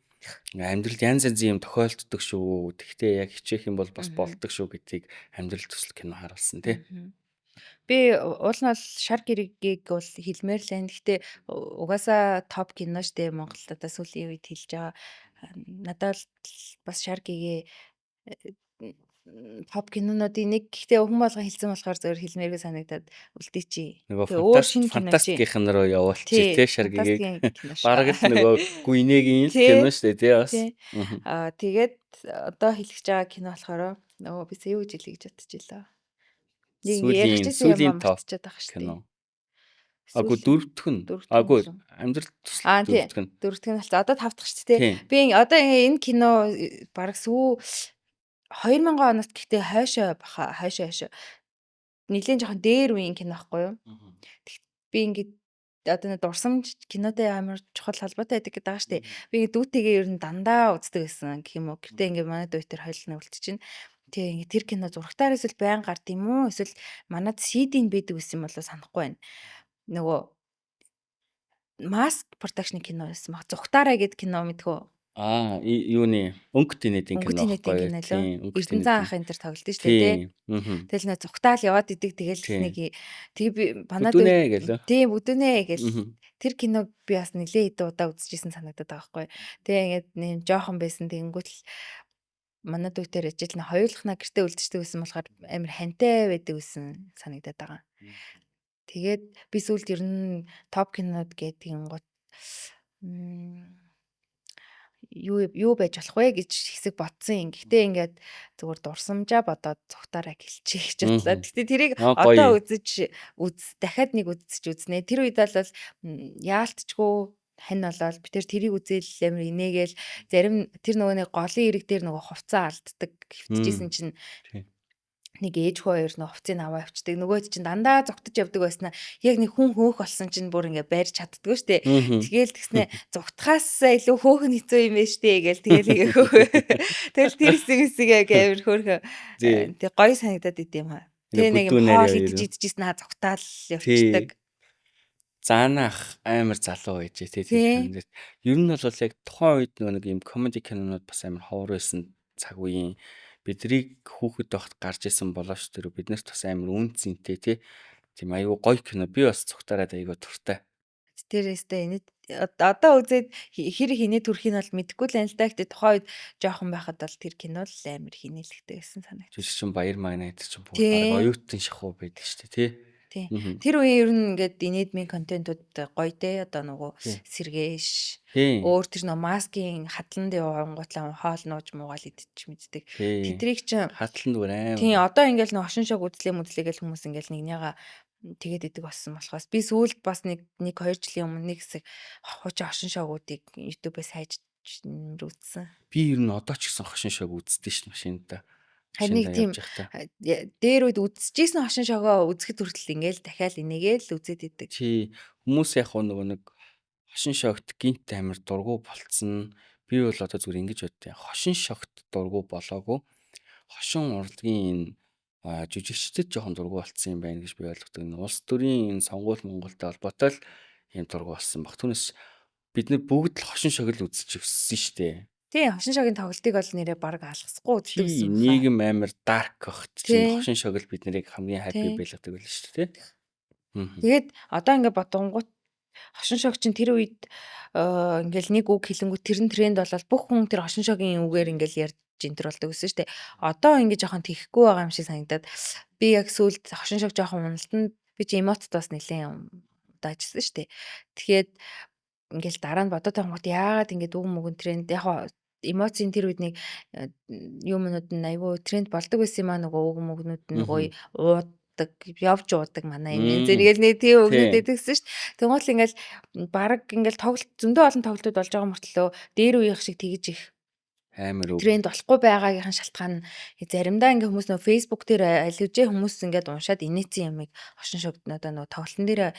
Амьдралд янз янзын юм тохиолддог шүү. Тэгтээ яг хичээх юм бол бас болдог шүү гэдгийг амьдрал төсөл кино харуулсан тий. Би уул нь бол шар гэрэгийг бол хэлмээр л байна. Гэхдээ угаасаа топ кино штэ Монголд одоо сүүлийн үед хэлж байгаа. Надад бас шар гэгээ топ кинонуудын нэг. Гэхдээ хүн болгон хэлсэн болохоор зөвөр хэлмээргүй санагдаад үлдээ чи. Нөгөө фантастикийнх нь руу явуулчих тий шар гэгийг. Бараг л нөгөө гүнэгийн л кино штэ тий бас. Тэгээд одоо хэлэх байгаа кино болохоор нөгөө би юу гэж хэлье гэж бодчихлоо. Сүүлийн топ кино. Агуу дөрөвдөх нь. Агуу амьдрал төсөл дөрөвдөх нь. Дөрөвдөх нь болцоо. Одоо 5 дахь шүү дээ. Би одоо энэ кино бараг 2000 оноос гэхдээ хойшоо баха хойшоо нэлийн жоохон дээр үеийн кино байхгүй юу? Би ингээд одоо дурсамж кинотой амар чухал холбоотой байдаг гэдэг байгаа шүү дээ. Би ингээд дүүтэйгээ ер нь дандаа үздэг байсан гэх юм уу. Гэтэ ингээд манай дүү тэр хоёулаа үлдчихэв. Тэгээ ингээд тэр кино зурагтаар эсвэл байн гард юм уу? Эсвэл манад CD-ийн байдаг гэсэн юм болоо санахгүй байна. Нөгөө Mask production кино байсан баг. Зүхтаараа гэдэг кино мэдхүү. Юуны өнгөт инээдийн кино байхгүй юу? Эрдэнэзан ах энэ төр тоглолт шүү дээ. Тэгэл нөө зүхтаал яваад идэг тэгэл нэг тэгээ би манад тийм бүдүнэ гэл тэр киног би бас нэлээ хэдэн удаа үзчихсэн санагдаад байгаа байхгүй. Тэгээ ингээд нэм жоохон байсан тэгэнгүүт л манад үгээр ажил нь хоёулахна гэртээ үлдчихдэг байсан болохоор амар хантай байдаг гэсэн санагдаад байгаа. Тэгээд би сүүлд ер нь топ кинод гэдэг юм гот юу байж болох вэ гэж хэсэг бодсон юм. Гэхдээ ингээд зүгээр дурсамжаа бодоод цухтаараа гэлчих гэж бодлоо. Гэхдээ тэрийг одоо дахиад нэг үзэж үзнэ. Тэр үед бол яалтчгүй хань болоод би тэрийг үзэл амар инээгээл зарим тэр нөгөө нэг голын ирэг дээр нөгөө хувцас алддаг хөвтөжсэн чинь нэг ээж хоёр нөө хувцсыг аваа авчдаг. Нөгөөд чинь дандаа зогтож явдаг байснаа яг нэг хүн хөөх болсон чинь бүр ингээ байрч чаддгүй штэ. Тэгэл тэгснэ зогтхаас илүү хөөхн хэцүү юм ээ штэ гээл тэгэл тэгэл тэр хэсэг яг амар хөөхө тэг гоё санагдаад идэм хаа. Тэгээ нэг хоол идчихсэн хаа зогтаал явчихдаг. Заанах амар залуу байж тий. Ер нь бол яг тухайн үед нэг юм комеди кинонууд бас амар ховор байсан цаг үеийн бидрийг хүүхэд байхад гарч исэн болооч тэр биднэрт бас амар үнцэнтэй тий. Тийм аюу гоё кино. Би бас цухтараад аюу туртай. Тэрээсээ энэ одоо үзээд хэр хинээ төрхийг бол мэдэхгүй л байна л да. Гэтэ тухайн үед жоохон байхад бол тэр кино л амар хинээлэгтэй байсан санагч. Тэр чинь баяр маанаа гэдэг чинь бүр оюутан шахуу байдаг шүү дээ тий. Тэр үеийн ер нь ингээд инедмийн контентууд гоё те одоо нөгөө сэргээш өөр тэр нөгөө маскийн хадланд явангуутлаа хоол нууж муугаал идчих мэддэг. Тэдрийг чинь хадланд бүр аим. Тийм одоо ингээд нөгөө хошин шог үзлээ гэл хүмүүс ингээд нэгнийгаа тэгээд идэг болсон болохоос би сүүлд бас нэг 2 жилийн өмнө нэг хэсэг хошин шогуудыг YouTube-ээс хайж үзсэн. Би ер нь одоо ч гэсэн хошин шог үздэг ш машинтаа. Харин нэг тийм дээр үед үзчихсэн хошин шогоо үзэхэд хүртэл ингээл дахиад энийгээл үзээд идэг. Тий. Хүмүүс яг нөгөө нэг хошин шогт гинт амир дургу болцсон. Би бол одоо зүгээр ингэж боддیں۔ Хошин шогт дургу болоогүй. Хошин урлагийн энэ жүжигчдэд жоохон дургу болцсон юм байна гэж би ойлгодог. Улс төрийн энэ сонгуул Монголтой холбоотой л юм дургу болсон баг. Түүнээс бид нар бүгд л хошин шог л үзэж өссөн шүү дээ. Тий, хошин шогийн тоглолтыг бол нэрээ баг алгасахгүй үздэг гэсэн. Нийгэм амир дарк огт чинь хошин шог л бид нарыг хамгийн хаппи байлгадаг байл шүү дээ. Тэгээд одоо ингээд бодонгууд хошин шог чинь тэр үед ингээл нэг үг хэлэнгүүт тэр нь тренд болоод бүх хүн тэр хошин шогийн үгээр ингээл ярьж интер болдог гэсэн шүү дээ. Одоо ингээд жоохон тэхгүй байгаа юм шиг санагдаад би яг сүүлд хошин шог жоохон уналтанд би чи эмотд бас нэлээд удаажсэн шүү дээ. Тэгэхээр ингээл дараа нь бодоод тангууд яагаад ингээд үг мөгөн тренд яг эмоцийн тэр үед нэг юмнууд нь айгүй тренд болдог байсан юм аа нөгөө үг мөгнүүд нь гоё явж уудаг манай юм. Зэрэгэл нэг тийм үгнүүд өгсөн шүү дээ. Тэгвэл ингээл баг ингээл тоглолт зөндөө олон тоглолтууд болж байгаа мөртлөө дээр үеийнх шиг тэгж их амар үг тренд болохгүй байгаагийнхан шалтгаан заримдаа ингээ хүмүүс нөгөө фейсбુક дээр алижээ хүмүүс ингээд уншаад инээсэн ямыг хошин шогд одоо нөгөө тоглолтын дээр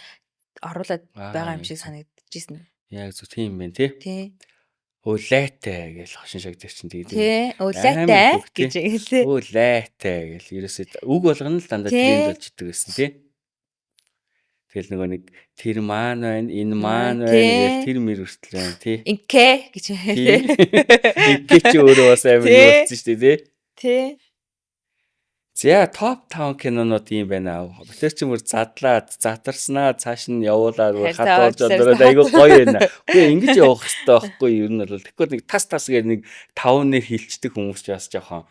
оруулаад байгаа юм шиг санагдчихсэн. Яг зөв тийм байна тий. Өлээтэй гэж хошин шог дээр чинь тэгээд тий өлээтэй гэж хэлээ. Өлээтэй гэж ерөөсөө үг болгоно л дандаа тренд болж идэг гэсэн тий. Тэгэл нөгөө нэг тэр маань байна, энэ маань байна гэж тэр мэр хүртэл байна тий. Инкэ гэж хэлээ. Инкэ ч өөрөө бас амар болсон шүү дээ тий. За топ 5 кинонууд юм байна. Тэр ч юм уу задарснаа цааш нь явуулаад хат болж ороод айгүй гоё байна. Үгүй ингэж явах хэрэгтэй байхгүй юу? Ер нь бол тэгэхээр нэг тас гээр нэг 5 нэр хилчдэг хүмүүс ч бас жоохон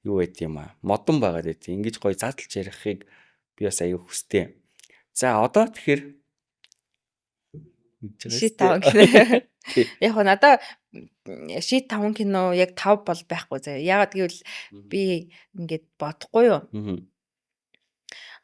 юу байд юм аа. Модон байгаад байт. Ингэж гоё задлж ярихыг би бас айгүй хүстэй. За одоо тэгэхээр шит 5 кино. Яг надаа шит 5 кино яг 5 бол байхгүй заяа. Яагаад гэвэл би ингээд бодохгүй юу.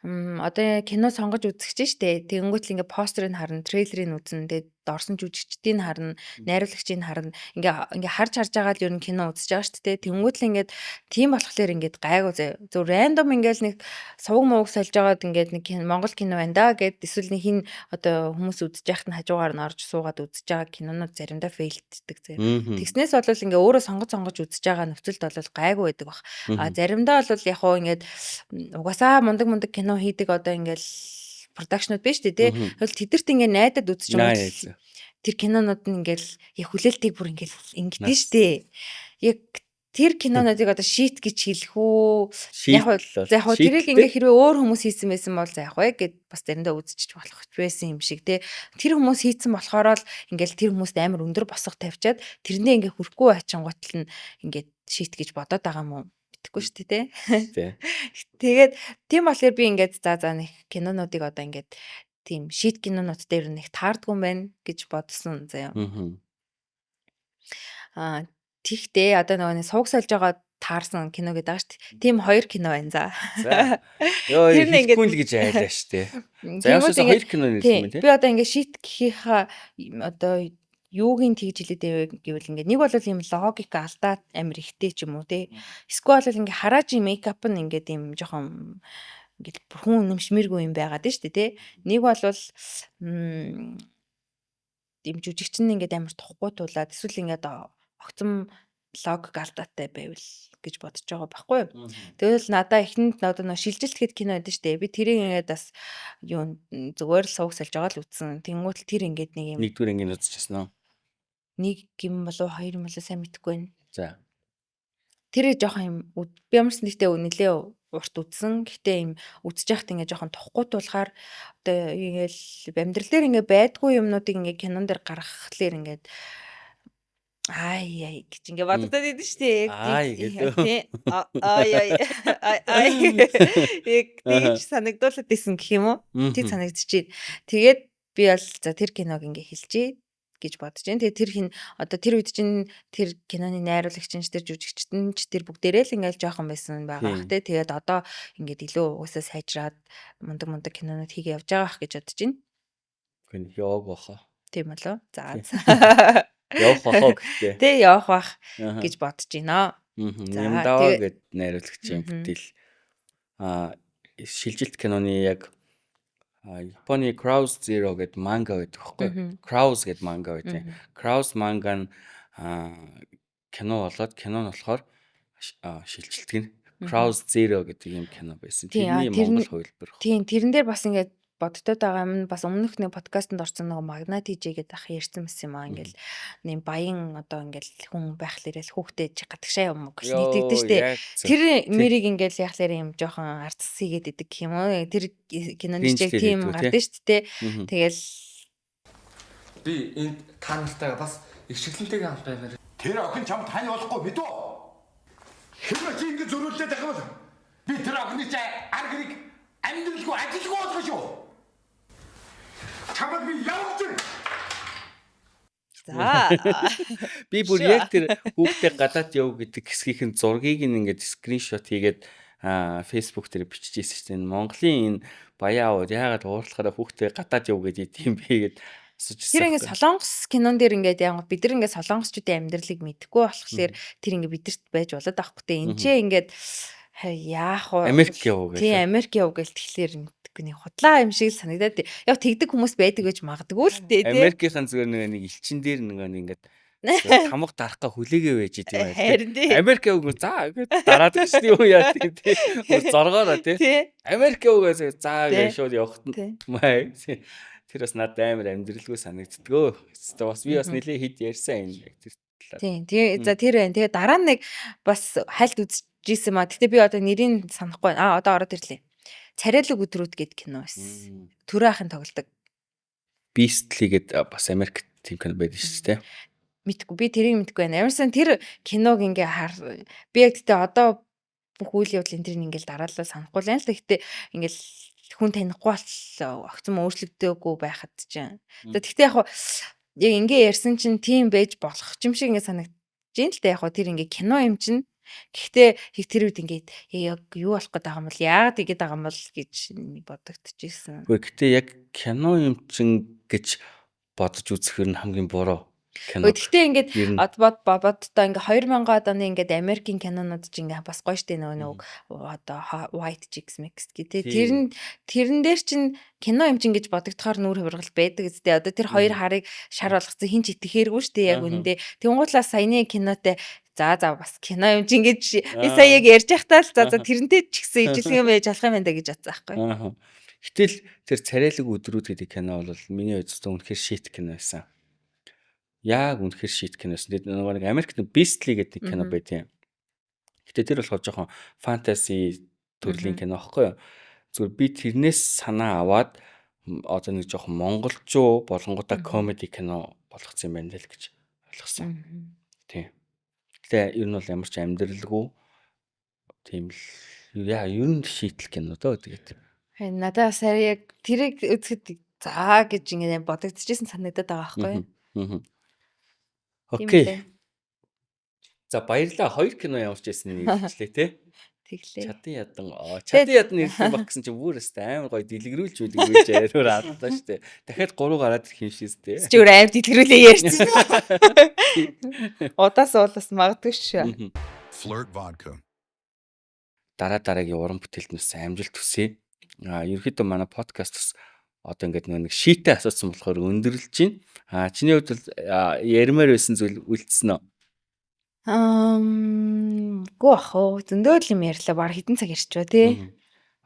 Одоо кино сонгож үзэх чинь штэ. Тэгэнгүүт л ингээ постерыг харна, трейлерыг үзнэ. Тэгээд орсон жүжигчдийг харна, найруулагчийг харна. Ингээ харж байгаа л ер нь кино үзэж байгаа штэ. Тэгэнгүүт л ингээд тийм болохоор ингээд гайгүй зөв рандом ингээл нэг сувг мууг сольж байгаад ингээд нэг Монгол кино байна да гэд эсвэл нэг хин одоо хүмүүс үзэж яхад нь хажуугаар нь орж суугаад үзэж байгаа кинонууд заримдаа фейлддэг заяа. Тэгснээс бол ингээ өөрөө сонгож үзэж байгаа нөхцөлд бол гайгүй байдаг бах. А заримдаа бол яг хуу ингээд угаасаа мундаг кино хийдэг одоо ингээл продакшнууд биш үү те. Тэгвэл тэдэрт ингээ найдад үзэж байгаа. Тэр кинонууд нь ингээл яг хүлээлтийг бүр ингээл ингэдэж штэ. Яг тэр кинонуудыг одоо шит гэж хэлэх үү? Яг хоо тэрийг ингээ хэрвээ өөр хүмүүс хийсэн байсан бол за яг вэ гэд бас заримдаа үзчихэж болох байсан юм шиг те. Тэр хүмүүс хийсэн болохоор л ингээл тэр хүмүүст амар өндөр босго тавьчаад тэрнээ ингээ хүрхгүй ачингуутл нь ингээ шит гэж бодоод байгаа юм уу? Тэгэхгүй шүү дээ тий. Тэгээд тийм болохоор би ингээд за нэг кинонуудыг одоо ингээд тийм шит кинонууд дээр нэг таардгүй юм байна гэж бодсон заяа. Тэгтээ одоо нөгөө сууг сольж байгаа таарсан кино гэдэг байгаа шүү дээ. Тийм 2 кино байна за. Йоо хэлэхгүй л гэж айлаа шүү дээ. За яашаас 2 кино нэрсэн юм тий. Би одоо ингээд шит гэхийнхаа одоо юугийн тэгж хэлээд гэвэл ингээд нэг бол юм логик алдаа амир ихтэй ч юм уу те. Эсвэл бол ингээд хараажи мейкап нь ингээд юм жоохон ингээд хүн нэмшмэргүй юм байгаад шүү дээ те. Нэг бол юм жүжигч нь ингээд амир тухгүй тулаад эсвэл ингээд огцом логик алдаатай байвал гэж бодож байгаа байхгүй юу. Тэгвэл надаа эхнэнд одоо нөө шилжилт хэд кино байдаг шүү дээ. Би тэрийг ингээд бас юу зүгээр л сууг сольж байгаа л үзсэн. Тэнгуут тэр ингээд нэг юм нэгдүгээр ингээд үзчихсэн үү? Нэг юм болов 2 юм болов сайн мэдэхгүй байна. За. Тэр жоохон юм би ямарс нэгтээ нэлээ урт үзсэн. Гэхдээ юм үзэж яхад ингээ жоохон тухгүй тулахаар одоо ингээл амьдрал дээр ингээ байдгүй юмнуудыг ингээ кинон дээр гаргахлаар ингээд ай гэж ингээ боддод идэв шүү дээ. Ай гэдэг. Яг тийч санагдуулаад исэн гэх юм уу? Тий санагдчихээн. Тэгээд би бол за тэр киног ингээ хэлчихье гэж бодож байна. Тэгээ тэр хин одоо тэр үед чинь тэр киноны найруулагч чинь тэр жүжигчтэн ч тэр бүгдээрээ л ингээл жоохон байсан байгаа бах те. Тэгээд одоо ингээд илүү уусаа сайжраад мундаг кинонууд хийгээ явж байгаа бах гэж бодож байна. Гүн яваг баха. Тийм болоо. За. Явах баха гэхдээ. Тэ явах бах гэж бодож байна. Нимдао гэд найруулагчийн бүтээл. Шилжилт киноны яг Японы Crows Zero гэд манга байдаг байхгүй. Crows гэд манга байдаг. Crows манга нь кино болоод кино нь болохоор шилжилт гин. Crows Zero гэдэг юм кино байсан. Тэрний монгол хувилбар. Тийм, тэрэн дээр бас ингээд боддод байгаа юм бас өмнөх нэг подкастт орсон нэг Магнат DJ гэдэг ах ярьсан юм аа ингээл нэм баян одоо ингээл хүн байхлаарэл хүүхдээ гадагшаа юм уу гэж нэгтгэдэж штэ. Тэр мэрийг ингээл яхахлаар юм жоохон ардс хийгээд идэг юм уу. Тэр киноны чиг тийм гардаг штэ. Тэгэл би энд та нартайгаа бас их шиглэнтэйгээ хамт баймаар. Тэр охин чамд хань болохгүй мэдв. Хэрвээ чи ингэ зөрүүлээд байх бол би тэр охины чи ар хэрэг амьдралгүй ажилгүй болох шүү. Чамд би явж. за Би бүр яг тэр хүүхдээ гадаад яв гэдэг хэсгийнхэн зургийг ингээд скриншот хийгээд Facebook дээр биччихсэн чинь Монголын энэ баян аваад яагаад уурлахаараа хүүхдээ гадаад яв гэдэг юм бэ гэд асууж ирсэн. тэр ингээд солонгос кинон дээр ингээд яг бид нар ингээд солонгосчуудын амьдралыг мэдэхгүй болохоор тэр ингээд бидэрт байж болоод авахгүй те энэ ч ингээд яах вэ? Америк яв гэж. Тийм Америк яв гэл тэгэхээр мэдгүй нэг худлаа юм шиг санагдаад. Яг тэгдэг хүмүүс байдаг гэж магадгүй л дээ тий. Америкийн зүгээр нэг элчин дээр нэг ингээд тамга дарахга хүлээгээ байж идэв байх. Харин тий. Америк яв за гэж дараад гэж юу яа тий. Зоргоороо тий. Америк явгаас заа гэж шууд явахт нь. Тэр бас надад амар амьдралгүй санагддгөө. Бас би бас нэлээ хит ярьсан энэ тэр талаар. Тийм. Тэгээ за тэр байна. Тэгээ дараа нь нэг бас хальт үзчихсэн маа. Гэтэ би одоо нэрийг санахгүй байна. Одоо ороод ирлээ. Царайлаг өдрүүд гэдэг кино байсан. Төрөө ахын тоглодог. Beastly гэдэг бас Америк тийм кино байдаг шүү дээ. Мэдгүй би тэрийг мэдгүй байна. Ямарсан тэр киног ингээ би яг гэтээ одоо бүх үйл явдлын тэр ингээл дараалал санахгүй л байна л. Гэтээ ингээл хүн танихгүй бол огцом өөрчлөгдөөгүй байхад чинь. Тэгтээ яг ингээ ярьсан чинь тийм байж болох юм шиг ингээ санагдаж байна л да. Яг тэр ингээ кино юм чинь. Гэхдээ тэр үед ингээд яг юу болох гээд байгаа юм бол яагаад игээд байгаа юм бол гэж бодогдчихсэн. Гэхдээ гэтээ яг кино юм чин гэж бодож үзэхэр нь хамгийн буруу. Гэхдээ ингээд боддоо ингээд 2000-аад оны ингээд Америкийн кинонууд ч ингээд бас гоё штэ нөгөө одоо White Chicks Mix гэдэг. Тэрэн дээр чин кино юм чин гэж бодогдохоор нүүр хөвргэл байдаг үстэй. Одоо тэр хоёр харыг шар болгоцсон хин ч итгэхээргүй штэ яг үндэ. Тэнгуудлаа саяны кинотой за бас кино юм чин гэж би сая яг ярьж байхдаа л за тэрнтэй ч гэсэн ижилхэн юм яаж алах юм байна гэж бодсон байхгүй. Гэтэл тэр царайлаг өдрүүд гэдэг кино бол миний хувьд үнэхээр шит кино байсан. Яг үнэхээр шит кино байсан. Тэгээд нөгөө нэг Америкт Beastly гэдэг кино байдیں۔ Гэтэ тэр болохоор жоохон фэнтези төрлийн кино аахгүй юу. Зүгээр би тэрнээс санаа аваад одоо нэг жоохон монголчуу болонгуудаа комеди кино болгоцсон юм байна л гэж ойлгосон. Тийм. Гэтэ ер нь бол ямар ч амьдралгүй тийм л ер нь шийтэл кино доо тэгээд. Надад сая яг тэрийг үзэхэд за гэж ингэ бодогдчихсэн санагдаад байгаа байхгүй юу. Окей. За баярлалаа. 2 кино явуулж байсан нэг хэлээ те. Тэглээ. Чадан ядан нэрлэх баг гэсэн чинь бүрээс амар гоё дэлгэрүүлж мэдгүйж яриур авлаа штэ. Дахиад 3 гараад ирэх юм шээстэй. Чи өөр амар дэлгэрүүлээ ярьчихсан. Удаас магадгүй шүү. Flirt vodka. Дараагийн уран бүтээлд нь амжилт хүсье. Ерөнхийдөө манай подкаст бас одоо ингээд нэг шийтэй асуусан болохоор өндөрлж байна. Чиний хувьд бол ярмаар байсан зүйл үлдсэн үү? Гоо ах зөндөө л юм ярьлаа. Баг хэдэн цаг ярьчихва тий.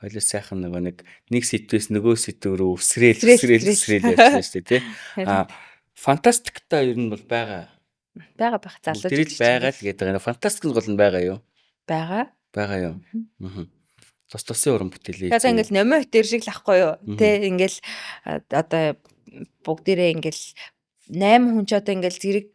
Хоёлоо сайхан нэг сэдвээс нөгөө сэдв рүү өсрөөл ярьсан шүү дээ тий. Фантастикта ер нь бол байгаа залууч. Тэр л байгаа л гэдэг. Фантастик гол нь байгаа юу? Байгаа юу? Тосын уран бүтээлээ. Тэгээ ингээл номер дээр шиг л ахгүй юу? Тэ ингээл одоо бүгдээрээ ингээл 8 хүн ч одоо ингээл зэрэг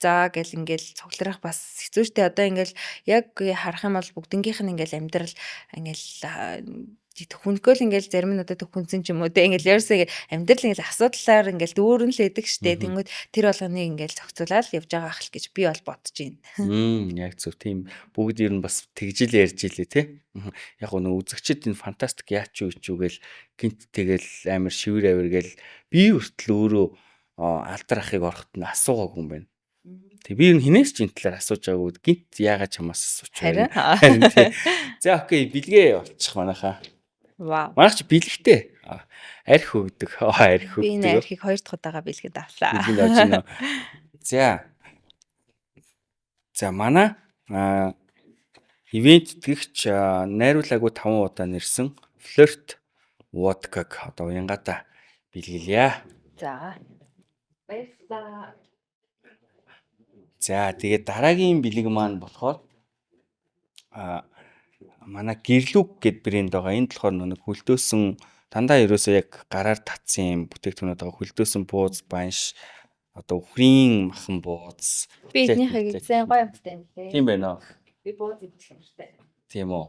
заа гэл ингээл цугларах бас хэцүү шттэ. Одоо ингээл яг харах юм бол бүгднгийнх нь ингээл амьдрал ингээл хүнкөл ингээл зарим нь одоо төхөнсөн ч юм уу тэ ингээл ерөөсөө амьдрал ингээл асуудлаар ингээл дүүрэн л эдэг штэ. Тэнгүүд тэр болгоныг ингээл зохицуулаад явж байгаа ах л гэж би бол бодож байна. Яг зөв тийм бүгд ер нь бас тэгжил ярьж илээ те. Яг нэг үзэгчд энэ фантастик яач юу гээл гинт тэгэл амар шивэр авэр гээл би хүртэл өөрөө алдар ахыг ороход нь асуугаагүй юм байна. Тэг би энэ хинээс ч энэ талаар асууж байгаагүй гинт яагаад чамаас асууч Харин. Харин тий. За окей бэлгээ болчих манайхаа. Вау. Манайх чи бэлгтэй. Арх өгдөг. Арх Би энэ өгдөг. архийг 2 дахь удаага бэлгэд авлаа. Бэлгэнд авч байна. За. За манай ивент итгэгч найруулаагүй 5 удаа нэрсэн Flirt Vodka-г одоо уянгата бэлгэлье. За. Баярлалаа. За тэгээд дараагийн бэлэг маань болохоор манай гэрлүг гэд брэнд байгаа. Энд болохоор нэг хөлдөөсөн дандаа ерөөсөө яг гараар татсан юм бүтээгдэхүүнүүд байгаа. Хөлдөөсөн бууз, банш, одоо үхрийн махан бууз. Би эднийхийг сайн гоё юмтай юм тий. Тийм байна уу? Би бууз идэх юмтай. Тийм үү.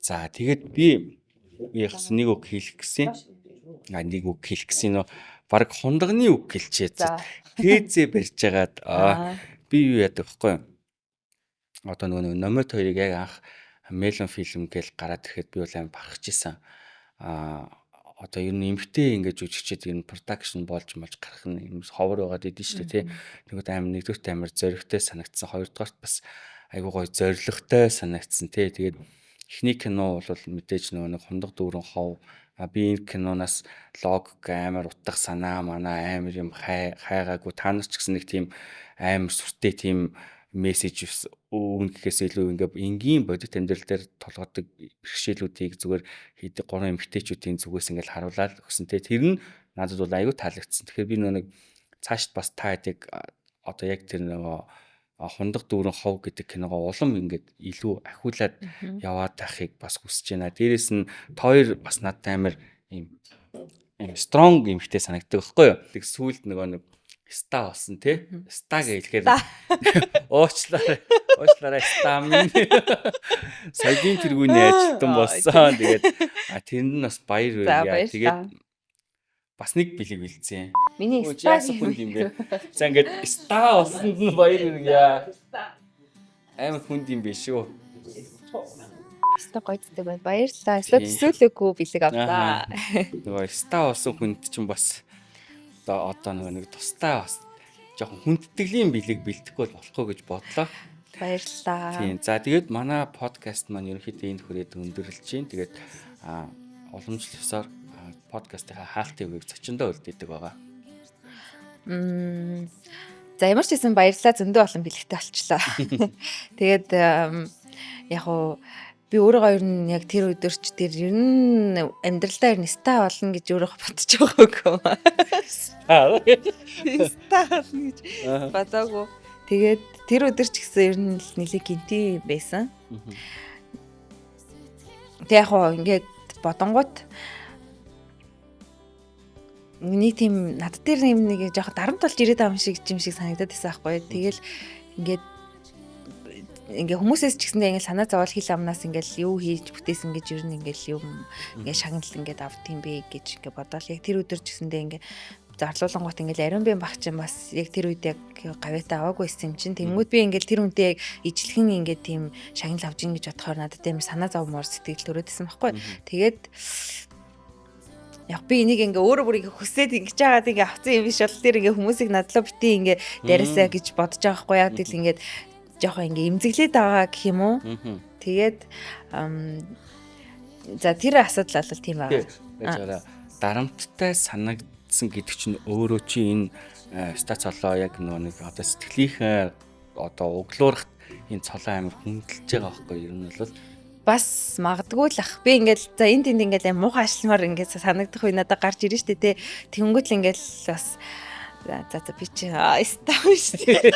За тэгээд би яхас нэг үг хэлэх гэсэн. Нэг үг хэлэх гэсэн нөө баг хундагны үг хэлчихэд. Тээзээ барьж агаад би юу яадаг вэ? Одоо нөгөө номер 2-ыг яг анх Melon film гээл гараад ирэхэд би бол амар барахж исэн. Одоо ер нь эмгтэй ингэж үжигчээд ер нь production болж гарах нь юм ховор байгаад идэв шүү дээ тий. Тэгвэл амар нэгдүгürt амар зоригтой санагдсан. Хоёрдугаарт бас айгуу гоё зоригтой санагдсан тий. Тэгээд эхний кино бол мэдээж нөгөө нэг хундаг дүүрэн хов би энэ киноноос логик амар утга санаа манай амар юм хайгаагүй та нар ч гэсэн нэг тийм амар сүртэй тийм мессеж өгнө гэхээс илүү ингээ энгийн бодит амьдрал дээр толгойдог бэрхшээлүүдийг зүгээр хийдэг 3 эмэгтэйчүүдийн зүгээс ингээл харуулаад өгсөн те тэр нь надад бол аюу таалагдсан. Тэгэхээр би нэг цаашд бас та хэдийг одоо яг тэр нөгөө хундаг дүүрэн хов гэдэг киногоо улам ингээд илүү ахиулаад яваад тахыг бас хүсэж байна. Дээрээс нь хоёр бас надад амар юм strong эмэгтэй санагддаг байхгүй юу? Тэг сүүлд нөгөө нэг ста болсон тий. Ста гэхээр уучлаарай ста минь. Саягийн тэргүүний ажилтан болсон. Тэгээд тэр нь бас баяр байлаа. Тэгээд бас нэг бэлэг бэлдсэн. Миний ста хүнд юм бэ. За ингээд ста болсонд нь баяр үргье. Амар хүнд юм биш үү? Ста гойцтэй байна. Баярлалаа. Эсвэл бэлэг авлаа. Нөгөө ста болсон хүнд чинь бас одоо нэг тустай бас жоохон хүндтгэлийн бэлэг бэлдэхгүй болохгүй гэж бодлоо. Баярлалаа. Тийм. За тэгээд манай подкаст маань ерөнхийдөө энд хүрээд өндөрлөж байна. Тэгээд уламжлалсаар подкастын хаалтын үеийг зочиндоо үлдээдэг байгаа. За ямар ч гэсэн баярлалаа зөндөө олон бэлэгтэй болчлаа. Тэгээд яг уу би өөрөө ер нь яг тэр өдөрч тэр ер нь амьдралдаа ер нь ста болно гэж өөрөө бодож байгаагүй. Ста болно гэж бодоогүй. Тэгээд тэр өдөрч гэсэн ер нь нэлээд гинти байсан. Тэг яг уу ингээд бодонгууд нэг тийм над дээр нэг жоохон дарамт болж ирээд байгаа юм шиг санагдаад байсан байхгүй. Тэгэл ингээ хүмүүсээс ч гэсэндээ ингээ санаа зовоол хил амнаас ингээл юу хийж бүтээсэн гэж ер нь ингээл юм ингээ шагналт ингээд авд юм бэ гэж ингээ бодоол яг тэр өдөр ч гэсэндээ ингээ зарлуулангууд ингээл ариун бие баг чинь бас яг тэр үед яг гавьяатаа аваагүйсэн юм чинь тэнгүүд би ингээл тэр үнтэй яг ижлэхэн ингээ тийм шагнал авж ин гэж бодохоор надад тийм санаа зовмоор сэтгэл төрөөдсөн байхгүй. Тэгээд яг би энийг ингээ өөрөө бүрийг хүсээд ингэж байгаад ингээ авсан юм биш бол тэр ингээ хүмүүсийг надлаа битээ ингээ дайрасаа гэж бодож байгаа байхгүй яг тэгэл ингээ жоохон ингээ имзэглээд байгаа гэх юм уу. Тэгээд за тэр асуудал бол тийм байгаа. Дарамттай санагдсан гэдэг чинь өөрөө чи энэ стацолоо яг нэг одоо сэтгэлийнхээ одоо углуурахт энэ цолоо амир хүндэлж байгаа байхгүй ер нь бол бас магадгүй л ах. Би ингээл за энэ тэнд ингээл муухай ашлмаар ингээд санагдах үе надад гарч ирэн штэ тэ. Тэнгүүт л ингээл бас за би чи став штэ.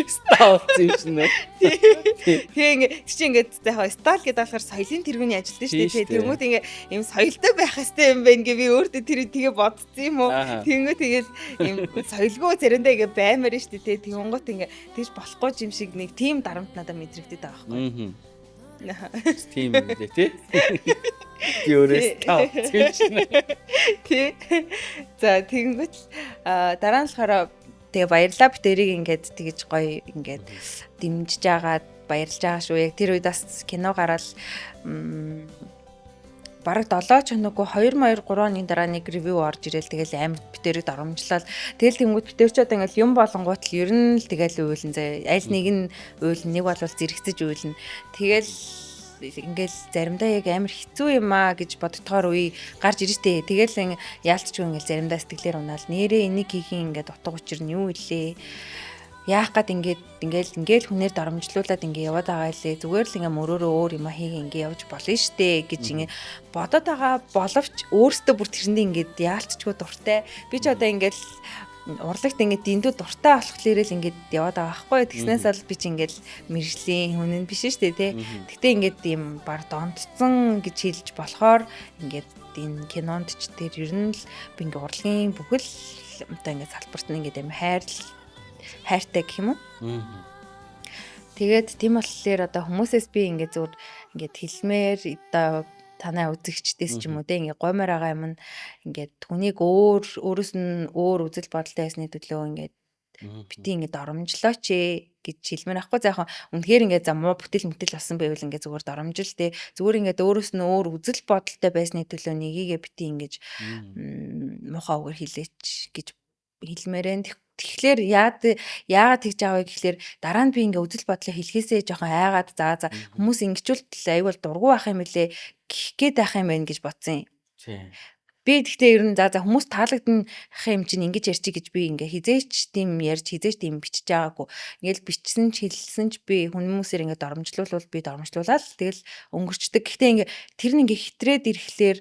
Став чинь. Тэгээ чи ингээд яг стал гэдэг болохоор соёлын тэргүүний ажилтан штэ тэ. Тэнгүүт ингээ юм соёлтой байх хэрэгтэй юм байна гэ би өөртөө тэр тэгээ бодсон юм уу. Тэнгүүт тэгээд юм соёлгүй заримдаа ингээ баймаар штэ тэ. Тэнгүүт ингээ тэгж болохгүй юм шиг нэг тийм дарамт надад мэдрэгдээд байгаа байхгүй. Тийм үү тий. Юурээс таа. Тий. За тэгэнгүүт дараа нь болохоор тэгээ баярлаа битэрийг ингээд тэгж гоё ингээд дэмжиж байгаад баярлж байгаа шүү. Яг тэр үед бас кино гараад бараг 7 чанаггүй 2 3 оны дараа нэг ревю орж ирэл тэгэл амар битэрэг доромжлол тэгэл тэнгууд битэр ч одоо ингээл юм болонгууд л ер нь л тэгэл уйлан заа аль нэг нь уйлан нэг бол зэрэгцэж уйлан тэгэл ингээл заримдаа яг амар хэцүү юм аа гэж боддогоор үе гарч иржтэй тэгэл яалтчгүй ингээл заримдаа сэтгэлээр унаал нэрээ энийг хийхин ингээд утга учир нь юу илээ яах гээд ингээл хүнээр доромжлуулаад ингээ яваад байгаа лээ зүгээр л ингээ мөрөөрөө өөр юм хийх ингээ явж болно штэ гэж ингээ бодоод байгаа боловч өөртөө бүр тэрэндээ ингээд яалтчгүй дуртай би ч одоо ингээл урлагт ингээ дэндүү дуртай болохлээрээ л ингээд яваад байгаа байхгүй тэгснээс л би ч ингээл мэржлийн хүн нь биш штэ тий гэтээ ингээд ийм баг донтцсон гэж хэлж болохоор ингээд энэ кинонд ч тэр ер нь л би ингээ урлагийн бүхэл одоо ингээ салбарт нь ингээд амар хайртай гэх юм уу. Тэгээд тийм болохоор одоо хүмүүсээс би ингээд зүгээр ингээд хэлмээр одоо танай үзэгчдээс ч юм уу те ингээд гомоор байгаа юм ингээд түүнийг өөрөөс нь өөр үзэл бодолтой байсны төлөө ингээд бити ингээд доромжлооч гэж хэлмээр ахгүй заахаа үнэхээр ингээд за муу бүтэл болсон байвал ингээд зүгээр доромжил те зүгээр ингээд өөрөөс нь өөр үзэл бодолтой байсны төлөө нёгийгээ бити ингээд муухай үгээр хэлээч гэж хэлмээрэн тэгэхээр яагаад тэгж аваа гэхэлэр дараа нь би ингээ үзэл бодлоо хэлхээсээ жоохон айгаад за хүмүүс ингэчүүлтэл аюул дургу байх юм лээ гэх гээд байх юм байна гэж бодсон юм. Би тэгтээ ер нь за хүмүүс таалагдах юм чинь ингэж ярьчих гэж би ингээ хизээч тийм ярьж хизээч тийм бичиж байгаагүй. Ингээл бичсэн ч хэлсэн ч би хүмүүсээр ингээ доромжлуулвал би доромжлуулаад тэгэл өнгөрчдөг. Гэхдээ ингээ тэр нь ингээ хитрээд ирэхлээр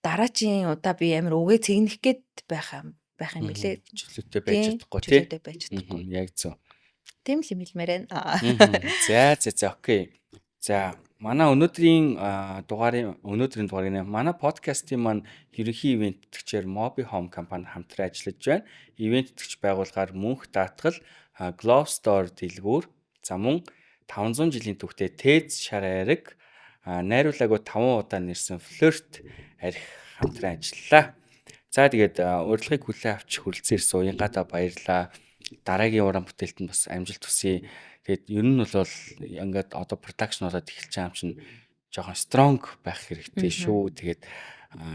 дараачийн удаа би амар үгээ цэгнэх гээд байх юм билээ. Чөлөөтэй байж чадахгүй тий. Яг зөв. Тийм л юм хэлмээр байна. За окей. За манай өнөөдрийн дугаарын манай подкастын маань ерөнхий ивент тэтгэгчээр Mobi Home компани хамтран ажиллаж байна. Ивент тэтгэгч байгууллагаар мөнх даатгал Glow Store дэлгүүр за мөн 500 жилийн түүхтэй Тез шар ариг найруулаагүй 5 удаа нэрсэн Flirt арих хамтран ажиллалаа. За тэгээд урилгыг хүлээн авч хүрэлцэн ирсэн уянгадаа баярлаа. Дараагийн уран бүтээлтэнд бас амжилт хүсье. Тэгээд ер нь бол ингээд одоо production болоод эхэлж байгаа юм чинь жоохон strong байх хэрэгтэй шүү. Тэгээд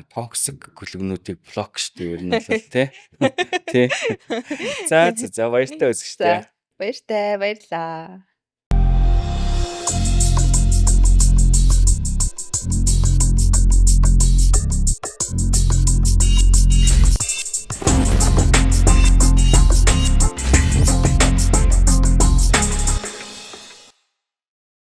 toxic гүлгнүүдийг блок штэ ер нь бол тий. За баяртай үзэгчтэй. Баярлалаа.